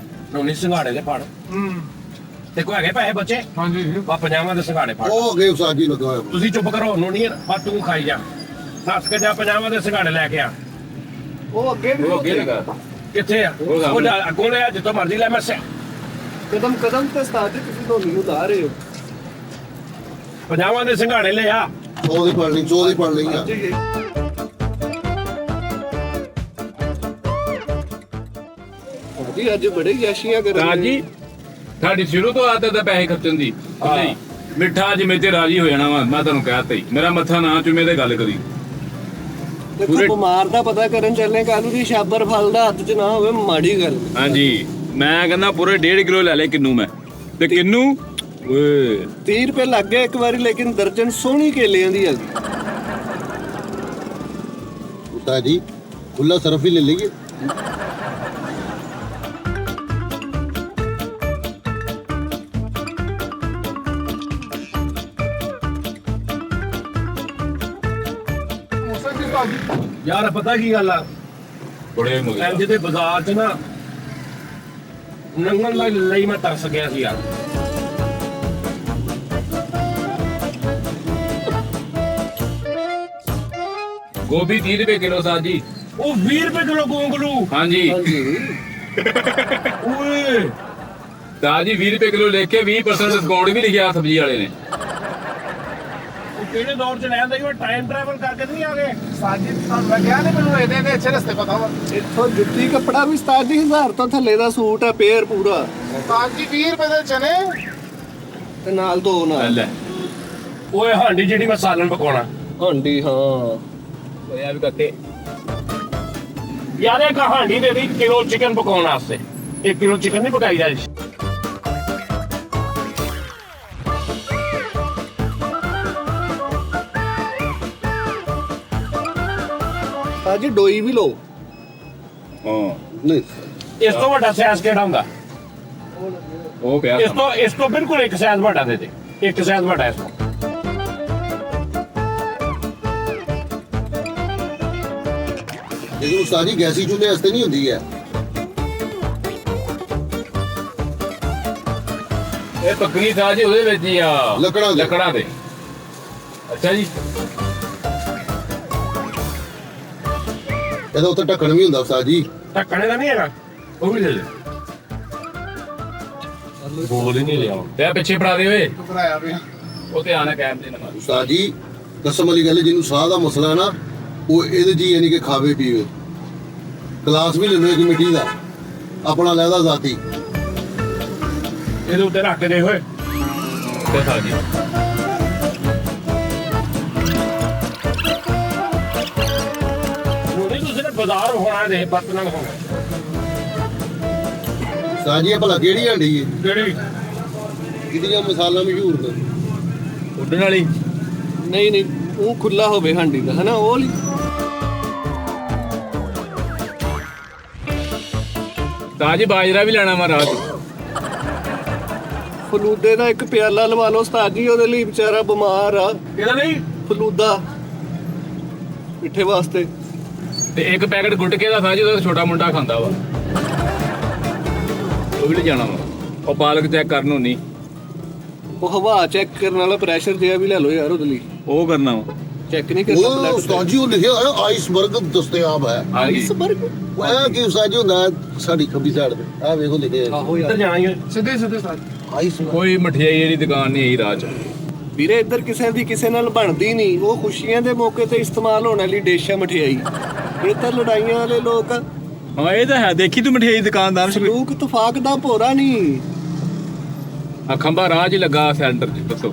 ਨੋਨੀ ਸੰਘਾੜੇ ਦੇ ਫੜ ਤੇ ਕੋਈ ਹੈਗੇ ਪੈਸੇ ਬੱਚੇ ਹਾਂਜੀ ਆ ਪੰਜਾਵਾਂ ਦੇ ਸੰਘਾੜੇ ਫੜ ਉਹ ਅੱਗੇ ਉਸਤਾਦ ਜੀ ਲੱਗਾ ਹੋਇਆ ਤੁਸੀਂ ਚੁੱਪ ਕਰੋ ਨੋਨੀ ਪਰ ਤੂੰ ਖਾਈ ਜਾ ਹੱਸ ਕੇ ਜਾ ਪੰਜਾਵਾਂ ਦੇ ਸੰਘਾੜੇ ਲੈ ਕੇ ਆ ਉਹ ਅੱਗੇ ਵੀ ਉਹ ਅੱਗੇ ਲਗਾ ਕਿੱਥੇ ਆ ਉਹ ਜਾ ਅੱਗੋਂ ਲੈ ਆ ਜਿੱਥੋਂ ਮਰਜ਼ੀ ਲੈ ਮੈਂ ਕਦਮ ਕਦਮ ਤੇ ਉਸਤਾਦ ਜੀ ਤੁਸੀਂ ਧੋਨੀ ਨੂੰ ਲਾ ਰਹੇ ਹੋ। ਪੰਜਾਵਾਂ ਦੇ ਸੰਘਾੜੇ ਲੈ ਆ 100 ਦੀ ਪੜ ਲਈ 100 ਦੀ ਪੜ ਲਈ ਆ ਜੀ ਅੱਜ ਬੜੇ ਯਾਸ਼ੀਆਂ ਕਰ ਤਾਂ ਜੀ ਸਾਡੀ ਸ਼ੁਰੂ ਤੋਂ ਆਦਤ ਹੈ ਪੈਸੇ ਖਰਚਣ ਦੀ ਨਹੀਂ ਮਿੱਠਾ ਜਿਵੇਂ ਤੇ ਰਾਜੀ ਹੋ ਜਾਣਾ ਵਾ ਮੈਂ ਤੁਹਾਨੂੰ ਕਹਿਤਾ ਹੀ ਮੇਰਾ ਮੱਥਾ ਨਾ ਚੁੰਮੇ ਤੇ ਗੱਲ ਕਰੀ ਦੇਖੋ ਬਿਮਾਰ ਦਾ ਪਤਾ ਕਰਨ ਚੱਲੇ ਕਾਲੂ ਦੀ ਸ਼ਾਬਰ ਫਲ ਦਾ ਹੱਥ 'ਚ ਨਾ ਹੋਵੇ ਮਾੜੀ ਗੱਲ। ਹਾਂਜੀ ਮੈਂ ਕਹਿੰਦਾ ਪੂਰੇ 1.5 ਕਿਲੋ ਲੈ ਲੈ ਕਿੰਨੂ ਮੈਂ ਤੇ ਕਿੰਨੂ ਓਏ 30 ਰੁਪਏ ਲੱਗ ਗਏ ਇੱਕ ਵਾਰੀ ਲੇਕਿਨ ਦਰਜਨ ਸੋਹਣੀ ਕੇਲਿਆਂ ਦੀ ਆ ਗਈ। ਉਸਤਾਦ ਜੀ ਖੁੱਲਾ ਸਰਫ ਹੀ ਲੈ ਲਈਏ ਯਾਰ ਪਤਾ ਕੀ ਗੱਲ ਆ ਬੜੇ ਮੁਗਲ ਇੰਜ ਦੇ ਬਾਜ਼ਾਰ 'ਚ ਨਾ ਨੰਗਣ ਲਈ ਮੈਂ ਤਰਸ ਗਿਆ ਸੀ ਯਾਰ ਗੋਭੀ 30 ਰੁਪਏ ਕਿਲੋ ਸਾਜ ਜੀ ਉਹ 20 ਰੁਪਏ ਕਿਲੋ ਗੋਂਗਲੂ ਹਾਂਜੀ ਓਏ ਸਾਜ ਜੀ 20 ਰੁਪਏ ਕਿਲੋ ਲੈ ਕੇ 20% ਡਿਸਕਾਊਂਟ ਵੀ ਲਿਖਿਆ ਸਬਜ਼ੀ ਵਾਲੇ ਨੇ ਉਹ ਕਿਹੜੇ ਦੌਰ 'ਚ ਲੈਂਦਾ ਜੀ ਉਹ ਟਾਈਮ ਟਰੈਵਲ ਕਰਕੇ ਤਾਂ ਨਹੀਂ ਆ ਗਏ ਸਾਜੀ ਤੁਹਾਨੂੰ ਮੈਂ ਕਿਹਾ ਨਹੀਂ ਮੈਨੂੰ ਇਹਦੇ ਅੱਛੇ ਰਸਤੇ ਪਤਾ ਵਾ ਇੱਥੋਂ ਜੁੱਤੀ ਕੱਪੜਾ ਵੀ ਉਸਤਾਦ ਜੀ 1000 ਤੋਂ ਥੱਲੇ ਦਾ ਸੂਟ ਆ ਪੇਅਰ ਪੂਰਾ ਸਾਜੀ 20 ਰੁਪਏ ਦੇ ਚਨੇ ਤੇ ਨਾਲ ਦੋ ਨਾਲ ਲੈ ਓਏ ਹਾਂਡੀ ਜਿਹੜੀ ਮੈਂ ਸਾਲਣ ਪਕਾਉਣਾ ਹਾਂਡੀ ਹਾਂ ਓਏ ਆ ਵੀ ਕੱਤੇ ਯਾਰ ਇਹ ਕਹਾਣੀ ਦੇ ਦੀ ਕਿਲੋ ਚਿਕਨ ਪਕਾਉਣ ਵਾਸਤੇ 1 ਕਿਲੋ ਚਿਕਨ ਨਹੀਂ ਪਕਾਈ ਜਾਏ ਸਾਜੀ ਡੋਈ ਵੀ ਲਓ। ਹਾਂ ਨਹੀਂ ਇਸ ਤੋਂ ਵੱਡਾ ਸਾਈਜ਼ ਕਿਹੜਾ ਹੁੰਦਾ ਉਹ ਪਿਆ ਇਸ ਤੋਂ ਬਿਲਕੁਲ ਇੱਕ ਸਾਈਜ਼ ਵੱਡਾ ਦੇ ਦੇ ਇੱਕ ਸਾਈਜ਼ ਵੱਡਾ ਇਸ ਤੋਂ ਇਹ ਉਸਤਾਦ ਜੀ ਗੈਸੀ ਚੁੱਲ੍ਹੇ ਵਾਸਤੇ ਨਹੀਂ ਹੁੰਦੀ ਹੈ ਇਹ ਪੱਕਣੀ ਸਾਜ ਜੀ ਉਹਦੇ ਵਿੱਚ ਹੀ ਆ ਲੱਕੜਾਂ ਦੇ। ਅੱਛਾ ਜੀ ਇਹਦਾ ਉੱਤੇ ਢੱਕਣ ਵੀ ਹੁੰਦਾ ਉਸਤਾਦ ਜੀ ਢੱਕਣੇ ਦਾ ਨਹੀਂ ਹੈਗਾ ਉਹ ਵੀ ਲੈ ਲੈ ਬੋਲ ਹੀ ਨਹੀਂ ਲਿਆ ਤੇ ਪਿੱਛੇ ਫੜਾ ਦੇ ਓਏ ਘਬਰਾਇਆ ਪਿਆ ਉਹ ਤੇ ਆਣਾ ਕੈਮ ਦੇ ਨਾਲ ਉਸਤਾਦ ਜੀ ਕਸਮ ਵਾਲੀ ਗੱਲ ਹੈ, ਜਿਹਨੂੰ ਸਾਹ ਦਾ ਮਸਲਾ ਹੈ ਨਾ ਉਹ ਇਹਦੇ ਜੀ ਯਾਨੀ ਕਿ ਖਾਵੇ ਪੀਵੇ ਗਲਾਸ ਵੀ ਲੈ ਲਓ ਇੱਕ ਮਿੱਟੀ ਦਾ ਆਪਣਾ ਲੈਦਾ ਜ਼ਾਤੀ ਇਹਦੇ ਉੱਤੇ ਰੱਖ ਕੇ ਦੇ ਹੋਏ ਤੇ ਸਾਜ ਜੀ ਉਹਦੇ ਤੁਸੀਂ ਨੇ ਬਾਜ਼ਾਰ ਹੋਣਾ ਦੇ ਬਰਤਨਾਂ ਹੋਣਾ ਉਸਤਾਦ ਜੀ ਇਹ ਭਲਾ ਕਿਹੜੀ ਹੰਡੀ ਹੈ ਕਿਹੜੀ ਇਹਦੀਆਂ ਮਸਾਲਾ ਮਸ਼ਹੂਰ ਨੇ ਉੱਡਣ ਵਾਲੀ ਨਹੀਂ ਨਹੀਂ ਉਹ ਖੁੱਲਾ ਹੋਵੇ ਹਾਂਡੀ ਦਾ ਹਨਾ ਉਹ ਲਈ ਸਾਜ ਜੀ ਬਾਜਰਾ ਵੀ ਲੈਣਾ ਮੈਂ ਰਾਤ ਫਲੂਦੇ ਦਾ ਇੱਕ ਪਿਆਲਾ ਲਵਾ ਲਓ ਉਸਤਾਦ ਜੀ ਉਹਦੇ ਲਈ ਵਿਚਾਰਾ ਬਿਮਾਰ ਆ ਇਹਦਾ ਨਹੀਂ ਫਲੂਦਾ ਮਿੱਠੇ ਵਾਸਤੇ ਤੇ ਇੱਕ ਪੈਕਟ ਗੁਟਕੇ ਦਾ ਸਾਜ ਉਹਦਾ ਛੋਟਾ ਮੁੰਡਾ ਖਾਂਦਾ ਵਾ ਉਹ ਵੀ ਲੈ ਜਾਣਾ ਵਾ ਉਹ ਪਾਲਕ ਚੈੱਕ ਕਰਨ ਹੁੰਨੀ ਉਹ ਹਵਾ ਚੈੱਕ ਕਰਨ ਵਾਲਾ ਪ੍ਰੈਸ਼ਰ ਜਿਹਾ ਵੀ ਲੈ ਲਓ ਯਾਰ ਉਹਦੇ ਲਈ ਉਹ ਕਰਨਾ ਵਾ ਚੈੱਕ ਨਹੀਂ ਕਰਨਾ ਉਹ ਉਸਤਾਦ ਜੀ ਉਹ ਲਿਖਿਆ ਹੋਇਆ ਆਈਸਬਰਗ ਦਸਤਿਆਬ ਹੈ ਹਾਂਜੀ ਉਹ ਇਹ ਕੀ ਉਸਤਾਦ ਜੀ ਹੁੰਦਾ ਸਾਡੀ ਖੱਬੀ ਸਾਈਡ ਤੇ ਆਹ ਵੇਖੋ ਲਿਖਿਆ ਆਹੋ ਇੱਧਰ ਯਾਰ ਜਾਣਾ ਹੀ ਹੈ ਸਿੱਧੇ ਸਿੱਧੇ ਸਾਜ ਆਈਸ ਕੋਈ ਮਠਿਆਈ ਜਿਹੜੀ ਦੁਕਾਨ ਨਹੀਂ ਆਈ ਰਾਹ ਚ ਵੀਰੇ ਇੱਧਰ ਕਿਸੇ ਦੀ ਕਿਸੇ ਨਾਲ ਬਣਦੀ ਨਹੀਂ ਉਹ ਖੁਸ਼ੀਆਂ ਦੇ ਮੌਕੇ ਤੇ ਇਸਤੇਮਾਲ ਹੋਣ ਵਾਲੀ ਡਿਸ਼ ਆ ਮਠਿਆਈ ਇਹ ਤਾਂ ਲੜਾਈਆਂ ਵਾਲੇ ਲੋਕ ਆ। ਹਾਂ ਇਹ ਤਾਂ ਹੈ ਦੇਖੀ ਤੂੰ ਮਠਿਆਈ ਦੁਕਾਨਦਾਰ ਸਲੂਕ ਤਫਾਕ ਦਾ ਭੋਰਾ ਨਹੀਂ ਆ ਖੰਭਾ ਰਾਹ 'ਚ ਲੱਗਾ ਸੈਂਟਰ 'ਚ ਦੱਸੋ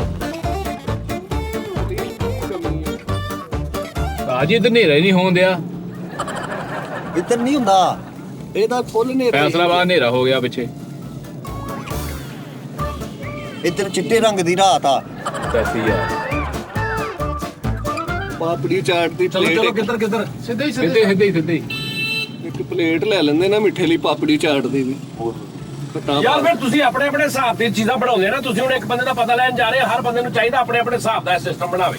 ਸਾਜ ਇੱਧਰ ਹਨੇਰਾ ਹੀ ਨਹੀਂ ਹੋਣ ਦਿਆ ਇੱਧਰ ਨਹੀਂ ਹੁੰਦਾ ਇਹਦਾ ਫੁੱਲ ਨੇ ਫੈਸਲਾਬਾਦ ਹਨੇਰਾ ਹੋ ਗਿਆ ਪਿੱਛੇ ਇੱਧਰ ਚਿੱਟੇ ਰੰਗ ਦੀ ਰਾਤ ਆ ਪੈਸੀ ਯਾਰ ਪਾਪੜੀ ਚਾਟ ਦੀ ਚਲੋ ਚਲੋ ਪਲੇਟ ਕਿੱਧਰ ਸਿੱਧੇ ਹੀ ਸਿੱਧੇ ਸਿੱਧੇ ਸਿੱਧੇ ਇੱਕ ਪਲੇਟ ਲੈ ਲੈਂਦੇ ਨਾ ਮਿੱਠੇ ਲਈ ਪਾਪੜੀ ਚਾਟ ਦੀ ਵੀ ਖੱਟਾ ਯਾਰ ਫਿਰ ਤੁਸੀਂ ਆਪਣੇ ਆਪਣੇ ਹਿਸਾਬ ਦੀਆਂ ਚੀਜ਼ਾਂ ਬਣਾਉਂਦੇ ਨਾ ਤੁਸੀਂ ਹੁਣ ਇੱਕ ਬੰਦੇ ਦਾ ਪਤਾ ਲੈਣ ਜਾ ਰਹੇ ਹਰ ਬੰਦੇ ਨੂੰ ਚਾਹੀਦਾ ਆਪਣੇ ਆਪਣੇ ਹਿਸਾਬ ਦਾ ਸਿਸਟਮ ਬਣਾਵੇ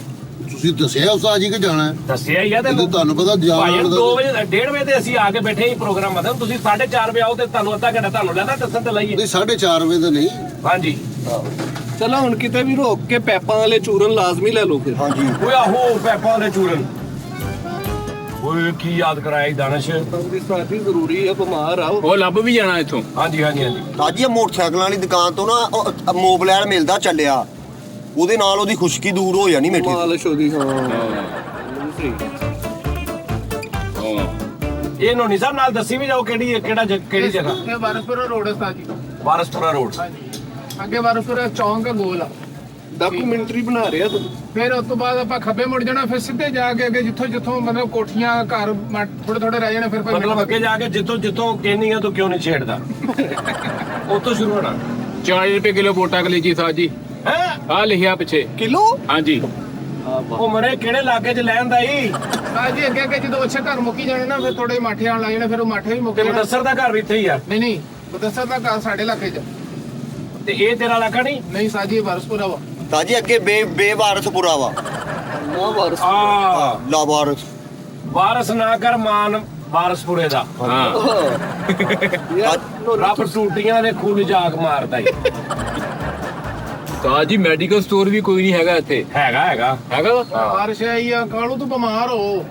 ਤੁਸੀਂ ਦੱਸਿਆ ਉਸਤਾਦ ਜੀ ਕਿ ਜਾਣਾ ਹੈ ਦੱਸਿਆ ਹੀ ਆ ਤੇ ਤੈਨੂੰ ਤੁਹਾਨੂੰ ਪਤਾ ਭਾਈ ਜਾਣ 2 ਵਜੇ 1:30 ਵਜੇ ਤੇ ਅਸੀਂ ਆ ਕੇ ਬੈਠੇ ਹੀ ਪ੍ਰੋਗਰਾਮ ਮਤਲਬ ਤੁਸੀਂ 4:30 ਵਜੇ ਆਓ ਤੇ ਤੁਹਾਨੂੰ ਅੱਧਾ ਘੰਟਾ ਤੁਹਾਨੂੰ ਲੈਣਾ ਦੱਸਣ ਤੇ ਲਈਏ ਨਹੀਂ 4:30 ਵਜੇ ਤਾਂ ਨਹੀਂ ਹਾਂਜੀ ਚਲੋ ਹੁਣ ਕਿਤੇ ਵੀ ਰੋਕ ਕੇ ਪੈਪਾਂ ਵਾਲੇ ਚੂਰਨ ਲਾਜ਼ਮੀ ਲੈ ਲਓ ਫਿਰ। ਹਾਂਜੀ ਓਏ ਆਹੋ ਪੈਪਾਂ ਦੇ ਚੂਰਨ ਓਏ ਕੀ ਯਾਦ ਕਰਾਇਆ ਦਾਨਸ਼ ਉਸਤਾਦ ਜੀ ਜ਼ਰੂਰੀ ਹੈ, ਬਿਮਾਰ ਆ ਉਹ। ਉਹ ਲੱਭ ਵੀ ਜਾਣਾ ਇੱਥੋਂ। ਹਾਂਜੀ ਹਾਂਜੀ ਹਾਂਜੀ ਤਾਜੀ ਇਹ ਮੋਟਰਸਾਈਕਲਾਂ ਵਾਲੀ ਦੁਕਾਨ ਤੋਂ ਨਾ ਮੋਬਲੈਲ ਮਿਲਦਾ ਚੱਲਿਆ, ਉਹਦੇ ਨਾਲ ਉਹਦੀ ਖੁਸ਼ਕੀ ਦੂਰ ਹੋ ਜਾਣੀ ਮਿੱਠੇ ਦੀ। ਮਾਲਿਸ਼ ਉਹਦੀ, ਹਾਂ ਸਹੀ। ਹਾਂ ਇਹ ਨੋਨੀ ਸਾਹਿਬ ਨਾਲ ਦੱਸੀ ਵੀ ਜਾਓ ਕਿਹੜੀ ਜਗ੍ਹਾ ਇਹ ਵਾਰਸਪੁਰਾ ਰੋਡ ਹੈ ਉਸਤਾਦ ਜੀ। ਵਾਰਸਪੁਰਾ ਰੋਡ ਅੱਗੇ ਵਾਰਸਪੁਰਾ ਚੌਂਕ ਹੈ ਗੋਲ ਆ। ਡਾਕੂਮੈਂਟਰੀ ਬਣਾ ਰਿਹਾ ਤੂੰ। ਫਿਰ ਉਸ ਤੋਂ ਬਾਅਦ ਆਪਾਂ ਖੱਬੇ ਮੁੜ ਜਾਣਾ, ਫਿਰ ਸਿੱਧੇ ਜਾ ਕੇ ਅੱਗੇ ਜਿੱਥੋਂ ਮਤਲਬ ਕੋਠੀਆਂ ਘਰ ਥੋੜੇ ਥੋੜੇ ਰਹਿ ਜਾਣੇ, ਫਿਰ ਕੋਈ ਮਤਲਬ ਅੱਗੇ ਜਾ ਕੇ ਜਿੱਥੋਂ ਕਹਿੰਦੀ ਆ ਤੂੰ ਕਿਉਂ ਨਹੀਂ ਛੇੜਦਾ ਉੱਥੋਂ ਸ਼ੁਰੂ ਹੋਣਾ 40 ਰੁਪਏ ਕਿਲੋ ਪੋਟਾ ਕਲੀਚੀ ਸਾਜ ਜੀ। ਹੈ ਆ ਲਿਖਿਆ ਪਿੱਛੇ। ਕਿਲੋ ਹਾਂਜੀ ਉਹ ਮਰੇ ਕਿਹੜੇ ਇਲਾਕੇ 'ਚ ਲੈਣ ਦਾ ਹੀ ਹਾਂ ਜੀ। ਅੱਗੇ ਅੱਗੇ ਜਦੋਂ ਅੱਛੇ ਘਰ ਮੁੱਕੀ ਜਾਣੇ ਨਾ, ਫਿਰ ਥੋੜੇ ਮਾਠੇ ਆਣ ਲੱਗ ਜਾਣੇ, ਫਿਰ ਉਹ ਮਾਠੇ ਵੀ ਮੁੱਕ ਤੇ ਜਾਣੇ। ਮੁਦੱਸਰ ਦਾ ਘਰ ਵੀ ਇੱਥੇ ਹੀ ਆ ਨਹੀਂ ਬਦਸਰ ਦਾ ਘਰ ਸਾਡੇ ਇਲਾਕੇ 'ਚ ਤੇ ਇਹ ਤੇਰਾ ਇਲਾਕਾ ਨਹੀਂ ਨਹੀਂ ਸਾਜੀ, ਇਹ ਵਾਰਸਪੁਰਾ ਵਾ। ਤਾਜੀ ਅੱਗੇ ਬੇਵਾਰਸਪੁਰਾ ਵਾ, ਨਾ ਵਾਰਸ। ਆ ਲਾਵਾਰਸ। ਵਾਰਸ ਨਾ ਕਰ ਮਾਨ ਵਾਰਸਪੁਰੇ ਦਾ ਹਾਂ ਯਾਰ ਰੱਬ ਟੂਟੀਆਂ ਦੇ ਖੂਨ ਜਾਗ ਮਾਰਦਾ ਈ ਸਾਜ ਜੀ ਮੈਡੀਕਲ ਸਟੋਰ ਵੀ ਕੋਈ ਨਹੀਂ ਹੈਗਾ ਇੱਥੇ। ਹੈਗਾ ਹੈਗਾ ਵਾ? ਬਾਰਿਸ਼ ਆਈ ਆ, ਕਾਲੂ ਤੂੰ ਬਿਮਾਰ ਹੋ।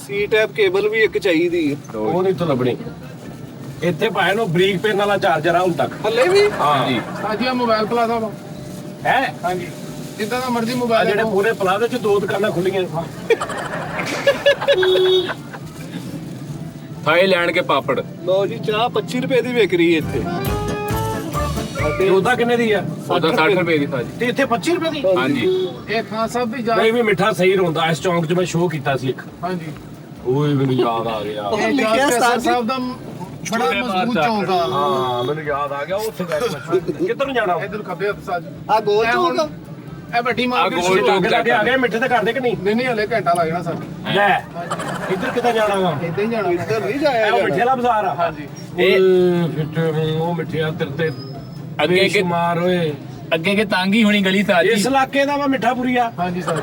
ਸੀ ਟੈਪ ਕੇਬਲ ਵੀ ਇੱਕ ਚਾਹੀਦੀ ਹੈ। ਉਹ ਨਹੀਂ ਤੋਂ ਲੱਭਣੀ ਇੱਥੇ ਭਾਵੇਂ ਨੂੰ ਬਰੀਕ ਪੈਨ ਵਾਲਾ ਚਾਰਜਰ ਆ ਹੁਣ ਤੱਕ ਹੱਲੇ ਵੀ ਹਾਂਜੀ ਸਾਜੀ ਆ ਮੋਬਾਈਲ ਪਲਾਜ਼ਾ ਵਾ। ਹੈ ਹਾਂਜੀ ਜਿੱਦਾਂ ਦਾ ਮਰਜ਼ੀ ਆ ਮੋਬਾਈਲ ਜਿਹੜੇ ਪੂਰੇ ਪਲਾਜ਼ੇ 'ਚ 2 ਦੁਕਾਨਾਂ ਖੁੱਲੀਆਂ ਥਾਈ ਲੈਣ ਕੇ ਪਾਪੜ। ਲੋ ਜੀ, ਚਾਹ 25 ਰੁਪਏ ਦੀ ਵਿਕ ਰਹੀ ਹੈ ਇੱਥੇ। ਤੇ ਉਹਦਾ ਕਿੰਨੇ ਦੀ ਆ ਉਹਦਾ 60 ਰੁਪਏ ਦੀ ਸਾਜ। ਤੇ ਇੱਥੇ 25 ਰੁਪਏ ਦੀ ਹਾਂਜੀ ਇਹ ਖਾਨ ਸਾਹਿਬ ਦੀ ਜਾ। ਨਹੀਂ ਵੀ ਮਿੱਠਾ ਸਹੀ ਰੋਂਦਾ ਇਸ ਚੌਂਕ 'ਚ ਮੈਂ ਸ਼ੋਅ ਕੀਤਾ ਸੀ ਇੱਕ ਹਾਂਜੀ ਓਏ ਮੈਨੂੰ ਯਾਦ ਆ ਗਿਆ ਇਹ ਲਿਖਿਆ ਲਿਖਿਆ ਉਸਤਾਦ ਜੀ। ਸਾਹਿਬ ਦਾ ਬੜਾ ਮਜ਼ਬੂਤ ਚੌਂਕ ਆ। ਹਾਂ ਮੈਨੂੰ ਯਾਦ ਆ ਗਿਆ ਉੱਥੇ ਜਾ ਕੇ ਮੈਂ show ਕੀਤਾ। ਕਿੱਧਰ ਨੂੰ ਜਾਣਾ ਇਧਰ ਖੱਬੇ ਹੱਥ ਸਾਜ। ਆ ਗੋਲ ਇਹ ਹੁਣ- ਚੌਕ। ਇਹ ਵੱਡੀ ਮਾਰਕੀਟ ਗੋਲ ਸ਼ੁਰੂ ਚੌਕ ਲੱਗੇ ਆ ਗਏ ਮਿੱਠੇ ਤੇ ਕਰਦੇ ਕਿ ਨਹੀਂ ਨਹੀਂ ਹਲੇ ਘੰਟਾ ਲੱਗ ਜਾਣਾ ਸਾਨੂੰ। ਲੈ ਇੱਧਰ ਕਿੱਦਾਂ ਜਾਣਾ ਵਾ ਇੱਦਾਂ ਹੀ ਜਾਣਾ। ਇੱਧਰ ਨਹੀਂ ਜਾਇਆ ਇਹ ਉਹ ਜਾਣਾ। ਮਿੱਠੇ ਵਾਲਾ ਬਾਜ਼ਾਰ ਆ ਹਾਂਜੀ ਇਹ ਫਿੱਟੇ ਉਹ ਮਿੱਠਿਆ ਤੇਰੇ ਤੇ ਅੱਗੇ ਕਿ ਮਾਰ ਓਏ ਅੱਗੇ ਕਿ ਤੰਗ ਹੀ ਹੋਣੀ ਗਲੀ ਸਾਜ ਇਸ ਜੀ। ਇਲਾਕੇ ਦਾ ਵਾ ਮਿੱਠਾ ਪੁਰੀਆ ਹਾਂਜੀ ਸਰ।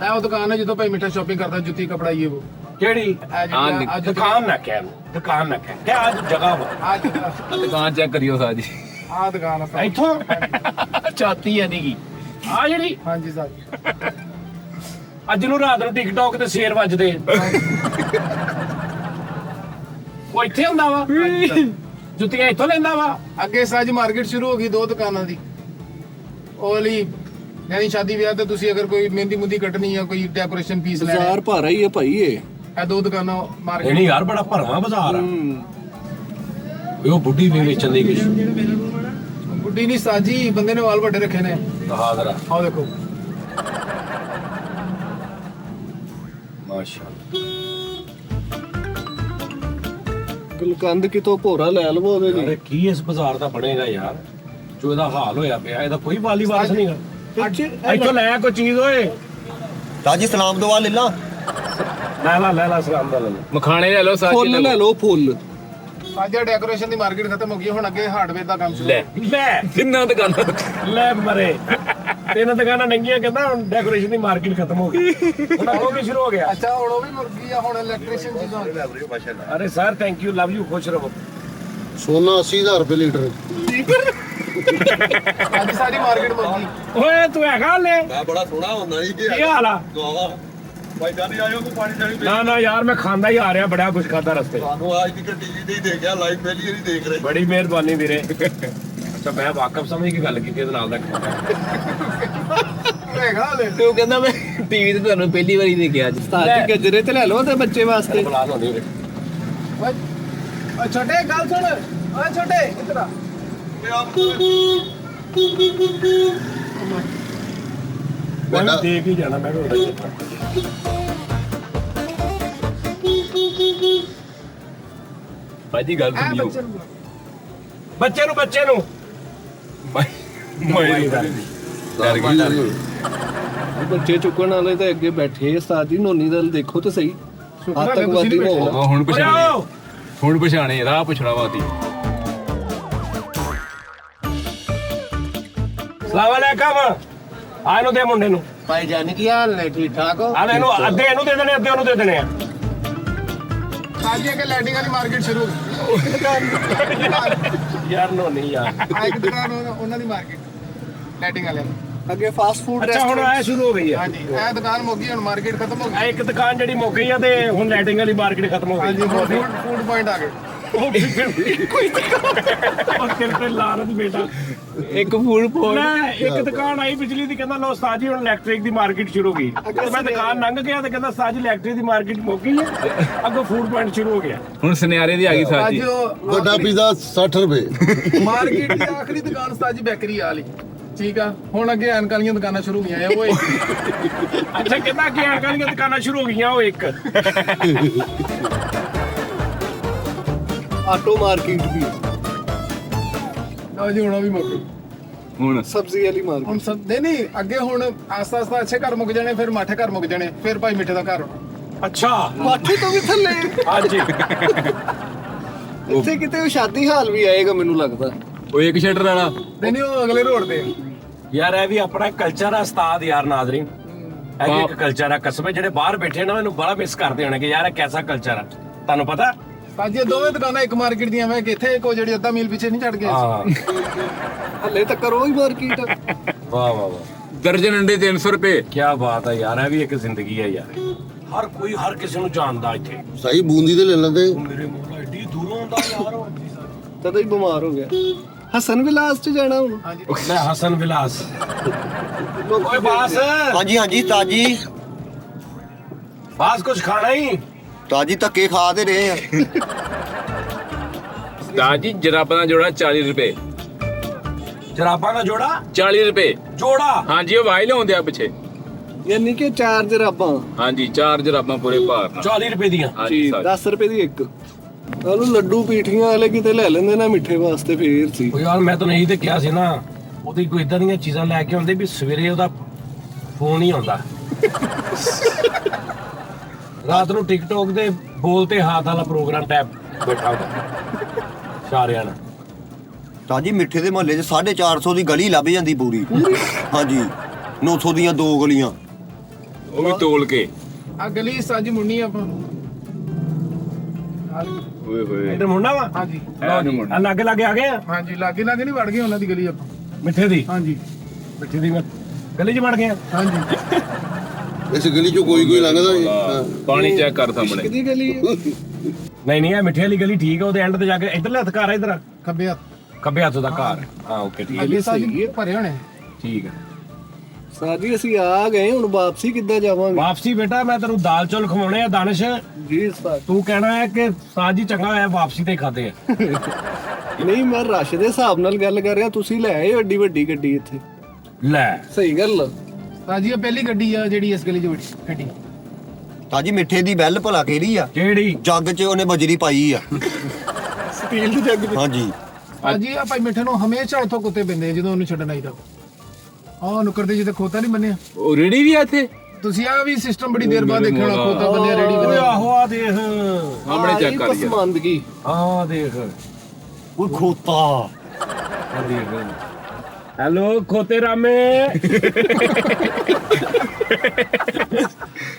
ਇਹ ਉਹ ਦੁਕਾਨ ਹੈ ਜਿੱਦੋਂ ਭਾਈ ਮਿੱਠਾ ਸ਼ਾਪਿੰਗ ਕਰਦਾ, ਜੁੱਤੀ ਕਪੜਾ ਇਹ ਉਹ ਕਿਹੜੀ ਅੱਜ ਦੁਕਾਨ ਨਾ ਕਹਿ ਦੁਕਾਨ ਨਾ ਕਹਿ ਕਿਆ ਅੱਜ ਜਗ੍ਹਾ ਵਾ ਦੁਕਾਨ ਚੈੱਕ ਕਰਿਓ ਸਾਜ ਜੀ। ਆ ਦੁਕਾਨ ਆ ਸਰ। ਇੱਥੋਂ ਚਾਤੀ ਹੈ ਨੀ ਆ ਜਿਹੜੀ ਹਾਂਜੀ ਸਰ। ਅੱਜ ਨੂੰ ਰਾਤ ਨੂੰ ਟਿਕਟੌਕ ਤੇ ਸ਼ੇਰ ਵੱਜਦੇ ਉਹ ਇੱਥੇ ਹੁੰਦਾ ਵਾ ਜੁੱਤੀਆਂ ਇੱਥੋਂ ਲੈਂਦਾ ਵਾ ਅੱਗੇ ਸਾਜ ਮਾਰਕੀਟ ਸ਼ੁਰੂ ਹੋ ਗਈ 2 ਦੁਕਾਨਾਂ ਦੀ। ਉਹ ਲਈ ਯਾਨੀ ਸ਼ਾਦੀ ਵਿਆਹ ਤੇ ਤੁਸੀਂ ਅਗਰ ਕੋਈ ਮਹਿੰਦੀ ਮੁੰਦੀ ਕੱਟਣੀ ਆ, ਕੋਈ ਡੈਕੋਰੇਸ਼ਨ ਪੀਸ ਲੈਣਾ, ਬਾਜ਼ਾਰ ਭਾਰਾ ਹੀ ਹੈ ਭਾਈ ਇਹ। ਇਹ 2 ਦੁਕਾਨਾਂ ਇਹ ਮਾਰਕੀਟ। ਨਹੀਂ ਯਾਰ ਬੜਾ ਭਰਵਾਂ ਬਾਜ਼ਾਰ ਆ ਉਹ ਬੁੱਢੀ ਵੀ ਵੇਚਣ ਦੀ ਕੁਛ ਗੁੱਡੀ ਨਹੀਂ ਸਾਜੀ, ਬੰਦੇ ਨੇ ਵਾਲ ਵੱਡੇ ਰੱਖੇ ਨੇ। ਬਹਾਦਰਾ ਆਓ ਦੇਖੋ ਮਾਸ਼ਾਅੱਲਾ ਗੁਲਕੰਦ ਕਿਤੋਂ ਭੋਰਾ ਲੈ ਲਵੋ ਉਹਦੇ ਲਈ। ਅਰੇ ਕੀ ਇਸ ਬਾਜ਼ਾਰ ਦਾ ਬਣੇਗਾ ਯਾਰ ਜੋ ਇਹਦਾ ਹਾਲ ਹੋਇਆ ਪਿਆ ਇਹਦਾ ਕੋਈ ਵਾਲੀ ਵਾਰਸ ਨਹੀਂਗਾ ਇੱਥੋਂ ਲੈ ਕੋਈ ਚੀਜ਼ ਓਏ ਤਾਜੀ ਸਲਾਮ ਦੁਆ ਲੈ ਲਾ। ਲੈ ਲਾ ਸਲਾਮ ਦਾ ਲੈ ਲਾ ਮਖਾਣੇ ਲੈ ਲਓ ਸਾਜ ਫੁੱਲ ਲੈ ਲਓ ਫੁੱਲ। ਸਾਜਾ ਡੈਕੋਰੇਸ਼ਨ ਦੀ ਮਾਰਕੀਟ ਖਤਮ ਹੋ ਗਈ, ਹੁਣ ਅੱਗੇ ਹਾਰਡਵੇਅਰ ਦਾ ਕੰਮ ਸ਼ੁਰੂ। ਲੈ ਤਿੰਨਾਂ ਦੁਕਾਨਾਂ। ਲੈ ਮਰੇ ਤਿੰਨ ਦੁਕਾਨਾਂ ਨੰਗੀਆਂ ਕਹਿੰਦਾ ਹੁਣ ਡੈਕੋਰੇਸ਼ਨ ਦੀ ਮਾਰਕੀਟ ਖਤਮ ਹੋ ਗਈ ਹੁਣ ਅੱਗੋਂ ਕੀ ਸ਼ੁਰੂ ਹੋ ਗਿਆ ਅੱਛਾ ਹੁਣ ਉਹ ਵੀ ਮੁਰਗੀ ਆ, ਹੁਣ ਇਲੈਕਟ੍ਰੀਸ਼ੀਅਨ ਚੀਜ਼ਾਂ ਹੋ ਗਈਆਂ। ਅਰੇ sir thank you love you ਖੁਸ਼ ਰਹੋ ਸੋਨਾ 80,000 ਰੁਪਏ ਲੀਟਰ। ਅੱਜ ਸਾਰੀ ਮਾਰਕੀਟ ਮੁਰਗੀ। ਓਏ ਤੂੰ ਹੈਗਾ ਲੈ ਮੈਂ ਬੜਾ ਸੋਹਣਾ ਹੁੰਦਾ ਜੀ ਕੀ ਹਾਲ ਆ ਭਾਈ ਜਾਨੀ ਆਇਓ ਕੋ ਪਾਣੀ ਚਾਣੀ ਨਾ ਯਾਰ ਮੈਂ ਖਾਂਦਾ ਹੀ ਆ ਰਿਹਾ ਬੜਾ ਕੁਝ ਖਾਦਾ ਰਸਤੇ ਤੁਹਾਨੂੰ ਅੱਜ ਤੱਕ ਟੀਵੀ ਤੇ ਹੀ ਦੇਖਿਆ, ਲਾਈਵ ਪਹਿਲੀ ਵਾਰੀ ਦੇਖ ਰਹੇ। ਬੜੀ ਮਿਹਰਬਾਨੀ ਵੀਰੇ ਅੱਛਾ ਮੈਂ ਵਾਕਫ ਸਮਝ ਕੇ ਗੱਲ ਕੀਤੀ ਇਹਦੇ ਨਾਲ ਦਾ ਹੈਗਾ ਹਲੇ। ਤੇ ਉਹ ਕਹਿੰਦਾ ਮੈਂ ਟੀਵੀ ਤੇ ਤੁਹਾਨੂੰ ਪਹਿਲੀ ਵਾਰੀ ਦੇਖਿਆ ਅੱਜ। ਉਸਤਾਦ ਜੀ ਗਜਰੇ ਤੇ ਲੈ ਲਓ ਤੇ ਬੱਚੇ ਵਾਸਤੇ। ਬੁਲਾ ਲਓ ਵੀਰੇ ਓਏ ਛੋਟੇ ਗੱਲ ਸੁਣ, ਓਏ ਛੋਟੇ ਇੱਧਰ ਆ। ਮੈਂ ਦੇਖ ਹੀ ਜਾਣਾ ਮੈਂ ਵੀ ਉਹਦਾ ਭਾਜੀ ਗੱਲ ਐ ਸੁਣਿਓ। ਬੱਚੇ ਨੂੰ ਬੱਚੇ ਨੂੰ ਡਰ ਗਈ। ਬੱਚੇ ਚੁੱਕਣ ਵਾਲੇ ਤਾਂ ਅੱਗੇ ਬੈਠੇ। ਉਸਤਾਦ ਜੀ ਨੋਨੀ ਦਾ ਦੇਖੋ ਤੇ ਸਹੀ। ਆਤੰਕਵਾਦੀ ਮਾਹੌਲ। ਹੁਣ ਪਛਾਣੇ ਰਾਹ ਪੁੱਛਣਾ ਵਾਦੀ। ਸਲਾਮ ਅਲੈਕਮ ਆ ਇਹਨੂੰ ਦੇ ਮੁੰਡੇ ਨੂੰ ਭਾਈ ਜਾਨ ਕੀ ਹਾਲ ਨੇ ਠੀਕ ਠਾਕ ਹੋ ਆ ਲੈ ਇਹਨੂੰ ਅੱਧੇ ਇਹਨੂੰ ਦੇ ਦੇਣੇ ਅੱਧੇ ਉਹਨੂੰ ਦੇ ਦੇਣੇ ਆ ਸਾਜੀ ਅਗੇ ਲੈਂਡਿੰਗ ਵਾਲੀ ਮਾਰਕੀਟ ਸ਼ੁਰੂ ਯਾਰ ਨੋ ਨਹੀਂ ਯਾਰ ਆ ਇੱਕ ਦੁਕਾਨ ਉਹਨਾਂ ਦੀ ਮਾਰਕੀਟ ਲੈਂਡਿੰਗ ਵਾਲਿਆਂ ਦੀ ਅੱਗੇ ਫਾਸਟ ਫੂਡ ਅੱਛਾ ਹੁਣ ਆਇਆ ਸ਼ੁਰੂ ਹੋ ਗਈ ਆ ਹਾਂਜੀ ਇਹ ਦੁਕਾਨ ਮੁੱਕ ਗਈ ਹੁਣ ਮਾਰਕੀਟ ਖਤਮ ਹੋ ਆ ਗਈ ਇੱਕ ਦੁਕਾਨ ਜਿਹੜੀ ਮੁੱਕ ਗਈ ਆ ਤੇ ਹੁਣ ਲਾਈਟਿੰਗ ਵਾਲੀ ਮਾਰਕੀਟ ਖਤਮ ਹੋ ਹਾਂਜੀ ਗਈ ਫੂਡ ਪੁਆਇੰਟ ਆ ਗਏ ਕੋਈ ਤੇਰੇ ਤੇ ਲਾਨਤ ਬੇਟਾ ਇੱਕ ਫੂਡ ਮੈਂ ਇੱਕ ਦੁਕਾਨ ਆਈ ਬਿਜਲੀ ਦੀ ਕਹਿੰਦਾ ਲੋ ਉਸਤਾਦ ਜੀ ਹੁਣ ਇਲੈਕਟ੍ਰਿਕ ਦੀ ਮਾਰਕੀਟ ਸ਼ੁਰੂ ਹੋ ਗਈ ਤੇ ਮੈਂ ਦੁਕਾਨ ਲੰਘ ਗਿਆ ਤੇ ਕਹਿੰਦਾ ਉਸਤਾਦ ਜੀ ਇਲੈਕਟ੍ਰਿਕ ਦੀ ਮਾਰਕੀਟ ਮੁੱਕ ਗਈ ਹੈ ਅੱਗੋਂ ਫੂਡ ਪੁਆਇੰਟ ਸ਼ੁਰੂ ਹੋ ਗਿਆ ਹੁਣ ਸੁਨਿਆਰੇ ਦੀ ਆ ਗਈ ਸਾਜੀ ਅੱਜ ਉਹ ਵੱਡਾ ਪੀਜ਼ਾ 60 ਰੁਪਏ ਮਾਰਕੀਟ ਦੀ ਆਖਰੀ ਦੁਕਾਨ ਉਸਤਾਦ ਜੀ ਬੇਕਰੀ ਵਾਲੀ ਠੀਕ ਆ ਹੁਣ ਅੱਗੇ ਐਨਕ ਵਾਲੀਆਂ ਦੁਕਾਨਾਂ ਸ਼ੁਰੂ ਹੋਈਆਂ ਆ ਓਏ ਅੱਛਾ ਕਹਿੰਦਾ ਕਿ ਐਨਕਾਂ ਦੀਆਂ ਦੁਕਾਨਾਂ ਸ਼ੁਰੂ ਹੋ ਗਈਆਂ ਉਹ ਇੱਕ ਆਟੋ ਮਾਰਕੀਟ ਵੀ ਲਓ ਜੀ ਹੁਣ ਉਹ ਵੀ ਮੁੱਕ ਗਈ ਹੁਣ ਸਬਜ਼ੀ ਵਾਲੀ ਮਾਰਕੀਟ ਹੁਣ ਸਭ ਨਹੀਂ ਅੱਗੇ ਹੁਣ ਆਸਤਾ ਆਸਤਾ ਅੱਛੇ ਘਰ ਮੁੱਕ ਜਾਣੇ ਫਿਰ ਮਾਠੇ ਘਰ ਮੁੱਕ ਜਾਣੇ ਫਿਰ ਭਾਈ ਮਿੱਠੇ ਦਾ ਘਰ ਅੱਛਾ ਮਾਠੇ ਤੋਂ ਵੀ ਥੱਲੇ ਹਾਂਜੀ ਇੱਥੇ ਕਿਤੇ ਉਹ ਸ਼ਾਦੀ ਹਾਲ ਵੀ ਆਏਗਾ ਮੈਨੂੰ ਲੱਗਦਾ ਉਹ ਇੱਕ ਸ਼ਟਰ ਵਾਲਾ ਨਹੀਂ ਉਹ ਅਗਲੇ ਰੋਡ ਤੇ ਯਾਰ ਇਹ ਵੀ ਆਪਣਾ ਕਲਚਰ ਆ ਉਸਤਾਦ ਯਾਰ ਨਾਜ਼ਰੀਨ ਇਹ ਵੀ ਇੱਕ ਕਲਚਰ ਆ ਕਸਬੇ ਜਿਹੜੇ ਬਾਹਰ ਬੈਠੇ ਨਾ ਮੈਨੂੰ ਬੜਾ ਮਿਸ ਕਰਦੇ ਹੋਣੇ ਕਿ ਯਾਰ ਇਹ ਕੈਸਾ ਕਲਚਰ ਆ ਤੁਹਾਨੂੰ ਪਤਾ ਅੱਜ ਇਹ ਦੋਵੇਂ ਦੁਕਾਨਾਂ ਇੱਕ ਮਾਰਕੀਟ ਦੀਆਂ ਮੈਂ ਕਿੱਥੇ ਕੋ ਜਿਹੜੀ ਅੱਧਾ ਮੀਲ ਪਿੱਛੇ ਨਹੀਂ ਛੱਡ ਗਏ ਹਾਂ ਹੱਲੇ ਤੱਕ ਕਰੋ ਹੀ ਮਾਰਕੀਟ ਵਾਹ ਵਾਹ ਵਾਹ ਦਰਜਨ ਅੰਡੇ 300 ਰੁਪਏ ਕੀ ਬਾਤ ਹੈ ਯਾਰ ਇਹ ਵੀ ਇੱਕ ਜ਼ਿੰਦਗੀ ਹੈ ਯਾਰ ਹਰ ਕੋਈ ਹਰ ਕਿਸੇ ਨੂੰ ਜਾਣਦਾ ਇੱਥੇ ਸਹੀ ਬੂੰਦੀ ਤੇ ਲੈ ਲੈਂਦੇ ਮੇਰੇ ਮੂੰਹ ਐਡੀ ਦੂਰੋਂ ਆਉਂਦਾ ਯਾਰ ਤਦੋਂ ਹੀ ਬਿਮਾਰ ਹੋ ਗਿਆ ਹਸਨ ਵਿਲਾਸ ਚ ਜਾਣਾ ਹੁਣ ਮੈਂ ਹਸਨ ਵਿਲਾਸ ਓਏ ਬਾਸ ਹਾਂਜੀ ਹਾਂਜੀ ਤਾਜੀ ਬਾਸ ਕੁਝ ਖਾਣਾ ਹੀ ਤਾਜੀ ਧੱਕੇ ਖਾ ਤੇ ਰਹੇ ਆ ਸਾਜੀ ਜਰਾਬਾਂ ਦਾ ਜੋੜਾ 40 ਰੁਪਏ ਜਰਾਬਾਂ ਦਾ ਜੋੜਾ 40 ਰੁਪਏ ਜੋੜਾ ਹਾਂਜੀ ਉਹ ਵਾਈ ਲਿਆਉਂਦੇ ਆ ਪਿੱਛੇ ਯਾਨੀ ਕਿ 4 ਜਰਾਬਾਂ ਹਾਂਜੀ 4 ਜਰਾਬਾਂ ਪੂਰੇ ਭਾਰ ਨਾਲ 40 ਰੁਪਏ ਦੀਆਂ ਹਾਂਜੀ ਸਾਜੀ 10 ਰੁਪਏ ਦੀ ਇੱਕ ਉਹਨੂੰ ਲੱਡੂ ਪੀਠੀਆਂ ਵਾਲੇ ਕਿਤੇ ਲੈ ਲੈਂਦੇ ਨਾ ਮਿੱਠੇ ਵਾਸਤੇ ਫੇਰ ਸੀ ਓ ਯਾਰ ਮੈਂ ਤਾਂ ਨਹੀਂ ਤੇ ਕਿਹਾ ਸੀ ਨਾ ਉਹਦੀ ਕੋਈ ਇਦਾਂ ਦੀਆਂ ਚੀਜ਼ਾਂ ਲੈ ਕੇ ਆਉਂਦੇ ਵੀ ਸਵੇਰੇ ਉਹਦਾ ਫੋਨ ਹੀ ਆਉਂਦਾ ਰਾਤ ਨੂੰ ਟਿਕਟੋਕ ਦੇ ਬੋਲ ਤੇ ਹੱਥ ਵਾਲਾ ਪ੍ਰੋਗਰਾਮ ਟੈਪ ਬੈਠਾ ਹੁੰਦਾ ਸਾਰਿਆਂ ਨਾਲ ਤਾਜੀ ਮਿੱਠੇ ਦੇ ਮੁਹੱਲੇ 'ਚ 450 ਦੀ ਗਲੀ ਲੱਭ ਜਾਂਦੀ ਪੂਰੀ ਹਾਂਜੀ 900 ਦੀਆਂ 2 ਗਲੀਆਂ ਉਹ ਵੀ ਤੋਲ ਕੇ ਆ ਗਲੀ ਸਾਜੀ ਮੁੰਨੀ ਆਪਾਂ ਓਏ ਹੋਏ ਇੱਧਰ ਮੁੰਡਾ ਵਾ ਹਾਂਜੀ ਆ ਲਾਗੇ ਲਾਗੇ ਆ ਗਏ ਆ ਹਾਂਜੀ ਲਾਗੇ ਲਾਗੇ ਨਹੀਂ ਵੜ ਗਏ ਉਹਨਾਂ ਦੀ ਗਲੀ ਆਪਾਂ ਮਿੱਠੇ ਦੀ ਹਾਂਜੀ ਮਿੱਠੇ ਦੀ ਗਲੀ 'ਚ ਵੜ ਗਏ ਆ ਹਾਂਜੀ ਇਸ ਗਲੀ ਚੋਂ ਕੋਈ ਲੰਘਦਾ ਨਹੀਂ। ਹਾਂ। ਪਾਣੀ ਚੈੱਕ ਕਰ ਸਾਹਮਣੇ ਕਿਹਦੀ ਗਲੀ ਹੈ ਨਹੀਂ ਨਹੀਂ ਇਹ ਮਿੱਠੇ ਵਾਲੀ ਗਲੀ ਠੀਕ ਆ ਉਹਦੇ ਐਂਡ ਤੇ ਜਾ ਕੇ ਇੱਧਰਲੇ ਹੱਥ ਘਰ ਆ ਇੱਧਰ ਖੱਬੇ ਹੱਥ ਖੱਬੇ ਹੱਥ ਦਾ ਘਰ ਹਾਂ ਓਕੇ ਠੀਕ ਅੱਗੇ ਹੈ ਸਾਜੀ ਭਰੇ ਹੋਣੇ ਠੀਕ ਹੈ ਸਾਜੀ ਅਸੀਂ ਆ ਗਏ ਹੁਣ ਵਾਪਸੀ ਕਿੱਦਾਂ ਜਾਵਾਂਗੇ ਵਾਪਸੀ ਬੇਟਾ ਮੈਂ ਤੈਨੂੰ ਦਾਲ ਚੌਲ ਖਵਾਉਣੇ ਆ ਦਾਨਿਸ਼ ਜੀ ਸਰ ਤੂੰ ਕਹਿਣਾ ਹੈ ਕਿ ਸਾਜ ਹੀ ਚੰਗਾ ਹੋਇਆ ਵਾਪਸੀ ਤੇ ਖਾਦੇ ਆ ਨਹੀਂ ਮੈਂ ਰਸ਼ ਦੇ ਹਿਸਾਬ ਨਾਲ ਗੱਲ ਕਰ ਰਿਹਾ ਤੁਸੀਂ ਲੈ ਆਏ ਏਡੀ ਵੱਡੀ ਗੱਡੀ ਇੱਥੇ ਲੈ ਸਹੀ ਗੱਲ ਸਾਜੀ ਇਹ ਪਹਿਲੀ ਗੱਡੀ ਆ ਜਿਹੜੀ ਇਸ ਗਲੀ 'ਚ ਵੜੀ ਗੱਡੀ ਤਾਜੀ ਮਿੱਠੇ ਦੀ ਬੈਲ ਭਲਾ ਕਿਹੜੀ ਆ ਕਿਹੜੀ ਜੱਗ 'ਚ ਉਹਨੇ ਬਜਰੀ ਪਾਈ ਆ ਸਟੀਲ ਦੀ ਜੱਗ ਵਿੱਚ ਹਾਂਜੀ ਸਾਜੀ ਆ ਭਾਈ ਮਿੱਠੇ ਨੂੰ ਹਮੇਸ਼ਾ ਇੱਥੋਂ ਕੁੱਤੇ ਪੈਂਦੇ ਆ ਜਦੋਂ ਉਹਨੂੰ ਛੱਡਣ ਆਈਦਾ ਆਹ ਨੁਕਰ ਜਿੱਥੇ ਖੋਤਾ ਨਹੀਂ ਬੰਨਿਆ ਉਹ ਰੇੜੀ ਵੀ ਆ ਇੱਥੇ ਤੁਸੀਂ ਆ ਵੀ ਸਿਸਟਮ ਬੜੀ ਦੇਰ ਬਾਅਦ ਦੇਖਣਾ ਖੋਤਾ ਬੰਨਿਆ ਰੈਡੀ ਓਏ ਬੰਨਿਆ ਆਹੋ ਆ ਦੇਖ ਸਾਹਮਣੇ ਚੈੱਕ ਕਰ ਯਾਰ ਪਸੰਦਗੀ ਆ ਦੇਖ ਉਹ ਖੋਤਾ ਆ ਦੇਖ ਹੈਲੋ ਖੋਤੇ ਰਾਮੇ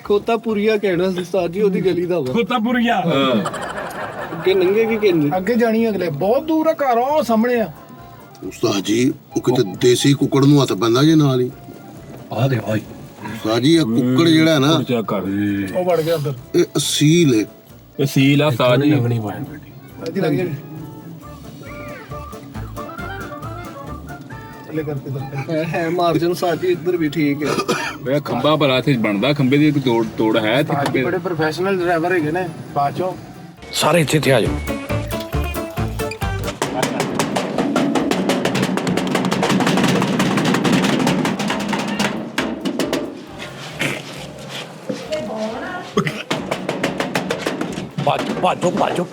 ਖੋਤਾ ਪੁਰੀਆ ਕਹਿਣਾ ਸੀ ਸਾਜੀ ਉਹਦੀ ਗਲੀ ਦਾ ਵਾ ਖੋਤਾਪੁਰੀਆ ਅੱਗੇ ਨੰਗੇ ਕੀ ਕਹਿੰਦੇ ਅੱਗੇ ਜਾਣੀ ਅਗਲੇ ਬਹੁਤ ਦੂਰ ਆ ਘਰ ਉਹ ਸਾਹਮਣੇ ਆ ਉਸਤਾਦ ਜੀ ਉਹ ਕਿਤੇ ਦੇਸੀ ਕੁੱਕੜ ਨੂੰ ਹੱਥ ਪੈਂਦਾ ਜੇ ਨਾਲ ਹੀ ਆ ਦੇ ਭਾਈ ਉਸਤਾਦ ਜੀ ਇਹ ਕੁੱਕੜ ਜਿਹੜਾ ਹੈ ਨਾ ਚੈੱਕ ਕਰ ਉਹ ਵੜ ਗਿਆ ਅੰਦਰ ਇਹ ਅਸੀਲ ਹੈ ਇਹ ਸੀਲ ਆ ਸਾਜੀ ਲੱਗਣੀ ਪਾਣੀ ਬੇਟੀ ਸਾਜੀ ਲੱਗ ਜਾਣੀ ਥੱਲੇ ਕਰਕੇ ਦਰ ਹੈ ਮਾਰਜਨ ਸਾਜੀ ਇੱਧਰ ਵੀ ਠੀਕ ਹੈ ਇਹ ਖੰਭਾ ਭਲਾ ਇੱਥੇ ਬਣਦਾ ਖੰਭੇ ਦੀ ਕੋਈ ਤੋੜ ਹੈ ਇੱਥੇ ਖੰਭੇ ਬੜੇ ਪ੍ਰੋਫੈਸ਼ਨਲ ਡਰਾਈਵਰ ਹੈਗੇ ਨੇ ਬਾਚੋ ਸਾਰੇ ਇੱਥੇ ਆ ਜਾਓ ਬਾਜੋ ਬਾਜੋ ਬਾਜੋ